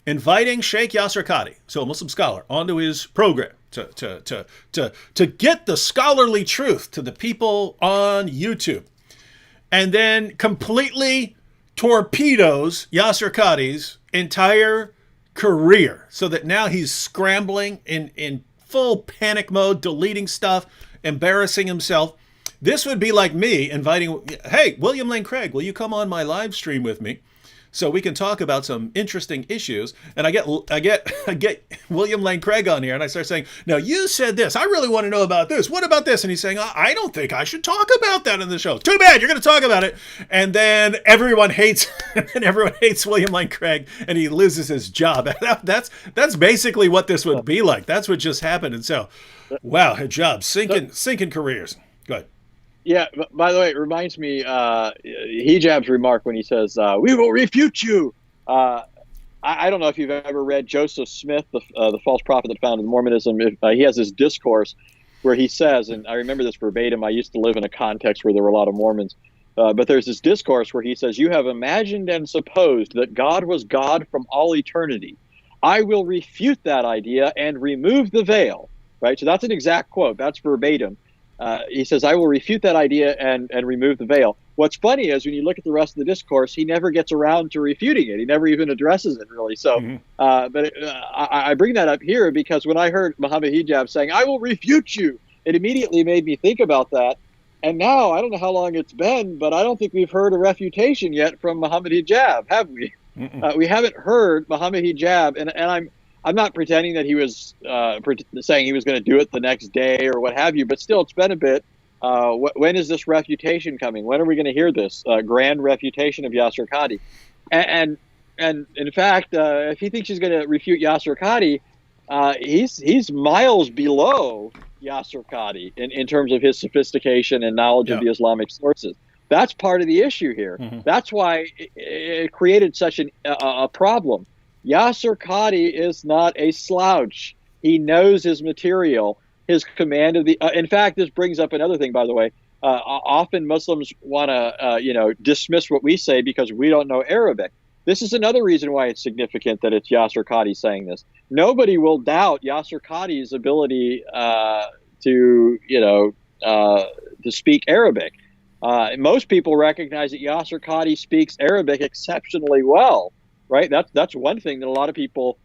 [SPEAKER 1] inviting Sheikh Yasir Qadhi, so a Muslim scholar, onto his program to get the scholarly truth to the people on YouTube, and then completely torpedoes Yasir Qadhi's entire career, so that now he's scrambling in full panic mode, deleting stuff, embarrassing himself. This would be like me inviting, hey, William Lane Craig, will you come on my live stream with me so we can talk about some interesting issues? And I get William Lane Craig on here, and I start saying, now you said this, I really want to know about this, what about this? And he's saying, I don't think I should talk about that in the show. Too bad, you're going to talk about it. And then everyone hates William Lane Craig, and he loses his job. That's basically what this would be like. That's what just happened. And so, wow, hijab, sinking careers. Go ahead.
[SPEAKER 2] Yeah, by the way, it reminds me Hijab's remark when he says, we will refute you. I I don't know if you've ever read Joseph Smith, the false prophet that founded Mormonism. He has this discourse where he says, and I remember this verbatim, I used to live in a context where there were a lot of Mormons, but there's this discourse where he says, "You have imagined and supposed that God was God from all eternity. I will refute that idea and remove the veil." Right? So that's an exact quote. That's verbatim. He says, "I will refute that idea and remove the veil." What's funny is when you look at the rest of the discourse, he never gets around to refuting it. He never even addresses it, really. So, I bring that up here because when I heard Muhammad Hijab saying, "I will refute you," it immediately made me think about that. And now, I don't know how long it's been, but I don't think we've heard a refutation yet from Muhammad Hijab, have we? We haven't heard Muhammad Hijab, and I'm not pretending that he was saying he was going to do it the next day or what have you, but still, it's been a bit. When is this refutation coming? When are we going to hear this grand refutation of Yasir Qadhi? And in fact, if he thinks he's going to refute Yasir Qadhi, he's miles below Yasir Qadhi in terms of his sophistication and knowledge of the Islamic sources. That's part of the issue here. That's why it created such a problem. Yasir Qadhi is not a slouch. He knows his material. His command of the in fact, this brings up another thing, by the way. Often Muslims want to dismiss what we say because we don't know Arabic. This is another reason why it's significant that it's Yasir Qadhi saying this. Nobody will doubt Yasir Qadhi's ability to speak Arabic. Most people recognize that Yasir Qadhi speaks Arabic exceptionally well, right? That's one thing that a lot of people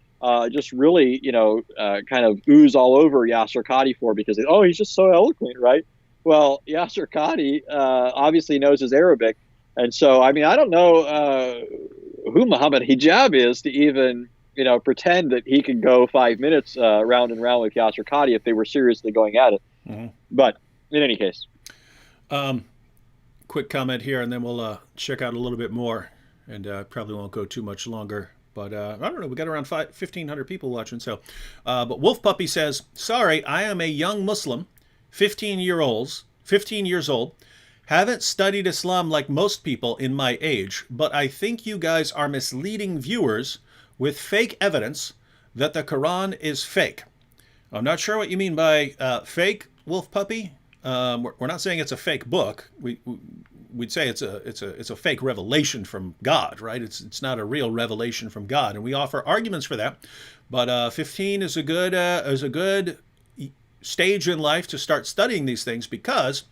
[SPEAKER 2] just really, kind of ooze all over Yasir Qadhi for because, he's just so eloquent, right? Well, Yasir Qadhi obviously knows his Arabic. And so, I mean, I don't know who Muhammad Hijab is to even, pretend that he could go 5 minutes round and round with Yasir Qadhi if they were seriously going at it. But in any case.
[SPEAKER 1] Quick comment here, and then we'll check out a little bit more, and probably won't go too much longer. But I don't know, we got around 1,500 people watching. So, but Wolf Puppy says, "Sorry, I am a young Muslim, 15 years old. Haven't studied Islam like most people in my age, but I think you guys are misleading viewers with fake evidence that the Quran is fake." I'm not sure what you mean by fake, Wolf Puppy. We're not saying it's a fake book. We'd say it's a fake revelation from God, right? It's not a real revelation from God, and we offer arguments for that. But 15 is a good stage in life to start studying these things because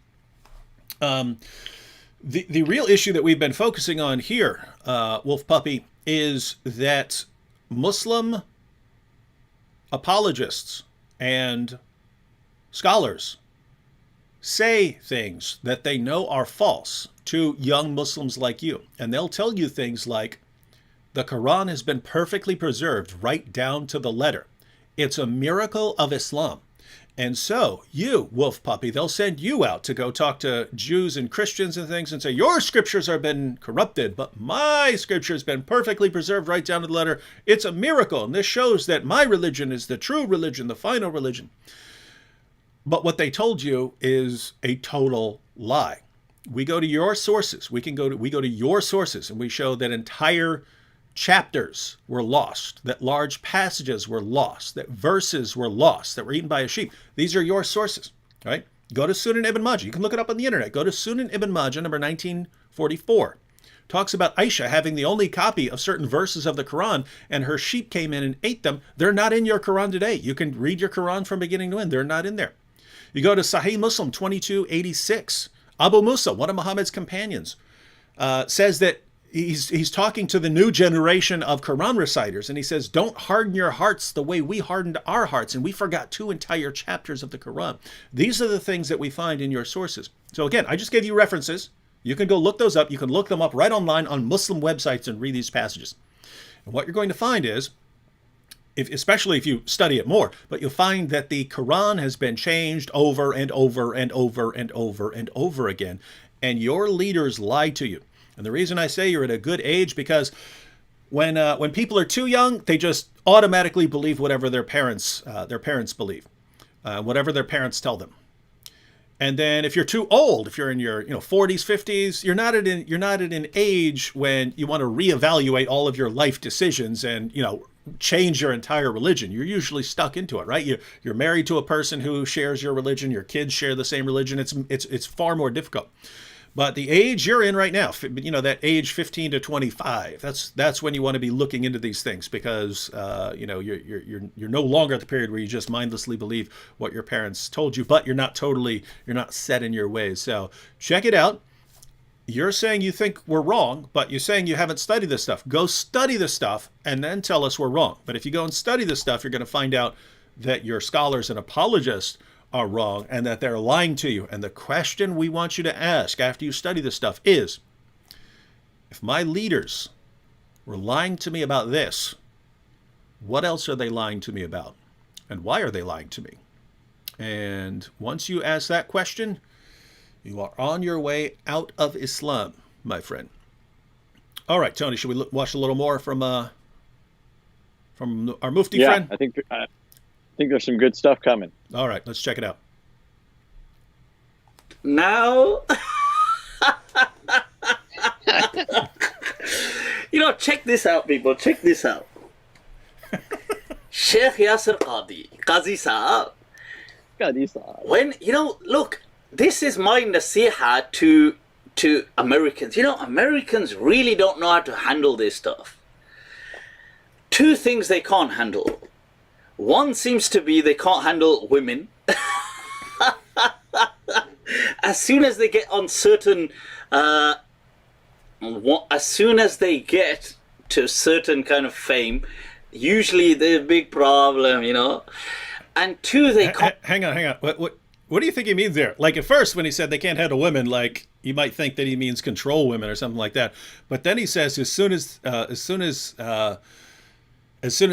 [SPEAKER 1] the real issue that we've been focusing on here, Wolf Puppy, is that Muslim apologists and scholars say things that they know are false to young Muslims like you. And they'll tell you things like, the Quran has been perfectly preserved right down to the letter. It's a miracle of Islam. And so you, Wolf Puppy, they'll send you out to go talk to Jews and Christians and things and say, your scriptures have been corrupted, but my scripture has been perfectly preserved right down to the letter. It's a miracle. And this shows that my religion is the true religion, the final religion. But what they told you is a total lie. We go to your sources. We go to your sources, and we show that entire chapters were lost, that large passages were lost, that verses were lost, that were eaten by a sheep. These are your sources, right? Go to Sunan Ibn Majah. You can look it up on the internet. Go to Sunan Ibn Majah, number 1944. Talks about Aisha having the only copy of certain verses of the Quran, and her sheep came in and ate them. They're not in your Quran today. You can read your Quran from beginning to end. They're not in there. You go to Sahih Muslim 2286. Abu Musa, one of Muhammad's companions, says that he's talking to the new generation of Quran reciters, and he says, don't harden your hearts the way we hardened our hearts, and we forgot 2 entire chapters of the Quran. These are the things that we find in your sources. So again, I just gave you references. You can go look those up. You can look them up right online on Muslim websites and read these passages. And what you're going to find is, especially if you study it more, but you'll find that the Quran has been changed over and over and over and over and over again, and your leaders lie to you. And the reason I say you're at a good age, because when people are too young, they just automatically believe whatever their parents believe, whatever their parents tell them. And then if you're too old, if you're in your 40s, 50s, you're not at an age when you want to reevaluate all of your life decisions and change your entire religion. You're usually stuck into it, right? You're married to a person who shares your religion. Your kids share the same religion. It's far more difficult. But the age you're in right now, that age 15 to 25, that's when you want to be looking into these things, because you're no longer at the period where you just mindlessly believe what your parents told you, but you're not set in your ways. So check it out. You're saying you think we're wrong, but you're saying you haven't studied this stuff. Go study this stuff and then tell us we're wrong. But if you go and study this stuff, you're going to find out that your scholars and apologists are wrong and that they're lying to you. And the question we want you to ask after you study this stuff is, if my leaders were lying to me about this, what else are they lying to me about? And why are they lying to me? And once you ask that question, you are on your way out of Islam, my friend. All right, Tony, should we watch a little more from our Mufti friend?
[SPEAKER 2] I think there's some good stuff coming.
[SPEAKER 1] All right, let's check it out.
[SPEAKER 3] Now, check this out, people. Check this out. Sheikh Yasir Qadhi Saab.
[SPEAKER 2] Qadhi Saab.
[SPEAKER 3] When, look, this is my nasiha to Americans. Americans really don't know how to handle this stuff. Two things they can't handle. One seems to be they can't handle women. As soon as they get on certain, as soon as they get to a certain kind of fame, usually there's a big problem, And two, they can't.
[SPEAKER 1] Hang on. What do you think he means there? Like at first, when he said they can't handle women, like you might think that he means control women or something like that. But then he says as soon as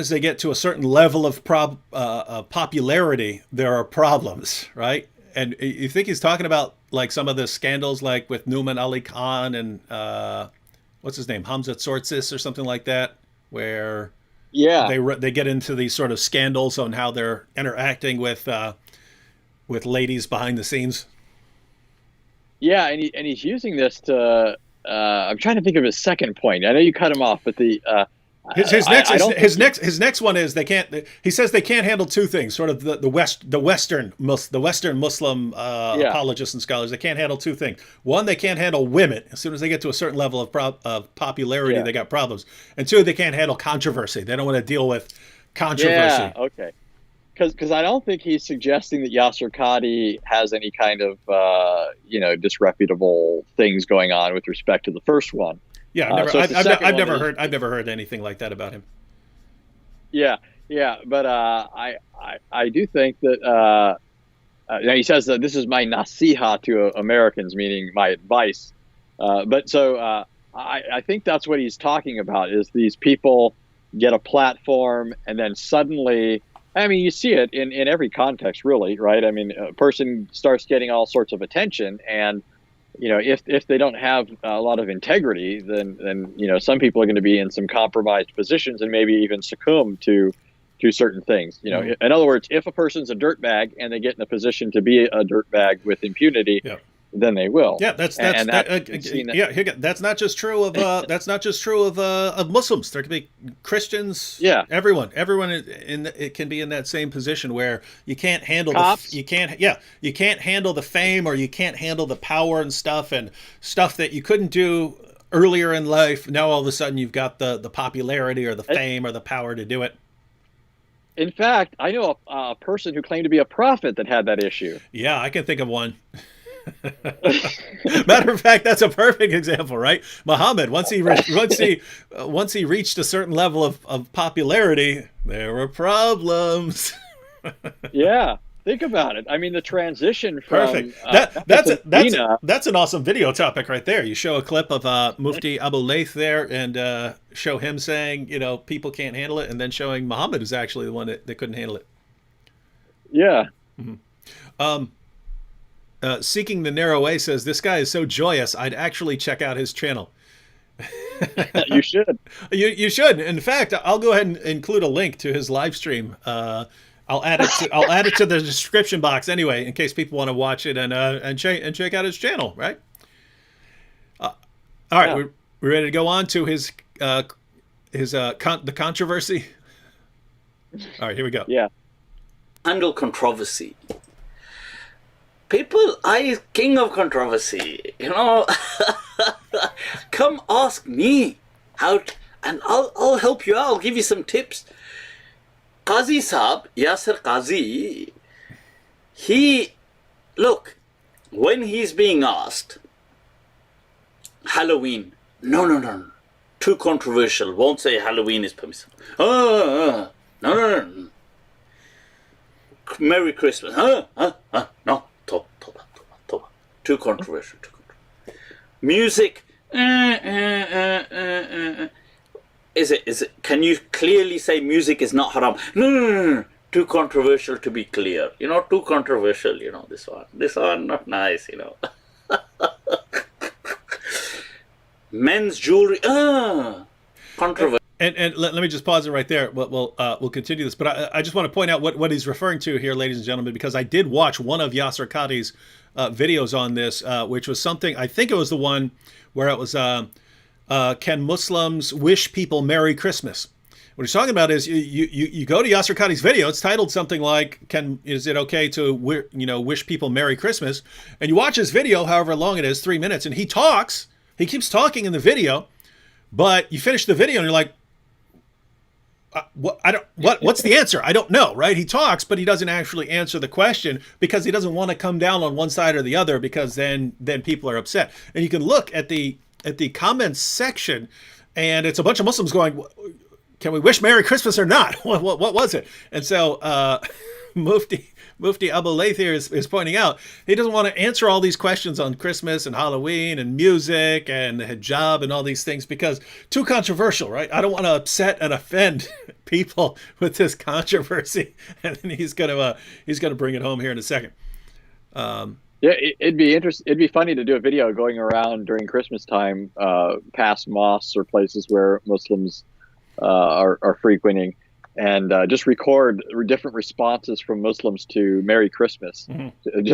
[SPEAKER 1] they get to a certain level of popularity, there are problems, right? And you think he's talking about like some of the scandals, like with Numan Ali Khan and what's his name, Hamza Tsortsis or something like that, where they get into these sort of scandals on how they're interacting with ladies behind the scenes.
[SPEAKER 2] Yeah, and he's using this to. I'm trying to think of his second point. I know you cut him off, but the.
[SPEAKER 1] His next one is they can't. He says they can't handle two things. Sort of the Western Muslim apologists and scholars. They can't handle two things. One, they can't handle women. As soon as they get to a certain level of popularity, they got problems. And two, they can't handle controversy. They don't want to deal with controversy.
[SPEAKER 2] Yeah. Okay. Because I don't think he's suggesting that Yasir Qadhi has any kind of disreputable things going on with respect to the first one.
[SPEAKER 1] Yeah, I've never heard anything like that about him.
[SPEAKER 2] Yeah, but I do think that he says that this is my nasiha to Americans, meaning my advice. But I think that's what he's talking about, is these people get a platform and then suddenly, I mean, you see it in every context, really, right? I mean, a person starts getting all sorts of attention, and if they don't have a lot of integrity, then some people are going to be in some compromised positions and maybe even succumb to certain things. In other words, if a person's a dirtbag and they get in a position to be a dirtbag with impunity, then they will.
[SPEAKER 1] Yeah, that's not just true of Muslims. There can be Christians.
[SPEAKER 2] Yeah,
[SPEAKER 1] everyone it can be in that same position where you can't handle you can't handle the fame, or you can't handle the power and stuff that you couldn't do earlier in life. Now all of a sudden you've got the popularity or the fame or the power to do it.
[SPEAKER 2] In fact, I know a person who claimed to be a prophet that had that issue.
[SPEAKER 1] Yeah, I can think of one. Matter of fact, that's a perfect example, right? Muhammad, once he reached a certain level of popularity, there were problems.
[SPEAKER 2] Yeah, think about it. I mean, the transition from
[SPEAKER 1] perfect. That's an awesome video topic right there. You show a clip of Mufti Abu Layth there, and show him saying, people can't handle it, and then showing Muhammad is actually the one that couldn't handle it.
[SPEAKER 2] Yeah.
[SPEAKER 1] Mm-hmm. Seeking the Narrow Way says, this guy is so joyous, I'd actually check out his channel.
[SPEAKER 2] You should.
[SPEAKER 1] You should. In fact, I'll go ahead and include a link to his live stream I'll add it to the description box anyway, in case people want to watch it and check out his channel. Right. All right, we're ready to go on to the controversy. All right, here we go.
[SPEAKER 2] Yeah.
[SPEAKER 3] Handle controversy. People, I king of controversy. Come ask me how, and I'll help you out. I'll give you some tips. Qadhi Saab, Yasir Qadhi, look, when he's being asked, Halloween, no, too controversial, won't say Halloween is permissible. No. Merry Christmas, no, toba, too controversial. Music, Is it? Can you clearly say music is not haram? No. Too controversial to be clear. Too controversial. This one not nice. Men's jewelry. Controversial.
[SPEAKER 1] And let me just pause it right there. We'll continue this, but I just want to point out what he's referring to here, ladies and gentlemen, because I did watch one of Yasir Qadhi's videos on this, which was something. I think it was the one where it was. Can Muslims wish people Merry Christmas? What he's talking about is you go to Yasir Qadhi's video. It's titled something like, is it okay to wish people Merry Christmas? And you watch his video, however long it is, 3 minutes, and he keeps talking in the video, but you finish the video and you're like, what's the answer? I don't know, right? He talks, but he doesn't actually answer the question because he doesn't want to come down on one side or the other, because then people are upset. And you can look at the comments section, and it's a bunch of Muslims going, can we wish Merry Christmas or not? What was it? And so Mufti Abu Laythir is pointing out he doesn't want to answer all these questions on Christmas and Halloween and music and the hijab and all these things because too controversial, right? I don't want to upset and offend people with this controversy. And then he's gonna bring it home here in a second.
[SPEAKER 2] Yeah, it'd be interesting. It'd be funny to do a video going around during Christmas time, past mosques or places where Muslims are frequenting, and just record different responses from Muslims to Merry Christmas. Mm-hmm. It'd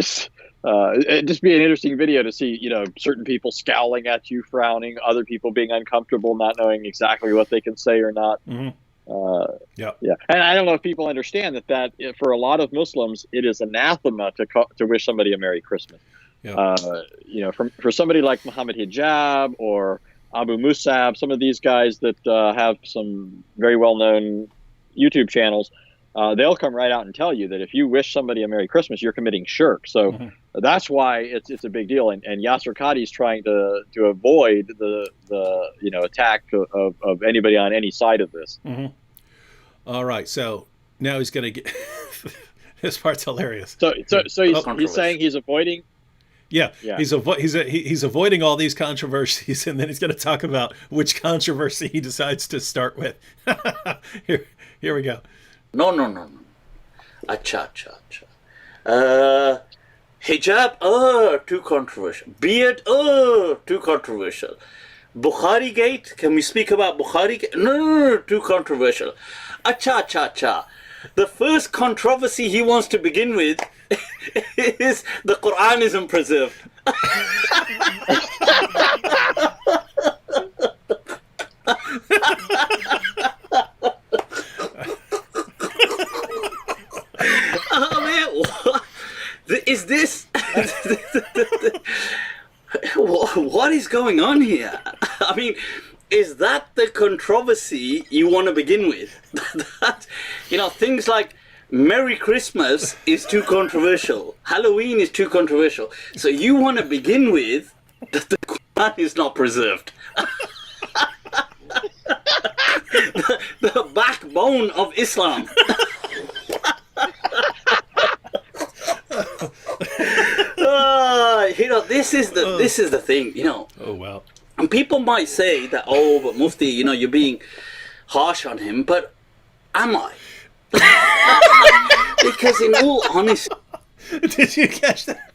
[SPEAKER 2] just be an interesting video to see, certain people scowling at you, frowning, other people being uncomfortable, not knowing exactly what they can say or not. Mm-hmm. Yeah. And I don't know if people understand that for a lot of Muslims, it is anathema to wish somebody a Merry Christmas. Yeah. For somebody like Muhammad Hijab or Abu Musab, some of these guys that have some very well-known YouTube channels, they'll come right out and tell you that if you wish somebody a Merry Christmas, you're committing shirk. So that's why it's a big deal. And Yasir Qadhi is trying to avoid the attack of anybody on any side of this. Mm-hmm.
[SPEAKER 1] All right, so now he's going to get this part's hilarious.
[SPEAKER 2] So he's saying he's avoiding.
[SPEAKER 1] Yeah. He's avoiding all these controversies, and then he's going to talk about which controversy he decides to start with. Here we go.
[SPEAKER 3] No. Acha. Hijab, too controversial. Beard, too controversial. Bukhari Gate, can we speak about Bukhari Gate? No, too controversial. Acha. The first controversy he wants to begin with is the Quran isn't preserved. Is this what is going on here? I mean, is that the controversy you want to begin with? Things like Merry Christmas is too controversial, Halloween is too controversial, so you want to begin with that the Quran is not preserved. the backbone of Islam. This is the thing,
[SPEAKER 1] Oh wow.
[SPEAKER 3] And people might say that, but Mufti, you're being harsh on him, but am I? Because in all honesty,
[SPEAKER 1] did you catch that?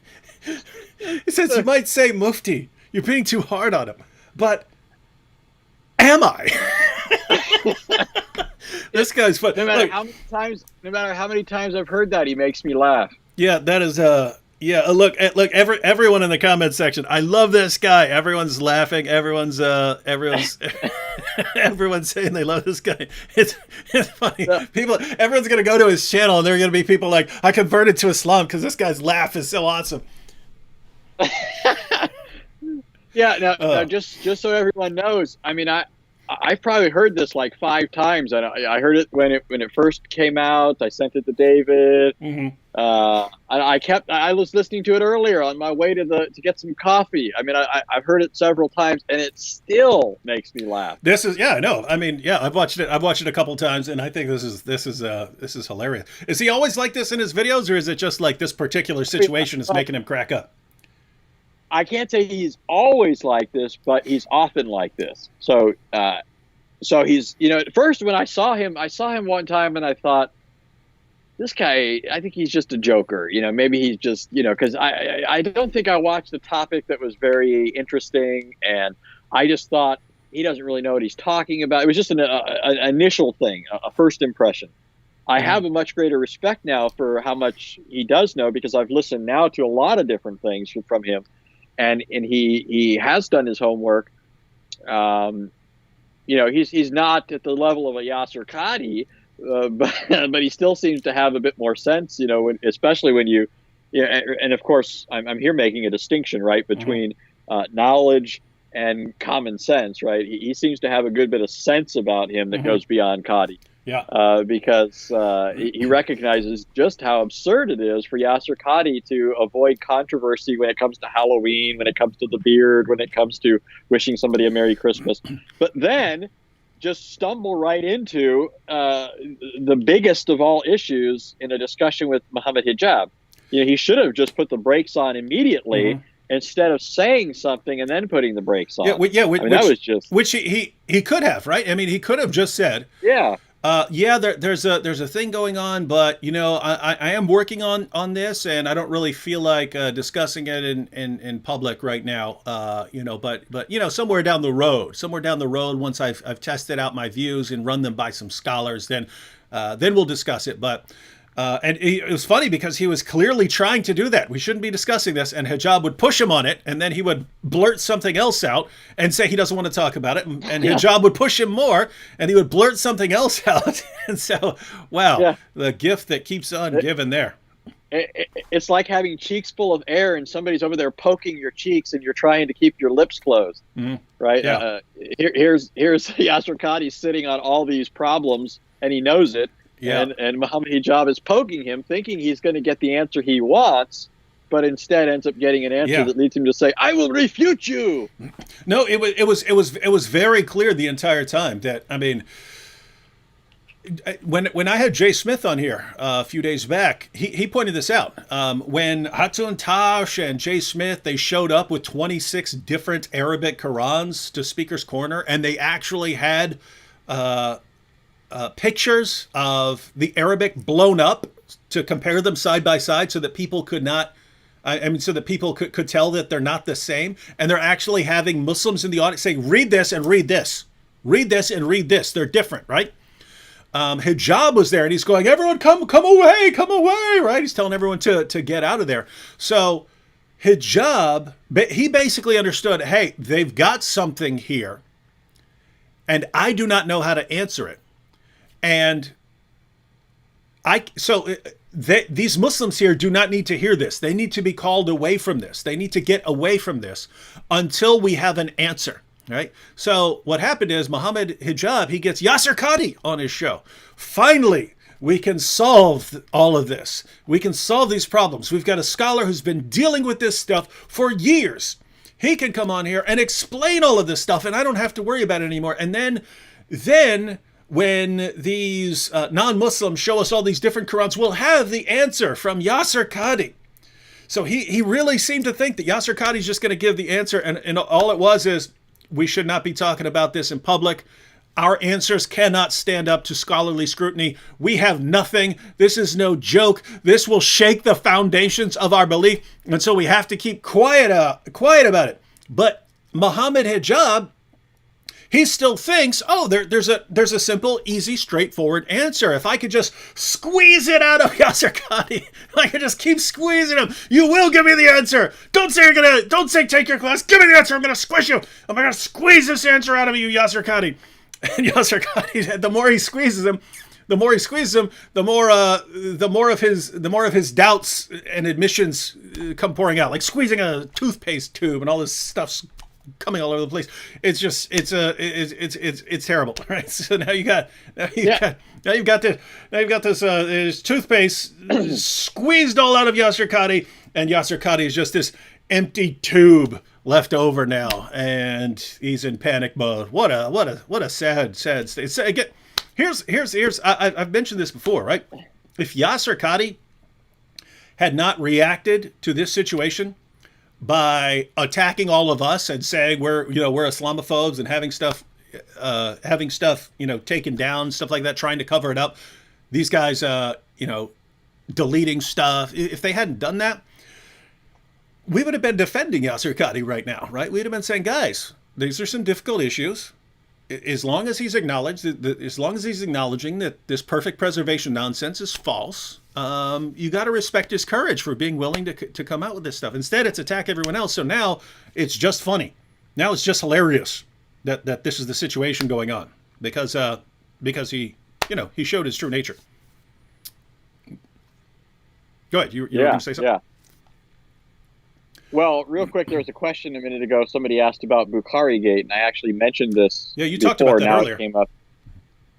[SPEAKER 1] He says you might say, Mufti, you're being too hard on him, but am I? This guy's fun.
[SPEAKER 2] No matter
[SPEAKER 1] Look,
[SPEAKER 2] how many times I've heard that, he makes me laugh.
[SPEAKER 1] yeah, that is yeah. Look, everyone in the comment section. I love this guy. Everyone's laughing. Everyone's everyone's saying they love this guy. It's funny. Everyone's gonna go to his channel, and there are gonna be people like, I converted to Islam because this guy's laugh is so awesome.
[SPEAKER 2] Yeah. Now, just so everyone knows, I mean, I've probably heard this like 5 times, and I heard it when it first came out. I sent it to David.
[SPEAKER 1] Mm-hmm.
[SPEAKER 2] I was listening to it earlier on my way to get some coffee. I mean, I've heard it several times, and it still makes me laugh.
[SPEAKER 1] This is I know. I mean, yeah, I've watched it a couple times, and I think this is hilarious. Is he always like this in his videos, or is it just like this particular situation is making him crack up?
[SPEAKER 2] I can't say he's always like this, but he's often like this. So he's, at first when I saw him one time, and I thought, this guy, I think he's just a joker. Maybe he's just, because I don't think I watched a topic that was very interesting, and I just thought he doesn't really know what he's talking about. It was just an initial thing, a first impression. I have a much greater respect now for how much he does know, because I've listened now to a lot of different things from him. And he has done his homework. He's not at the level of a Yasir Qadhi, but he still seems to have a bit more sense. Especially when you, and of course I'm here making a distinction, right, between knowledge and common sense, right? He seems to have a good bit of sense about him that goes beyond Qadhi.
[SPEAKER 1] Yeah.
[SPEAKER 2] Because he recognizes just how absurd it is for Yasir Qadhi to avoid controversy when it comes to Halloween, when it comes to the beard, when it comes to wishing somebody a Merry Christmas, but then just stumble right into the biggest of all issues in a discussion with Muhammad Hijab. He should have just put the brakes on immediately. Instead of saying something and then putting the brakes on. Which
[SPEAKER 1] he could have, right? I mean, he could have just said, there's a thing going on, but I am working on this, and I don't really feel like discussing it in public right now. But somewhere down the road, once I've tested out my views and run them by some scholars, then we'll discuss it. But and it was funny because he was clearly trying to do that. We shouldn't be discussing this, and Hijab would push him on it, and then he would blurt something else out and say he doesn't want to talk about it, and Hijab would push him more, and he would blurt something else out. And so, wow, the gift that keeps on giving there.
[SPEAKER 2] It's like having cheeks full of air, and somebody's over there poking your cheeks, and you're trying to keep your lips closed, right?
[SPEAKER 1] Yeah.
[SPEAKER 2] Here's Yasir Qadhi sitting on all these problems, and he knows it.
[SPEAKER 1] Yeah.
[SPEAKER 2] And Muhammad Hijab is poking him, thinking he's going to get the answer he wants, but instead ends up getting an answer that leads him to say, "I will refute you."
[SPEAKER 1] No, it was very clear the entire time that, I mean, when I had Jay Smith on here a few days back, he pointed this out. When Hatun Tash and Jay Smith, they showed up with 26 different Arabic Qurans to Speaker's Corner, and they actually had pictures of the Arabic blown up to compare them side by side so that people could not, so that people could tell that they're not the same. And they're actually having Muslims in the audience saying, read this and read this. Read this and read this. They're different, right? Hijab was there, and he's going, everyone come away, right? He's telling everyone to get out of there. So Hijab, he basically understood, hey, they've got something here, and I do not know how to answer it. And these Muslims here do not need to hear this. They need to be called away from this. They need to get away from this until we have an answer, right? So what happened is Muhammad Hijab, he gets Yasir Qadhi on his show. Finally, we can solve all of this. We can solve these problems. We've got a scholar who's been dealing with this stuff for years. He can come on here and explain all of this stuff, and I don't have to worry about it anymore. And then when these non-Muslims show us all these different Qurans, we'll have the answer from Yasir Qadhi. So he really seemed to think that Yasir Qadhi is just going to give the answer, and all it was is, we should not be talking about this in public. Our answers cannot stand up to scholarly scrutiny. We have nothing. This is no joke. This will shake the foundations of our belief, and so we have to keep quiet about it. But Muhammad Hijab, he still thinks, oh, there's a simple, easy, straightforward answer. If I could just squeeze it out of Yasir Qadhi, I could just keep squeezing him. You will give me the answer. Don't say take your class. Give me the answer. I'm gonna squish you. I'm gonna squeeze this answer out of you, Yasir Qadhi. And Yasir Qadhi, the more he squeezes him, the more of his doubts and admissions come pouring out, like squeezing a toothpaste tube, and all this stuff's coming all over the place. It's just it's terrible, right? So now you've got this toothpaste squeezed all out of Yasir Qadhi, and Yasir Qadhi is just this empty tube left over now, and he's in panic mode. What a sad state. Again, here's I've mentioned this before, right? If Yasir Qadhi had not reacted to this situation by attacking all of us and saying we're Islamophobes and having stuff taken down, stuff like that, trying to cover it up, these guys deleting stuff, if they hadn't done that, we would have been defending Yasir Qadhi right now, right? We'd have been saying, guys, these are some difficult issues. As long as he's acknowledging that this perfect preservation nonsense is false, you got to respect his courage for being willing to come out with this stuff. Instead, it's attack everyone else. So now it's just funny. Now it's just hilarious that this is the situation going on because he showed his true nature. Go ahead. You were going to say something?
[SPEAKER 2] Yeah. Well, real quick, there was a question a minute ago. Somebody asked about Bukhari Gate, and I actually mentioned this.
[SPEAKER 1] Yeah, you talked about that
[SPEAKER 2] now
[SPEAKER 1] earlier.
[SPEAKER 2] It came up.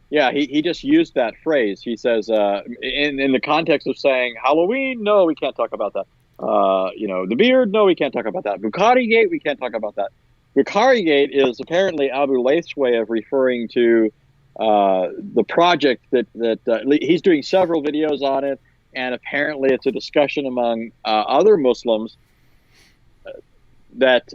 [SPEAKER 2] Yeah, he just used that phrase. He says, in the context of saying Halloween, no, we can't talk about that. The beard, no, we can't talk about that. Bukhari Gate, we can't talk about that. Bukhari Gate is apparently Abu Layth's way of referring to the project that he's doing several videos on it, and apparently it's a discussion among other Muslims that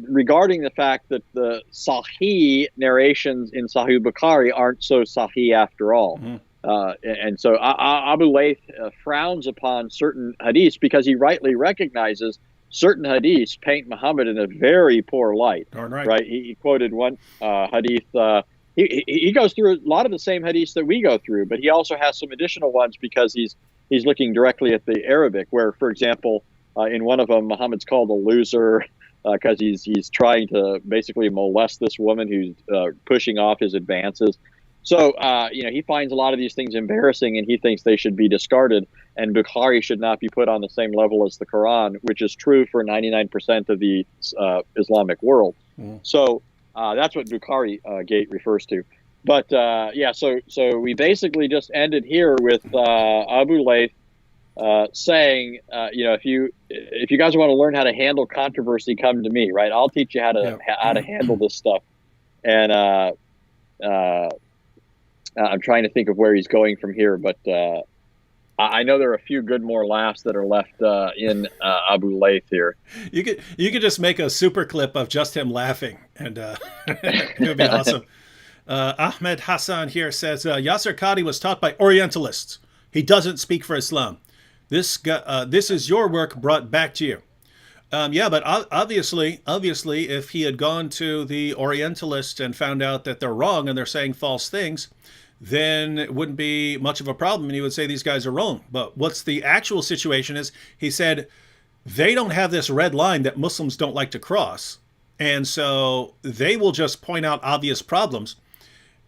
[SPEAKER 2] regarding the fact that the Sahih narrations in Sahih Bukhari aren't so Sahih after all. Mm-hmm. And so Abu Layth frowns upon certain hadiths because he rightly recognizes certain hadiths paint Muhammad in a very poor light. Right? He quoted one hadith. He goes through a lot of the same hadiths that we go through, but he also has some additional ones because he's looking directly at the Arabic, where, for example, in one of them, Muhammad's called a loser because he's trying to basically molest this woman who's pushing off his advances. So, he finds a lot of these things embarrassing, and he thinks they should be discarded, and Bukhari should not be put on the same level as the Quran, which is true for 99% of the Islamic world. Mm. So that's what Bukhari Gate refers to. But, so we basically just ended here with Abu Layth saying, if you guys want to learn how to handle controversy, come to me, right? I'll teach you how to handle this stuff. And I'm trying to think of where he's going from here, but I know there are a few good more laughs that are left in Abu Layth here.
[SPEAKER 1] You could just make a super clip of just him laughing, and it would be awesome. Ahmed Hassan here says Yasir Qadhi was taught by Orientalists. He doesn't speak for Islam. This is your work brought back to you. But obviously, if he had gone to the Orientalists and found out that they're wrong and they're saying false things, then it wouldn't be much of a problem, and he would say these guys are wrong. But what's the actual situation is, he said they don't have this red line that Muslims don't like to cross, and so they will just point out obvious problems.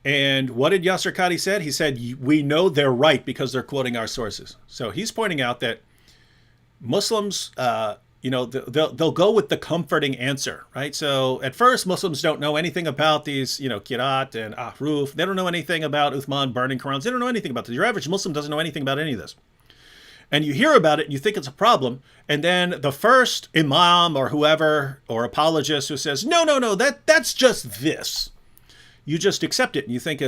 [SPEAKER 1] And what did Yasir Qadhi said? He said, we know they're right because they're quoting our sources. So he's pointing out that Muslims, they'll go with the comforting answer, right? So at first, Muslims don't know anything about these, Kirat and Ahruf. They don't know anything about Uthman burning Qurans. They don't know anything about this. Your average Muslim doesn't know anything about any of this. And you hear about it and you think it's a problem. And then the first imam or whoever, or apologist who says, no, that's just this. You just accept it and you think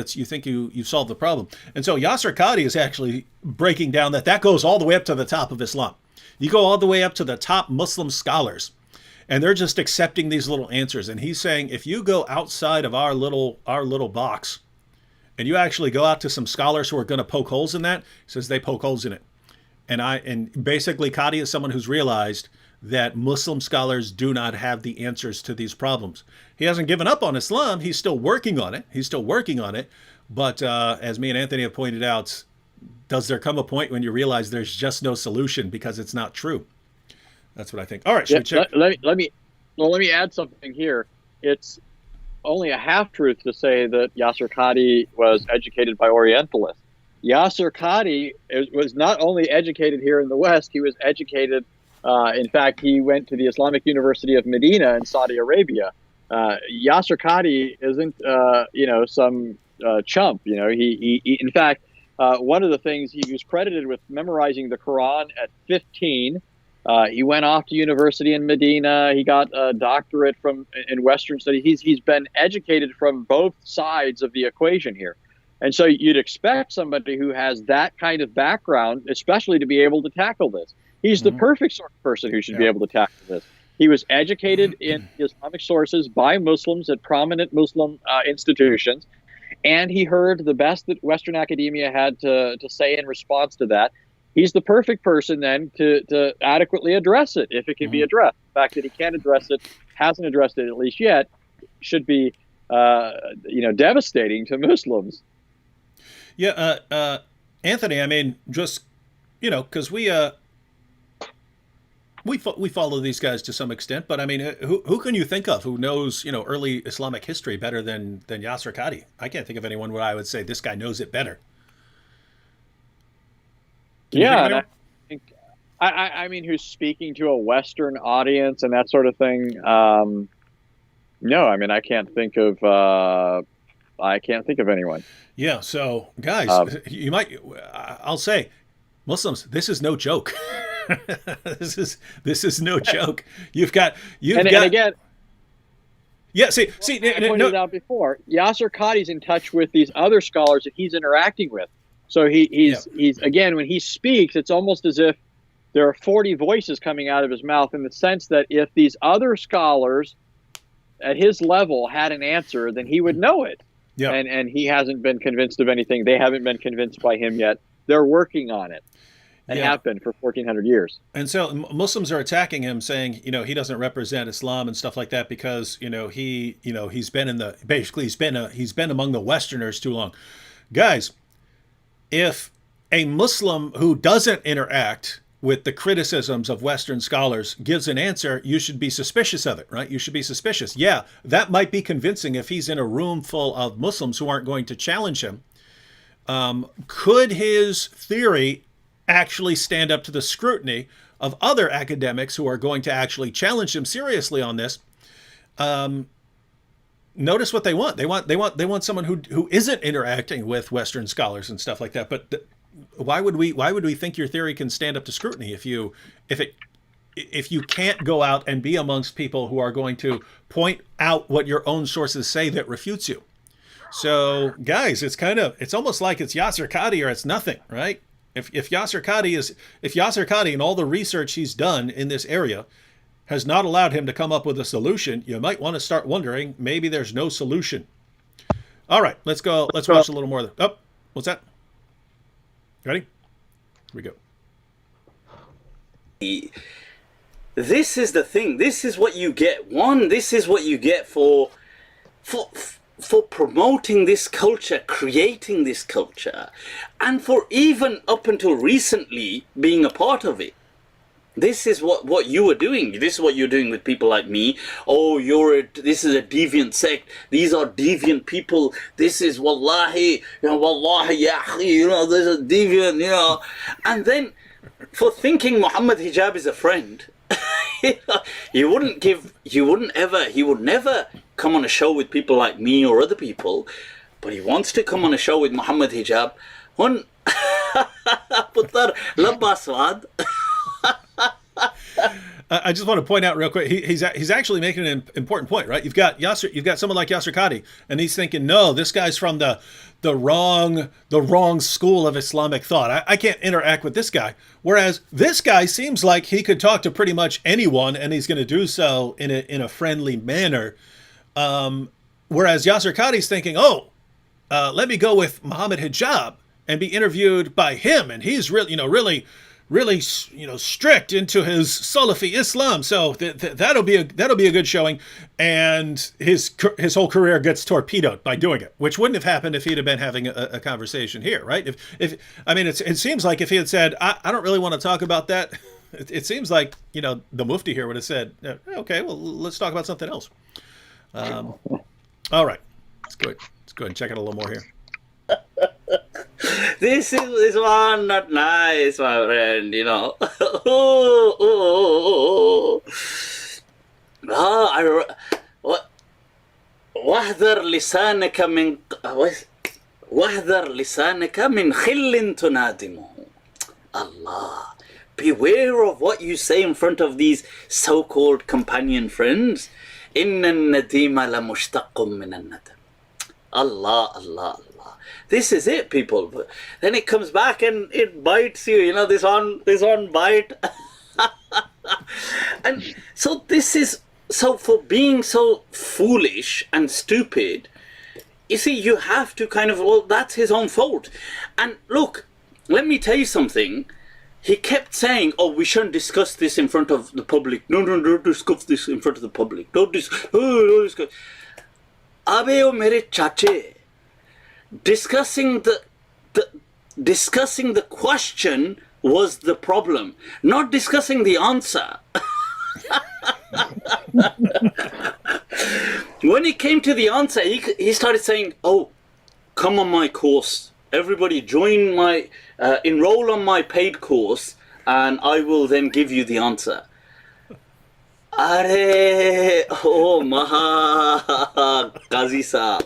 [SPEAKER 1] you've solved the problem. And so Yasir Qadhi is actually breaking down that goes all the way up to the top of Islam. You go all the way up to the top Muslim scholars, and they're just accepting these little answers. And he's saying, if you go outside of our little box, and you actually go out to some scholars who are going to poke holes in that, he says they poke holes in it. And basically Qadhi is someone who's realized that Muslim scholars do not have the answers to these problems. He hasn't given up on Islam. He's still working on it. But as me and Anthony have pointed out, does there come a point when you realize there's just no solution because it's not true? That's what I think. All right, should we check?
[SPEAKER 2] Let me add something here. It's only a half truth to say that Yasir Qadhi was educated by Orientalists. Yasir Qadhi was not only educated here in the West, he was educated. In fact, he went to the Islamic University of Medina in Saudi Arabia. Yasir Qadhi isn't, some chump. He in fact, one of the things he was credited with memorizing the Quran at 15. He went off to university in Medina. He got a doctorate in Western studies. He's been educated from both sides of the equation here. And so you'd expect somebody who has that kind of background, especially to be able to tackle this. He's the perfect sort of person who should be able to tackle this. He was educated in Islamic sources by Muslims at prominent Muslim institutions, and he heard the best that Western academia had to say in response to that. He's the perfect person then to adequately address it, if it can be addressed. The fact that he can't address it, hasn't addressed it at least yet, should be devastating to Muslims.
[SPEAKER 1] Yeah, Anthony, I mean, just, because we follow these guys to some extent, but I mean, who can you think of who knows, early Islamic history better than Yasir Qadhi? I can't think of anyone where I would say this guy knows it better.
[SPEAKER 2] Yeah, I mean, who's speaking to a Western audience and that sort of thing? No, I mean, I can't think of anyone.
[SPEAKER 1] Yeah. So, guys, I'll say, Muslims, this is no joke. This is no joke. And again. Yeah. See.
[SPEAKER 2] I pointed out before, Yasir Qadhi's in touch with these other scholars that he's interacting with. So he's again, when he speaks, it's almost as if there are 40 voices coming out of his mouth, in the sense that if these other scholars at his level had an answer, then he would know it. Yeah. And he hasn't been convinced of anything. They haven't been convinced by him yet. They're working on it, and have been for 1,400 years. And
[SPEAKER 1] so Muslims are attacking him, saying, he doesn't represent Islam and stuff like that because, he's been among the Westerners too long. Guys, if a Muslim who doesn't interact with the criticisms of Western scholars gives an answer, you should be suspicious of it, right? You should be suspicious. Yeah, that might be convincing if he's in a room full of Muslims who aren't going to challenge him. Could his theory actually stand up to the scrutiny of other academics who are going to actually challenge him seriously on this? Notice what they want. They want someone who isn't interacting with Western scholars and stuff like that. But why would we think your theory can stand up to scrutiny if you can't go out and be amongst people who are going to point out what your own sources say that refutes you? So, guys, it's almost like it's Yasir Qadhi or it's nothing, right? If Yasir Qadhi and all the research he's done in this area has not allowed him to come up with a solution, you might want to start wondering, maybe there's no solution. All right, let's go. Let's watch a little more. Oh, what's that? Ready? Here we go.
[SPEAKER 3] This is the thing. This is what you get. This is what you get for promoting this culture, creating this culture, and for even up until recently being a part of it. This is what you were doing. This is what you're doing with people like me. Oh, this is a deviant sect. These are deviant people. This is wallahi, ya akhi, this is deviant, And then, for thinking Muhammad Hijab is a friend, he would never come on a show with people like me or other people, but he wants to come on a show with Muhammad Hijab.
[SPEAKER 1] I just want to point out real quick, he's actually making an important point, right? You've got someone like Yasir Qadhi, and he's thinking, no, this guy's from the wrong school of Islamic thought. I can't interact with this guy. Whereas this guy seems like he could talk to pretty much anyone, and he's going to do so in a friendly manner. Whereas Yasir Qadhi's thinking, let me go with Muhammad Hijab and be interviewed by him, and he's really really, strict into his Salafi Islam. So that'll be a good showing. And his whole career gets torpedoed by doing it, which wouldn't have happened if he'd have been having a conversation here, right? If I mean, it seems like if he had said, I don't really want to talk about that, it seems like, the Mufti here would have said, okay, well, let's talk about something else. All right, let's go ahead and check out a little more here.
[SPEAKER 3] This one not nice, my friend, واحذر لسانك من واحذر لسانك من خل تنادمه. Allah, beware of what you say in front of these so-called companion friends. إن النديم لمشتق من الندم. Allah, Allah, Allah. This is it, people. Then it comes back and it bites you. This one bite. And so for being so foolish and stupid, you see, you have to that's his own fault. And look, let me tell you something. He kept saying, we shouldn't discuss this in front of the public. No, don't discuss this in front of the public. Don't discuss. Abe o mere chache. Discussing the question was the problem, not discussing the answer. When it came to the answer, he started saying, come on my course. Everybody join my, enroll on my paid course, and I will then give you the answer. Are, maha, Qadhi Saab.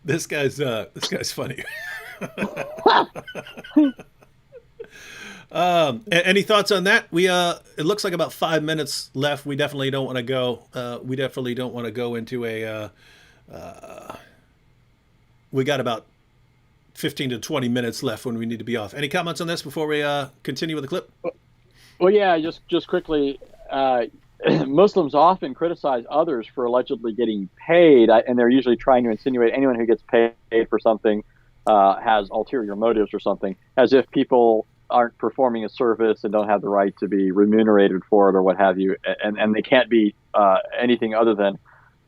[SPEAKER 1] This guy's funny. Any thoughts on that? It looks like about 5 minutes left. We definitely don't want to go. We go into a. We got about 15 to 20 minutes left when we need to be off. Any comments on this before we continue with the clip?
[SPEAKER 2] Well, yeah, just quickly. Muslims often criticize others for allegedly getting paid, and they're usually trying to insinuate anyone who gets paid for something has ulterior motives or something, as if people aren't performing a service and don't have the right to be remunerated for it or what have you, and they can't be anything other than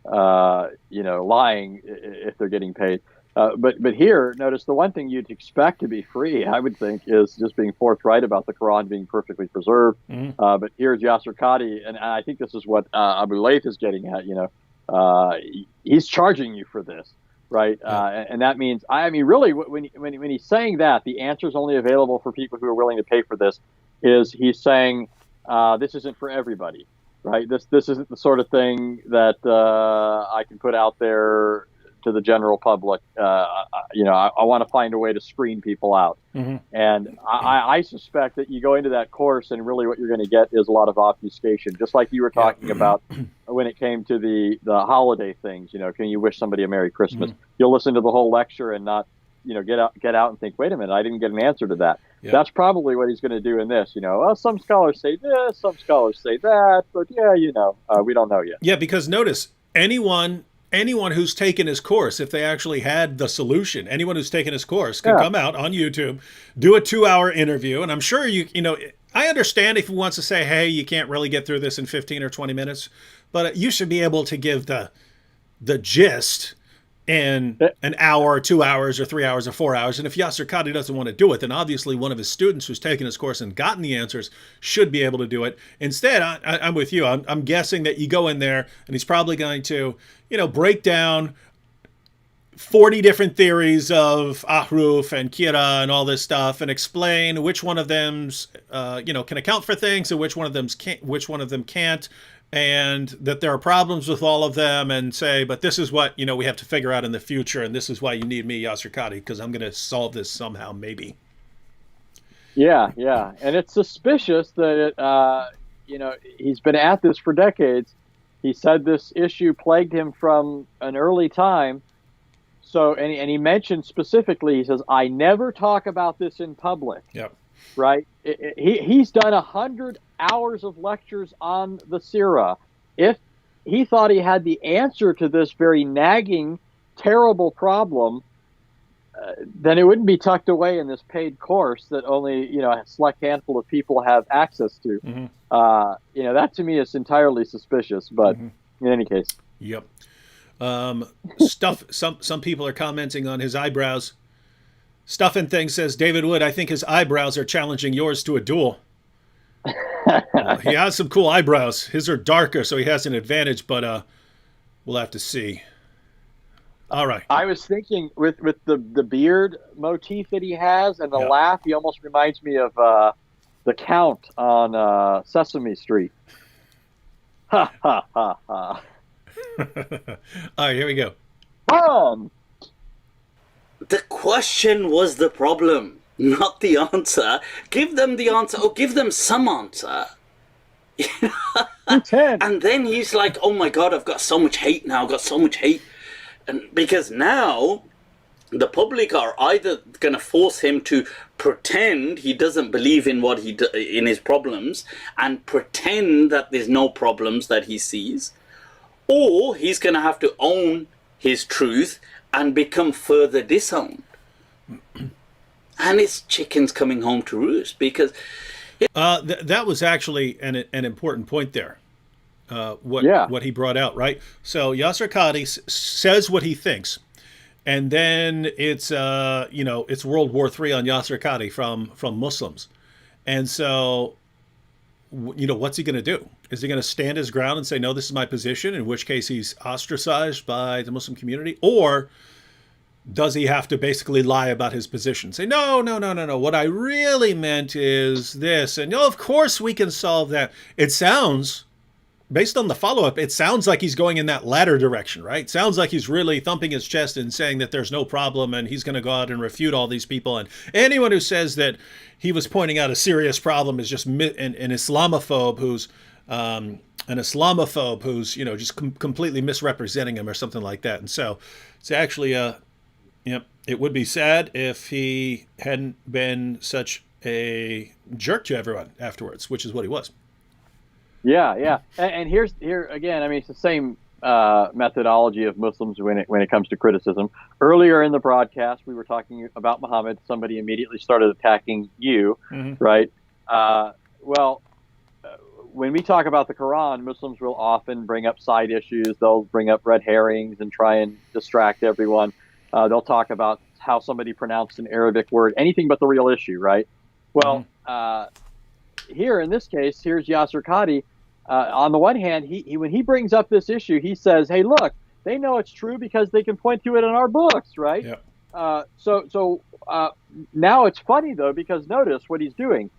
[SPEAKER 2] lying if they're getting paid. But here, notice the one thing you'd expect to be free, I would think, is just being forthright about the Quran being perfectly preserved. Mm-hmm. But here's Yasir Qadhi, and I think this is what Abu Layth is getting at. He's charging you for this, right? Yeah. And that means, really, when he's saying that, the answer is only available for people who are willing to pay for this. He's saying this isn't for everybody, right? This isn't the sort of thing that I can put out there to the general public. I want to find a way to screen people out. Mm-hmm. And I suspect that you go into that course and really what you're going to get is a lot of obfuscation, just like you were talking about when it came to the holiday things. Can you wish somebody a Merry Christmas? Mm-hmm. You'll listen to the whole lecture and not get out and think, wait a minute, I didn't get an answer to that. Yeah. That's probably what he's going to do in this. Some scholars say this, some scholars say that, but we don't know yet.
[SPEAKER 1] Yeah, because notice, anyone who's taken his course, if they actually had the solution, anyone who's taken his course can come out on YouTube, do a 2-hour interview. And I'm sure I understand if he wants to say, hey, you can't really get through this in 15 or 20 minutes, but you should be able to give the gist in an hour or 2 hours or 3 hours or 4 hours. And if Yasir Qadhi doesn't want to do it, then obviously one of his students who's taken his course and gotten the answers should be able to do it. Instead, I'm with you. I'm guessing that you go in there and he's probably going to, break down 40 different theories of ahruf and kira and all this stuff and explain which one of them's, can account for things and which one of them can't. And that there are problems with all of them, and say, but this is what we have to figure out in the future, and this is why you need me, Yasir Qadhi, because I'm going to solve this somehow, maybe.
[SPEAKER 2] Yeah, and it's suspicious that he's been at this for decades. He said this issue plagued him from an early time. So, and he mentioned specifically, he says, I never talk about this in public.
[SPEAKER 1] Yep.
[SPEAKER 2] Right? He's done 100 hours of lectures on the Sirah. If he thought he had the answer to this very nagging, terrible problem, then it wouldn't be tucked away in this paid course that only, you know, a select handful of people have access to. You know, that to me is entirely suspicious, but in any case.
[SPEAKER 1] Yep. Some people are commenting on his eyebrows. Stuff and Thing says, David Wood, I think his eyebrows are challenging yours to a duel. He has some cool eyebrows. His are darker, so he has an advantage, but we'll have to see. All right.
[SPEAKER 2] I was thinking with the beard motif that he has and the laugh, he almost reminds me of the Count on Sesame Street. Ha, ha, ha, ha.
[SPEAKER 1] All right, here we go.
[SPEAKER 3] The question was the problem, not the answer. Give them the answer, or give them some answer. And then he's like, oh my God, I've got so much hate now. I've got so much hate. And because now the public are either going to force him to pretend he doesn't believe in what in his problems and pretend that there's no problems that he sees, or he's going to have to own his truth and become further disowned. And it's chickens coming home to roost, because
[SPEAKER 1] that was actually an important point there. What he brought out, right? So Yasir Qadhi says what he thinks, and then it's it's World War III on Yasir Qadhi from Muslims, and so what's he going to do? Is he going to stand his ground and say, no, this is my position, in which case he's ostracized by the Muslim community? Or does he have to basically lie about his position? Say, no, what I really meant is this. And of course we can solve that. It sounds, based on the follow-up, it sounds like he's going in that latter direction, right? Sounds like he's really thumping his chest and saying that there's no problem and he's going to go out and refute all these people. And anyone who says that he was pointing out a serious problem is just an Islamophobe who's just completely misrepresenting him or something like that. And so it's actually it would be sad if he hadn't been such a jerk to everyone afterwards, which is what he was.
[SPEAKER 2] Yeah. And here again, I mean, it's the same methodology of Muslims when it comes to criticism. Earlier in the broadcast, we were talking about Muhammad. Somebody immediately started attacking you, right? When we talk about the Quran, Muslims will often bring up side issues. They'll bring up red herrings and try and distract everyone. They'll talk about how somebody pronounced an Arabic word, anything but the real issue, right? Well, here in this case, here's Yasir Qadhi. On the one hand, he when he brings up this issue, he says, hey, look, they know it's true because they can point to it in our books, right? Yeah. So now it's funny, though, because notice what he's doing.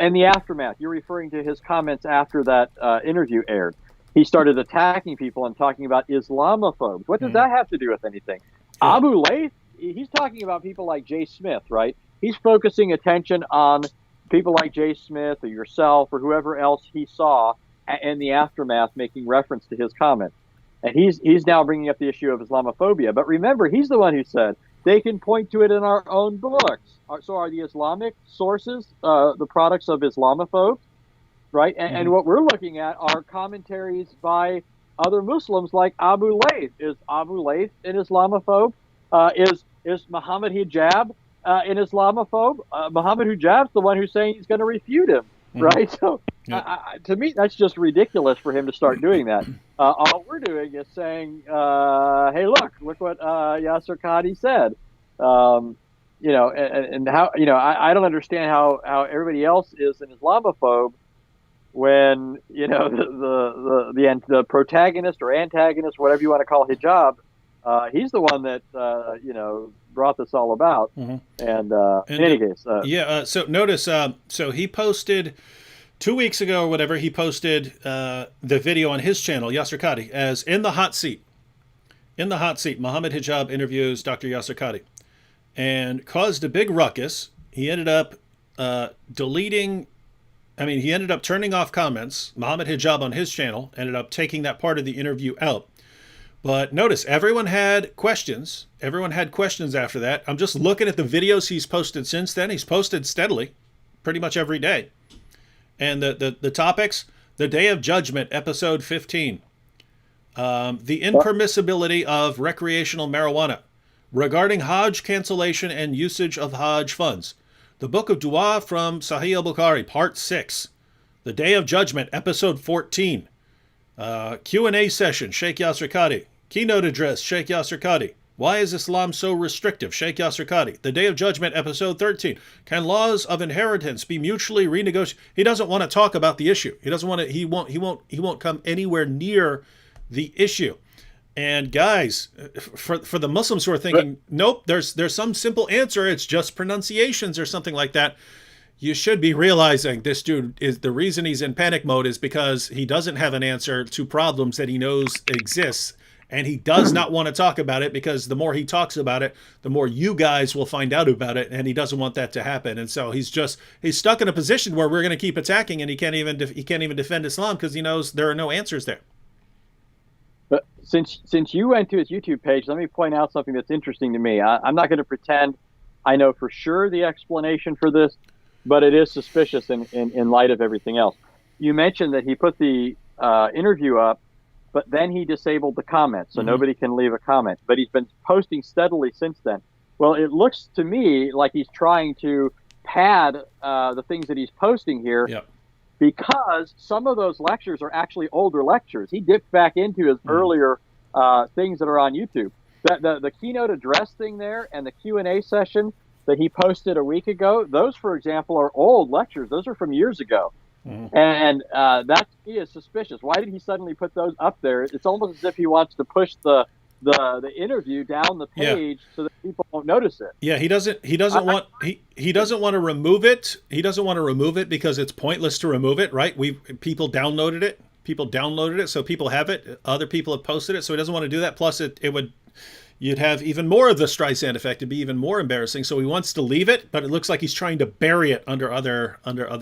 [SPEAKER 2] In the aftermath, you're referring to his comments after that interview aired. He started attacking people and talking about Islamophobes. What does that have to do with anything? Yeah. Abu Layth, he's talking about people like Jay Smith, right? He's focusing attention on people like Jay Smith or yourself or whoever else he saw in the aftermath making reference to his comments. And he's now bringing up the issue of Islamophobia. But remember, he's the one who said they can point to it in our own books. So are the Islamic sources the products of Islamophobes, right? And what we're looking at are commentaries by other Muslims like Abu Layth. Is Abu Layth an Islamophobe? Is Muhammad Hijab an Islamophobe? Muhammad Hijab's the one who's saying he's going to refute him, right? So to me, that's just ridiculous for him to start doing that. All we're doing is saying, hey, look what Yasir Qadhi said. And how, I don't understand how everybody else is an Islamophobe when, the protagonist or antagonist, whatever you want to call hijab, he's the one that, brought this all about. And in any case.
[SPEAKER 1] So notice, so he posted 2 weeks ago or whatever, he posted the video on his channel, Yasir Qadhi, as In the Hot Seat, Muhammad Hijab interviews Dr. Yasir Qadhi, and caused a big ruckus. He ended up turning off comments. Muhammad Hijab on his channel ended up taking that part of the interview out. But notice, everyone had questions. Everyone had questions after that. I'm just looking at the videos he's posted since then. He's posted steadily, pretty much every day. And the topics, the Day of Judgment, episode 15. The impermissibility of recreational marijuana. regarding Hajj cancellation and usage of Hajj funds. The Book of Dua from Sahih al-Bukhari, Part 6. The Day of Judgment, Episode 14. Q&A session, Sheikh Yasir Qadhi. Keynote address, Sheikh Yasir Qadhi. Why is Islam so restrictive? Sheikh Yasir Qadhi. The Day of Judgment, Episode 13. Can laws of inheritance be mutually renegotiated? He doesn't want to talk about the issue. He doesn't want to. He won't come anywhere near the issue. And guys, for the Muslims who are thinking, nope, there's some simple answer. It's just pronunciations or something like that. You should be realizing this dude is the reason he's in panic mode is because he doesn't have an answer to problems that he knows exists. And he does not want to talk about it because the more he talks about it, the more you guys will find out about it. And he doesn't want that to happen. And so he's stuck in a position where we're going to keep attacking, and he can't even defend Islam because he knows there are no answers there.
[SPEAKER 2] But since you went to his YouTube page, let me point out something that's interesting to me. I'm not going to pretend I know for sure the explanation for this, but it is suspicious in light of everything else. You mentioned that he put the interview up, but then he disabled the comments, so nobody can leave a comment. But he's been posting steadily since then. Well, it looks to me like he's trying to pad the things that he's posting here, because some of those lectures are actually older lectures. He dipped back into his earlier things that are on YouTube. The keynote address thing there and the Q&A session that he posted a week ago, those, for example, are old lectures. Those are from years ago. And that to me is suspicious. Why did he suddenly put those up there? It's almost as if he wants to push the interview down the page so that people won't notice it.
[SPEAKER 1] Yeah, he doesn't want to remove it. He doesn't want to remove it because it's pointless to remove it, right? People downloaded it, so people have it. Other people have posted it, so he doesn't want to do that. Plus, you'd have even more of the Streisand effect. It'd be even more embarrassing. So he wants to leave it, but it looks like he's trying to bury it under other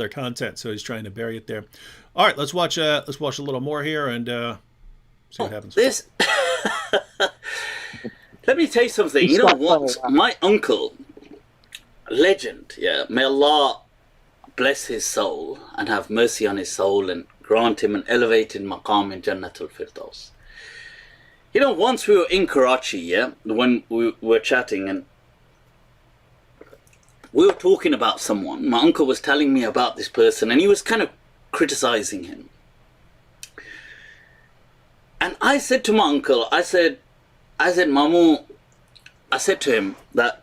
[SPEAKER 1] content. So he's trying to bury it there. All right, let's watch a little more here and see what happens.
[SPEAKER 3] Let me tell you something. You know what? My uncle, legend, may Allah bless his soul and have mercy on his soul and grant him an elevated maqam in Jannatul Firdaus. You know, once we were in Karachi, when we were chatting and we were talking about someone, my uncle was telling me about this person and he was kind of criticizing him. And I said to my uncle, I said, Mamu, I said to him that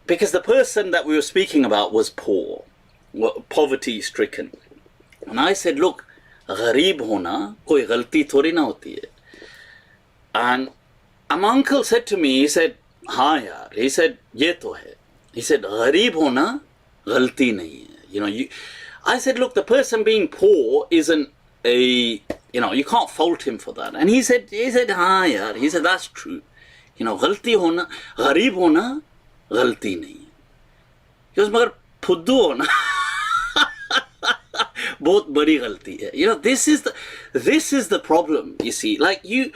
[SPEAKER 3] because the person that we were speaking about was poor, poverty stricken. And I said, look, gharib hona koi ghalti thodi na hoti hai. And my uncle said to me, he said, हाँ यार, he said, ये तो है. He said, गरीब होना गलती नहीं है. You know, I said, look, the person being poor isn't you can't fault him for that. And he said, हाँ यार, he said, that's true. You know, गलती होना, गरीब होना गलती नहीं है. He goes, मगर फुद्दू होना बहुत बड़ी गलती है. You know, this is the problem, you see. Like you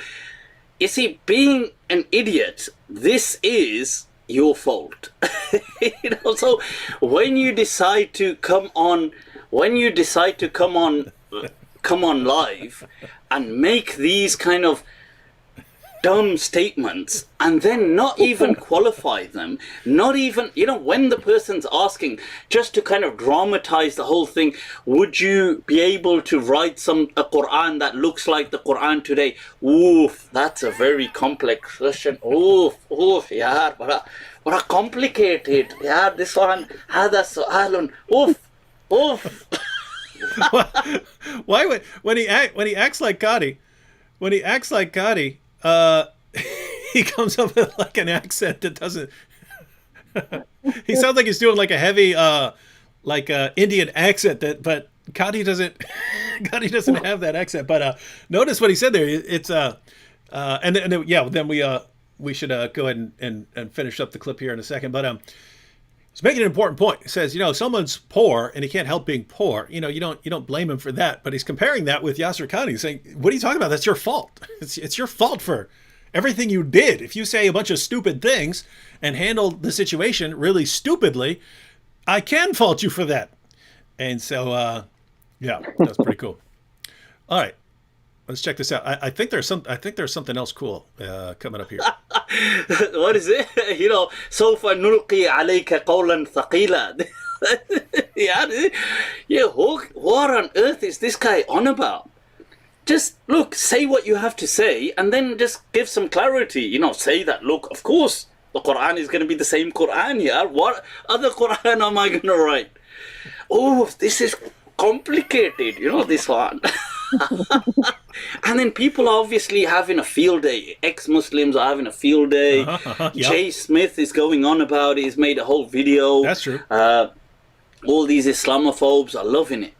[SPEAKER 3] see, being an idiot, this is your fault. You know, so when you decide to come on live and make these kind of dumb statements and then not even qualify them, not even, you know, when the person's asking just to kind of dramatize the whole thing, would you be able to write a Quran that looks like the Quran today? Oof, that's a very complex question. Oof, yaar, bada complicated. Yaar, this one, hada su'alun. Oof.
[SPEAKER 1] Why would when he acts like Qadhi, he comes up with like an accent that doesn't. He sounds like he's doing like a heavy, Indian accent. But Qadhi doesn't. Qadhi doesn't have that accent. But notice what he said there. It's Then we should go ahead and finish up the clip here in a second. But he's making an important point. He says, you know, someone's poor and he can't help being poor. You know, you don't blame him for that. But he's comparing that with Yasir Qadhi, saying, what are you talking about? That's your fault. It's your fault for everything you did. If you say a bunch of stupid things and handle the situation really stupidly, I can fault you for that. And so, that's pretty cool. All right. Let's check this out. I think there's something else cool coming up here.
[SPEAKER 3] What is it? سوف نلقي عليك قولا ثقيلا. Yeah, what on earth is this guy on about? Just look, say what you have to say, and then just give some clarity. Say that, look, of course, the Quran is going to be the same Quran, yeah? What other Quran am I going to write? Oh, this is complicated, this one. And then people are obviously having a field day. Ex-Muslims are having a field day.
[SPEAKER 1] Yep.
[SPEAKER 3] Jay Smith is going on about it. He's made a whole video.
[SPEAKER 1] That's true.
[SPEAKER 3] All these Islamophobes are loving it.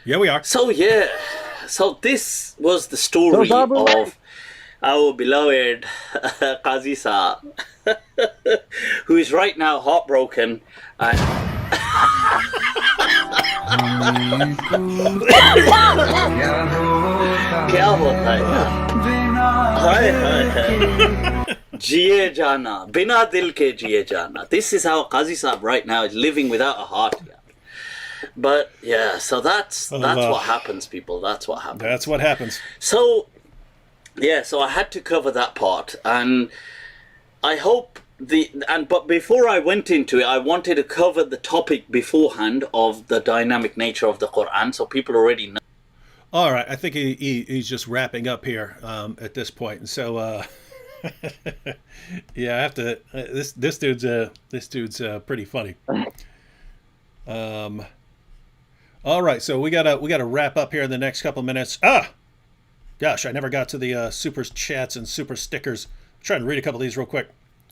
[SPEAKER 1] Yeah, we are.
[SPEAKER 3] So this was the story of our beloved Qadhi Saab, who is right now heartbroken. क्या होता है हाय जिए जाना बिना दिल के जिए जाना. This is how Qadhi Saab right now is living without a heart. But yeah, so that's what happens, people. That's what happens.
[SPEAKER 1] That's what happens.
[SPEAKER 3] So yeah, so I had to cover that part, and I hope but before I went into it, I wanted to cover the topic beforehand of the dynamic nature of the Quran, so people already know.
[SPEAKER 1] All right, I think he's just wrapping up here at this point, and so yeah, I have to. This dude's pretty funny. All right, so we gotta wrap up here in the next couple minutes. Gosh, I never got to the super chats and super stickers. I'm trying to read a couple of these real quick.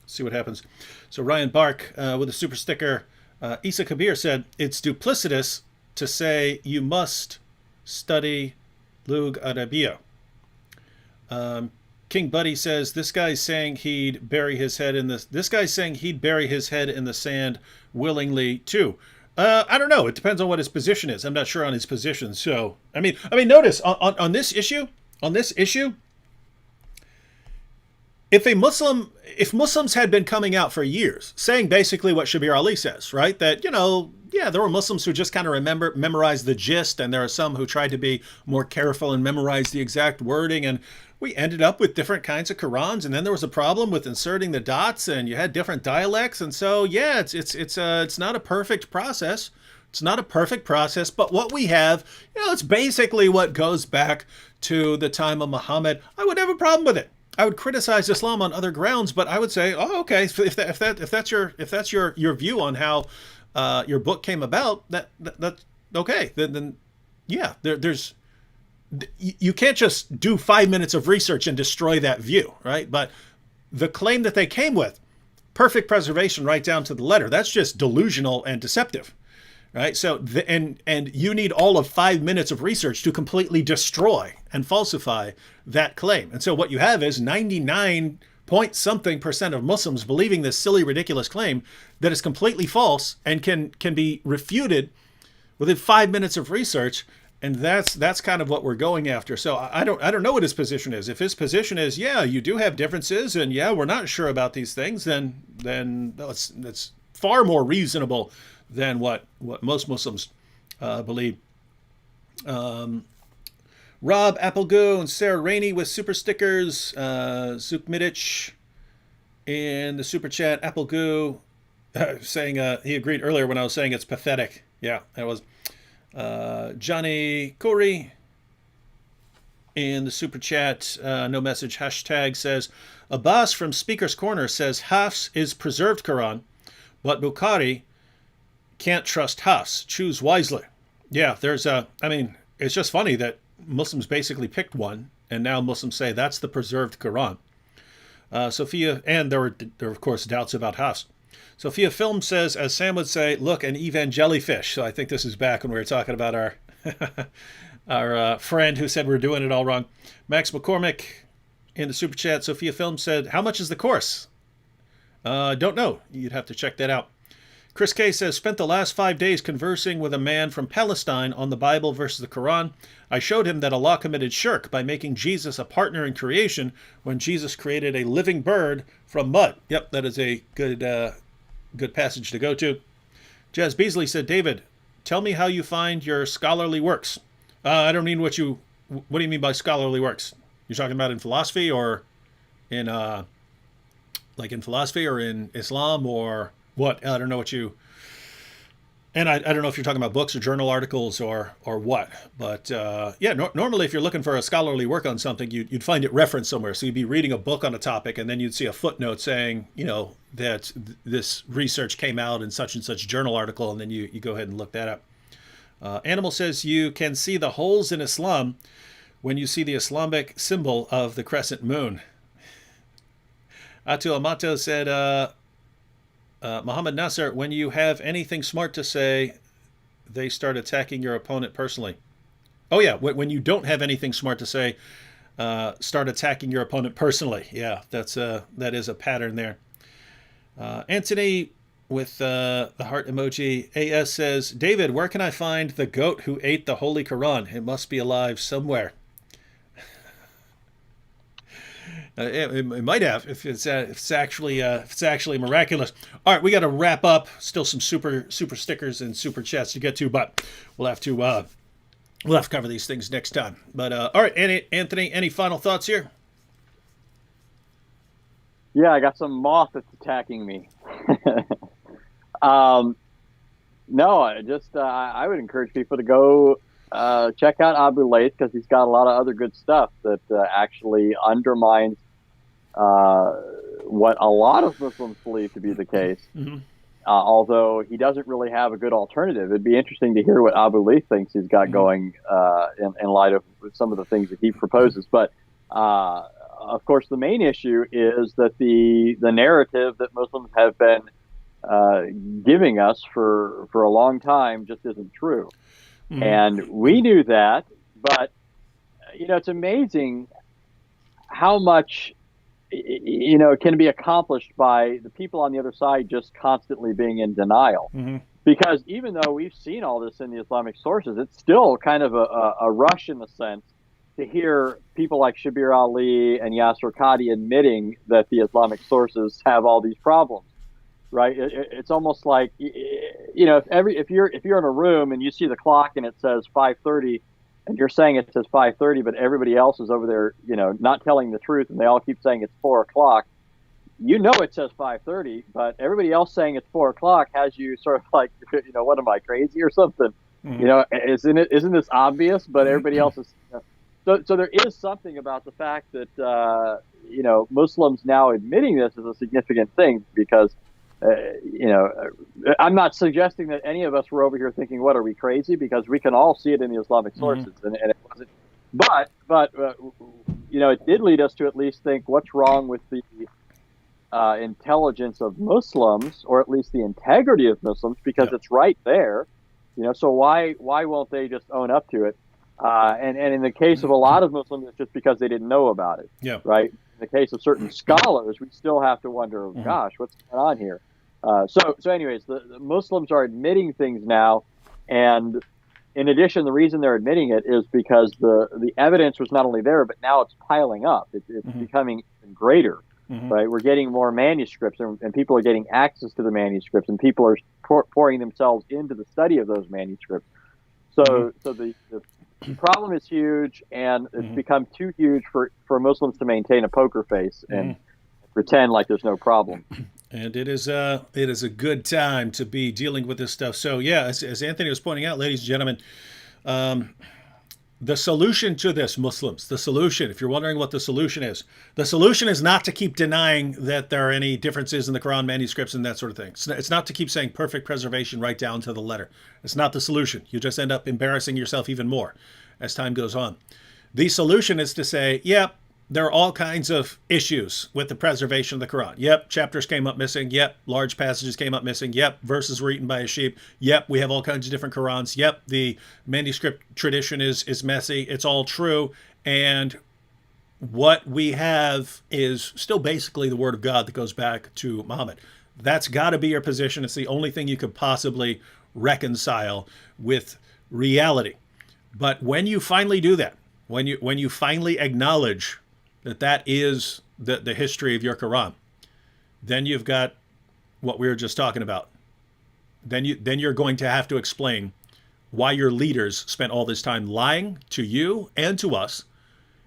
[SPEAKER 1] See what happens. So Ryan Bark with a super sticker. Isa Kabir said, it's duplicitous to say you must study Lug Arabiya. King Buddy says, this guy's saying he'd bury his head in the sand willingly too. I don't know. It depends on what his position is. I'm not sure on his position. So, I mean, notice on this issue, if Muslims had been coming out for years saying basically what Shabir Ali says, right? That, there were Muslims who just kind of memorized the gist, and there are some who tried to be more careful and memorize the exact wording, and we ended up with different kinds of Qurans, and then there was a problem with inserting the dots, and you had different dialects, and so yeah, it's not a perfect process. It's not a perfect process, but what we have, it's basically what goes back to the time of Muhammad. I would have a problem with it. I would criticize Islam on other grounds, but I would say, oh, okay, if that's your view on how your book came about, that's okay. Then yeah, there's you can't just do 5 minutes of research and destroy that view, right? But the claim that they came with, perfect preservation right down to the letter, that's just delusional and deceptive, right? So and you need all of 5 minutes of research to completely destroy and falsify that claim. And so what you have is 99 point something % of Muslims believing this silly, ridiculous claim that is completely false and can be refuted within 5 minutes of research. And that's kind of what we're going after. So I don't know what his position is. If his position is, yeah, you do have differences, and yeah, we're not sure about these things, then that's far more reasonable than what most Muslims believe. Rob Applegoo and Sarah Rainey with super stickers. Zook Midich in the super chat. Applegoo saying he agreed earlier when I was saying it's pathetic. Yeah, that was. Johnny Corey in the super chat, no message hashtag, says Abbas from Speaker's Corner says Hafs is preserved Quran, but Bukhari can't trust Hafs. Choose wisely. Yeah, it's just funny that Muslims basically picked one, and now Muslims say that's the preserved Quran. Sophia, and there were of course doubts about Hafs. Sophia Film says, as Sam would say, look, an evangelifish. So I think this is back when we were talking about our friend who said we're doing it all wrong. Max McCormick in the super chat. Sophia Film said, how much is the course? Don't know. You'd have to check that out. Chris K says, spent the last 5 days conversing with a man from Palestine on the Bible versus the Quran. I showed him that Allah committed shirk by making Jesus a partner in creation when Jesus created a living bird from mud. Yep, that is a good passage to go to. Jazz Beasley said, David, tell me how you find your scholarly works. I don't mean what you what do you mean by scholarly works? You're talking about in philosophy or in like in philosophy or in Islam or what? I don't know what you. And I don't know if you're talking about books or journal articles or what, but yeah, normally if you're looking for a scholarly work on something, you'd find it referenced somewhere. So you'd be reading a book on a topic, and then you'd see a footnote saying, you know, that this research came out in such and such journal article, and then you go ahead and look that up. Animal says you can see the holes in Islam when you see the Islamic symbol of the crescent moon. Atu Amato said, Muhammad Nasser, when you have anything smart to say, they start attacking your opponent personally. Oh, yeah. When you don't have anything smart to say, start attacking your opponent personally. Yeah, that is a pattern there. Anthony with the heart emoji. AS says, David, where can I find the goat who ate the Holy Quran? It must be alive somewhere. It might have if it's actually miraculous. All right, we got to wrap up. Still some super stickers and super chats to get to, but we'll have to cover these things next time. But all right, Anthony, any final thoughts here?
[SPEAKER 2] Yeah, I got some moth that's attacking me. No, I would encourage people to go check out Abu Layth because he's got a lot of other good stuff that actually undermines what a lot of Muslims believe to be the case. Mm-hmm. Although he doesn't really have a good alternative. It'd be interesting to hear what Abu Layth thinks he's got going in light of some of the things that he proposes. But of course, the main issue is that the narrative that Muslims have been giving us for a long time just isn't true. Mm-hmm. And we knew that, but it's amazing how much can be accomplished by the people on the other side just constantly being in denial. Mm-hmm. Because even though we've seen all this in the Islamic sources, it's still kind of a rush in a sense to hear people like Shabir Ali and Yasir Qadhi admitting that the Islamic sources have all these problems. Right? It's almost like, if you're in a room and you see the clock and it says 5:30 and you're saying it says 5:30, but everybody else is over there, not telling the truth, and they all keep saying it's 4 o'clock. It says 5:30, but everybody else saying it's 4 o'clock has you sort of like, what am I, crazy or something? Mm-hmm. Isn't this obvious? But everybody else is. So there is something about the fact that Muslims now admitting this is a significant thing because. I'm not suggesting that any of us were over here thinking, what, are we crazy? Because we can all see it in the Islamic sources. Mm-hmm. And it wasn't, but it did lead us to at least think what's wrong with the intelligence of Muslims, or at least the integrity of Muslims, because it's right there, so why won't they just own up to it? And in the case of a lot of Muslims, it's just because they didn't know about it. Yeah. Right. In the case of certain scholars, we still have to wonder, gosh, what's going on here? So anyways, the Muslims are admitting things now, and in addition, the reason they're admitting it is because the evidence was not only there, but now it's piling up. It's becoming even greater, right? We're getting more manuscripts, and people are getting access to the manuscripts, and people are pouring themselves into the study of those manuscripts. So the problem is huge, and it's become too huge for Muslims to maintain a poker face and pretend like there's no problem.
[SPEAKER 1] And it is a good time to be dealing with this stuff. So yeah, as Anthony was pointing out, ladies and gentlemen, the solution to this, Muslims, the solution, if you're wondering what the solution is not to keep denying that there are any differences in the Quran manuscripts and that sort of thing. It's not to keep saying perfect preservation right down to the letter. It's not the solution. You just end up embarrassing yourself even more as time goes on. The solution is to say, yep, there are all kinds of issues with the preservation of the Quran. Yep, chapters came up missing. Yep, large passages came up missing. Yep, verses were eaten by a sheep. Yep, we have all kinds of different Qurans. Yep, the manuscript tradition is messy. It's all true. And what we have is still basically the word of God that goes back to Muhammad. That's got to be your position. It's the only thing you could possibly reconcile with reality. But when you finally do that, when you finally acknowledge that is the history of your Quran, then you've got what we were just talking about. Then you're going to have to explain why your leaders spent all this time lying to you and to us,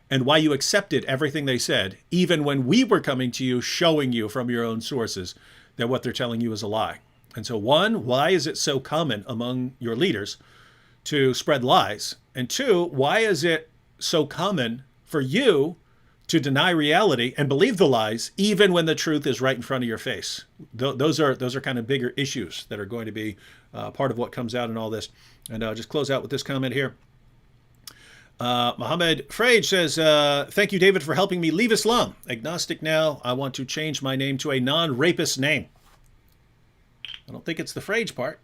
[SPEAKER 1] and why you accepted everything they said, even when we were coming to you, showing you from your own sources that what they're telling you is a lie. And so, one, why is it so common among your leaders to spread lies? And two, why is it so common for you to deny reality and believe the lies, even when the truth is right in front of your face? Those are kind of bigger issues that are going to be part of what comes out in all this. And I'll just close out with this comment here. Mohammed Frage says, thank you, David, for helping me leave Islam. Agnostic now. I want to change my name to a non-rapist name. I don't think it's the Frage part.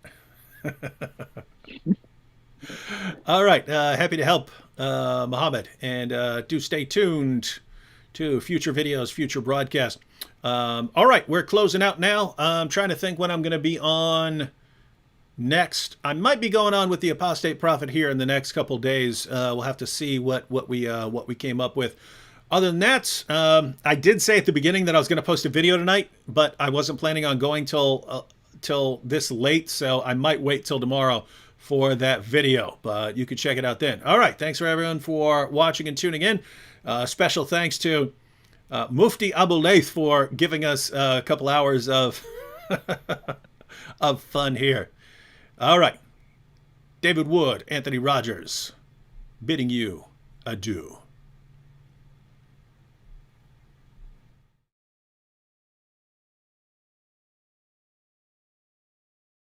[SPEAKER 1] All right. Happy to help, Mohammed. And do stay tuned to future videos, future broadcasts. All right. We're closing out now. I'm trying to think when I'm going to be on next. I might be going on with the Apostate Prophet here in the next couple days. We'll have to see what we came up with. Other than that, I did say at the beginning that I was going to post a video tonight, but I wasn't planning on going till this late, so I might wait till tomorrow for that video, but you can check it out then. All right, thanks for everyone for watching and tuning in. Special thanks to Mufti Abu Laith for giving us a couple hours of of fun here. All right, David Wood, Anthony Rogers, bidding you adieu.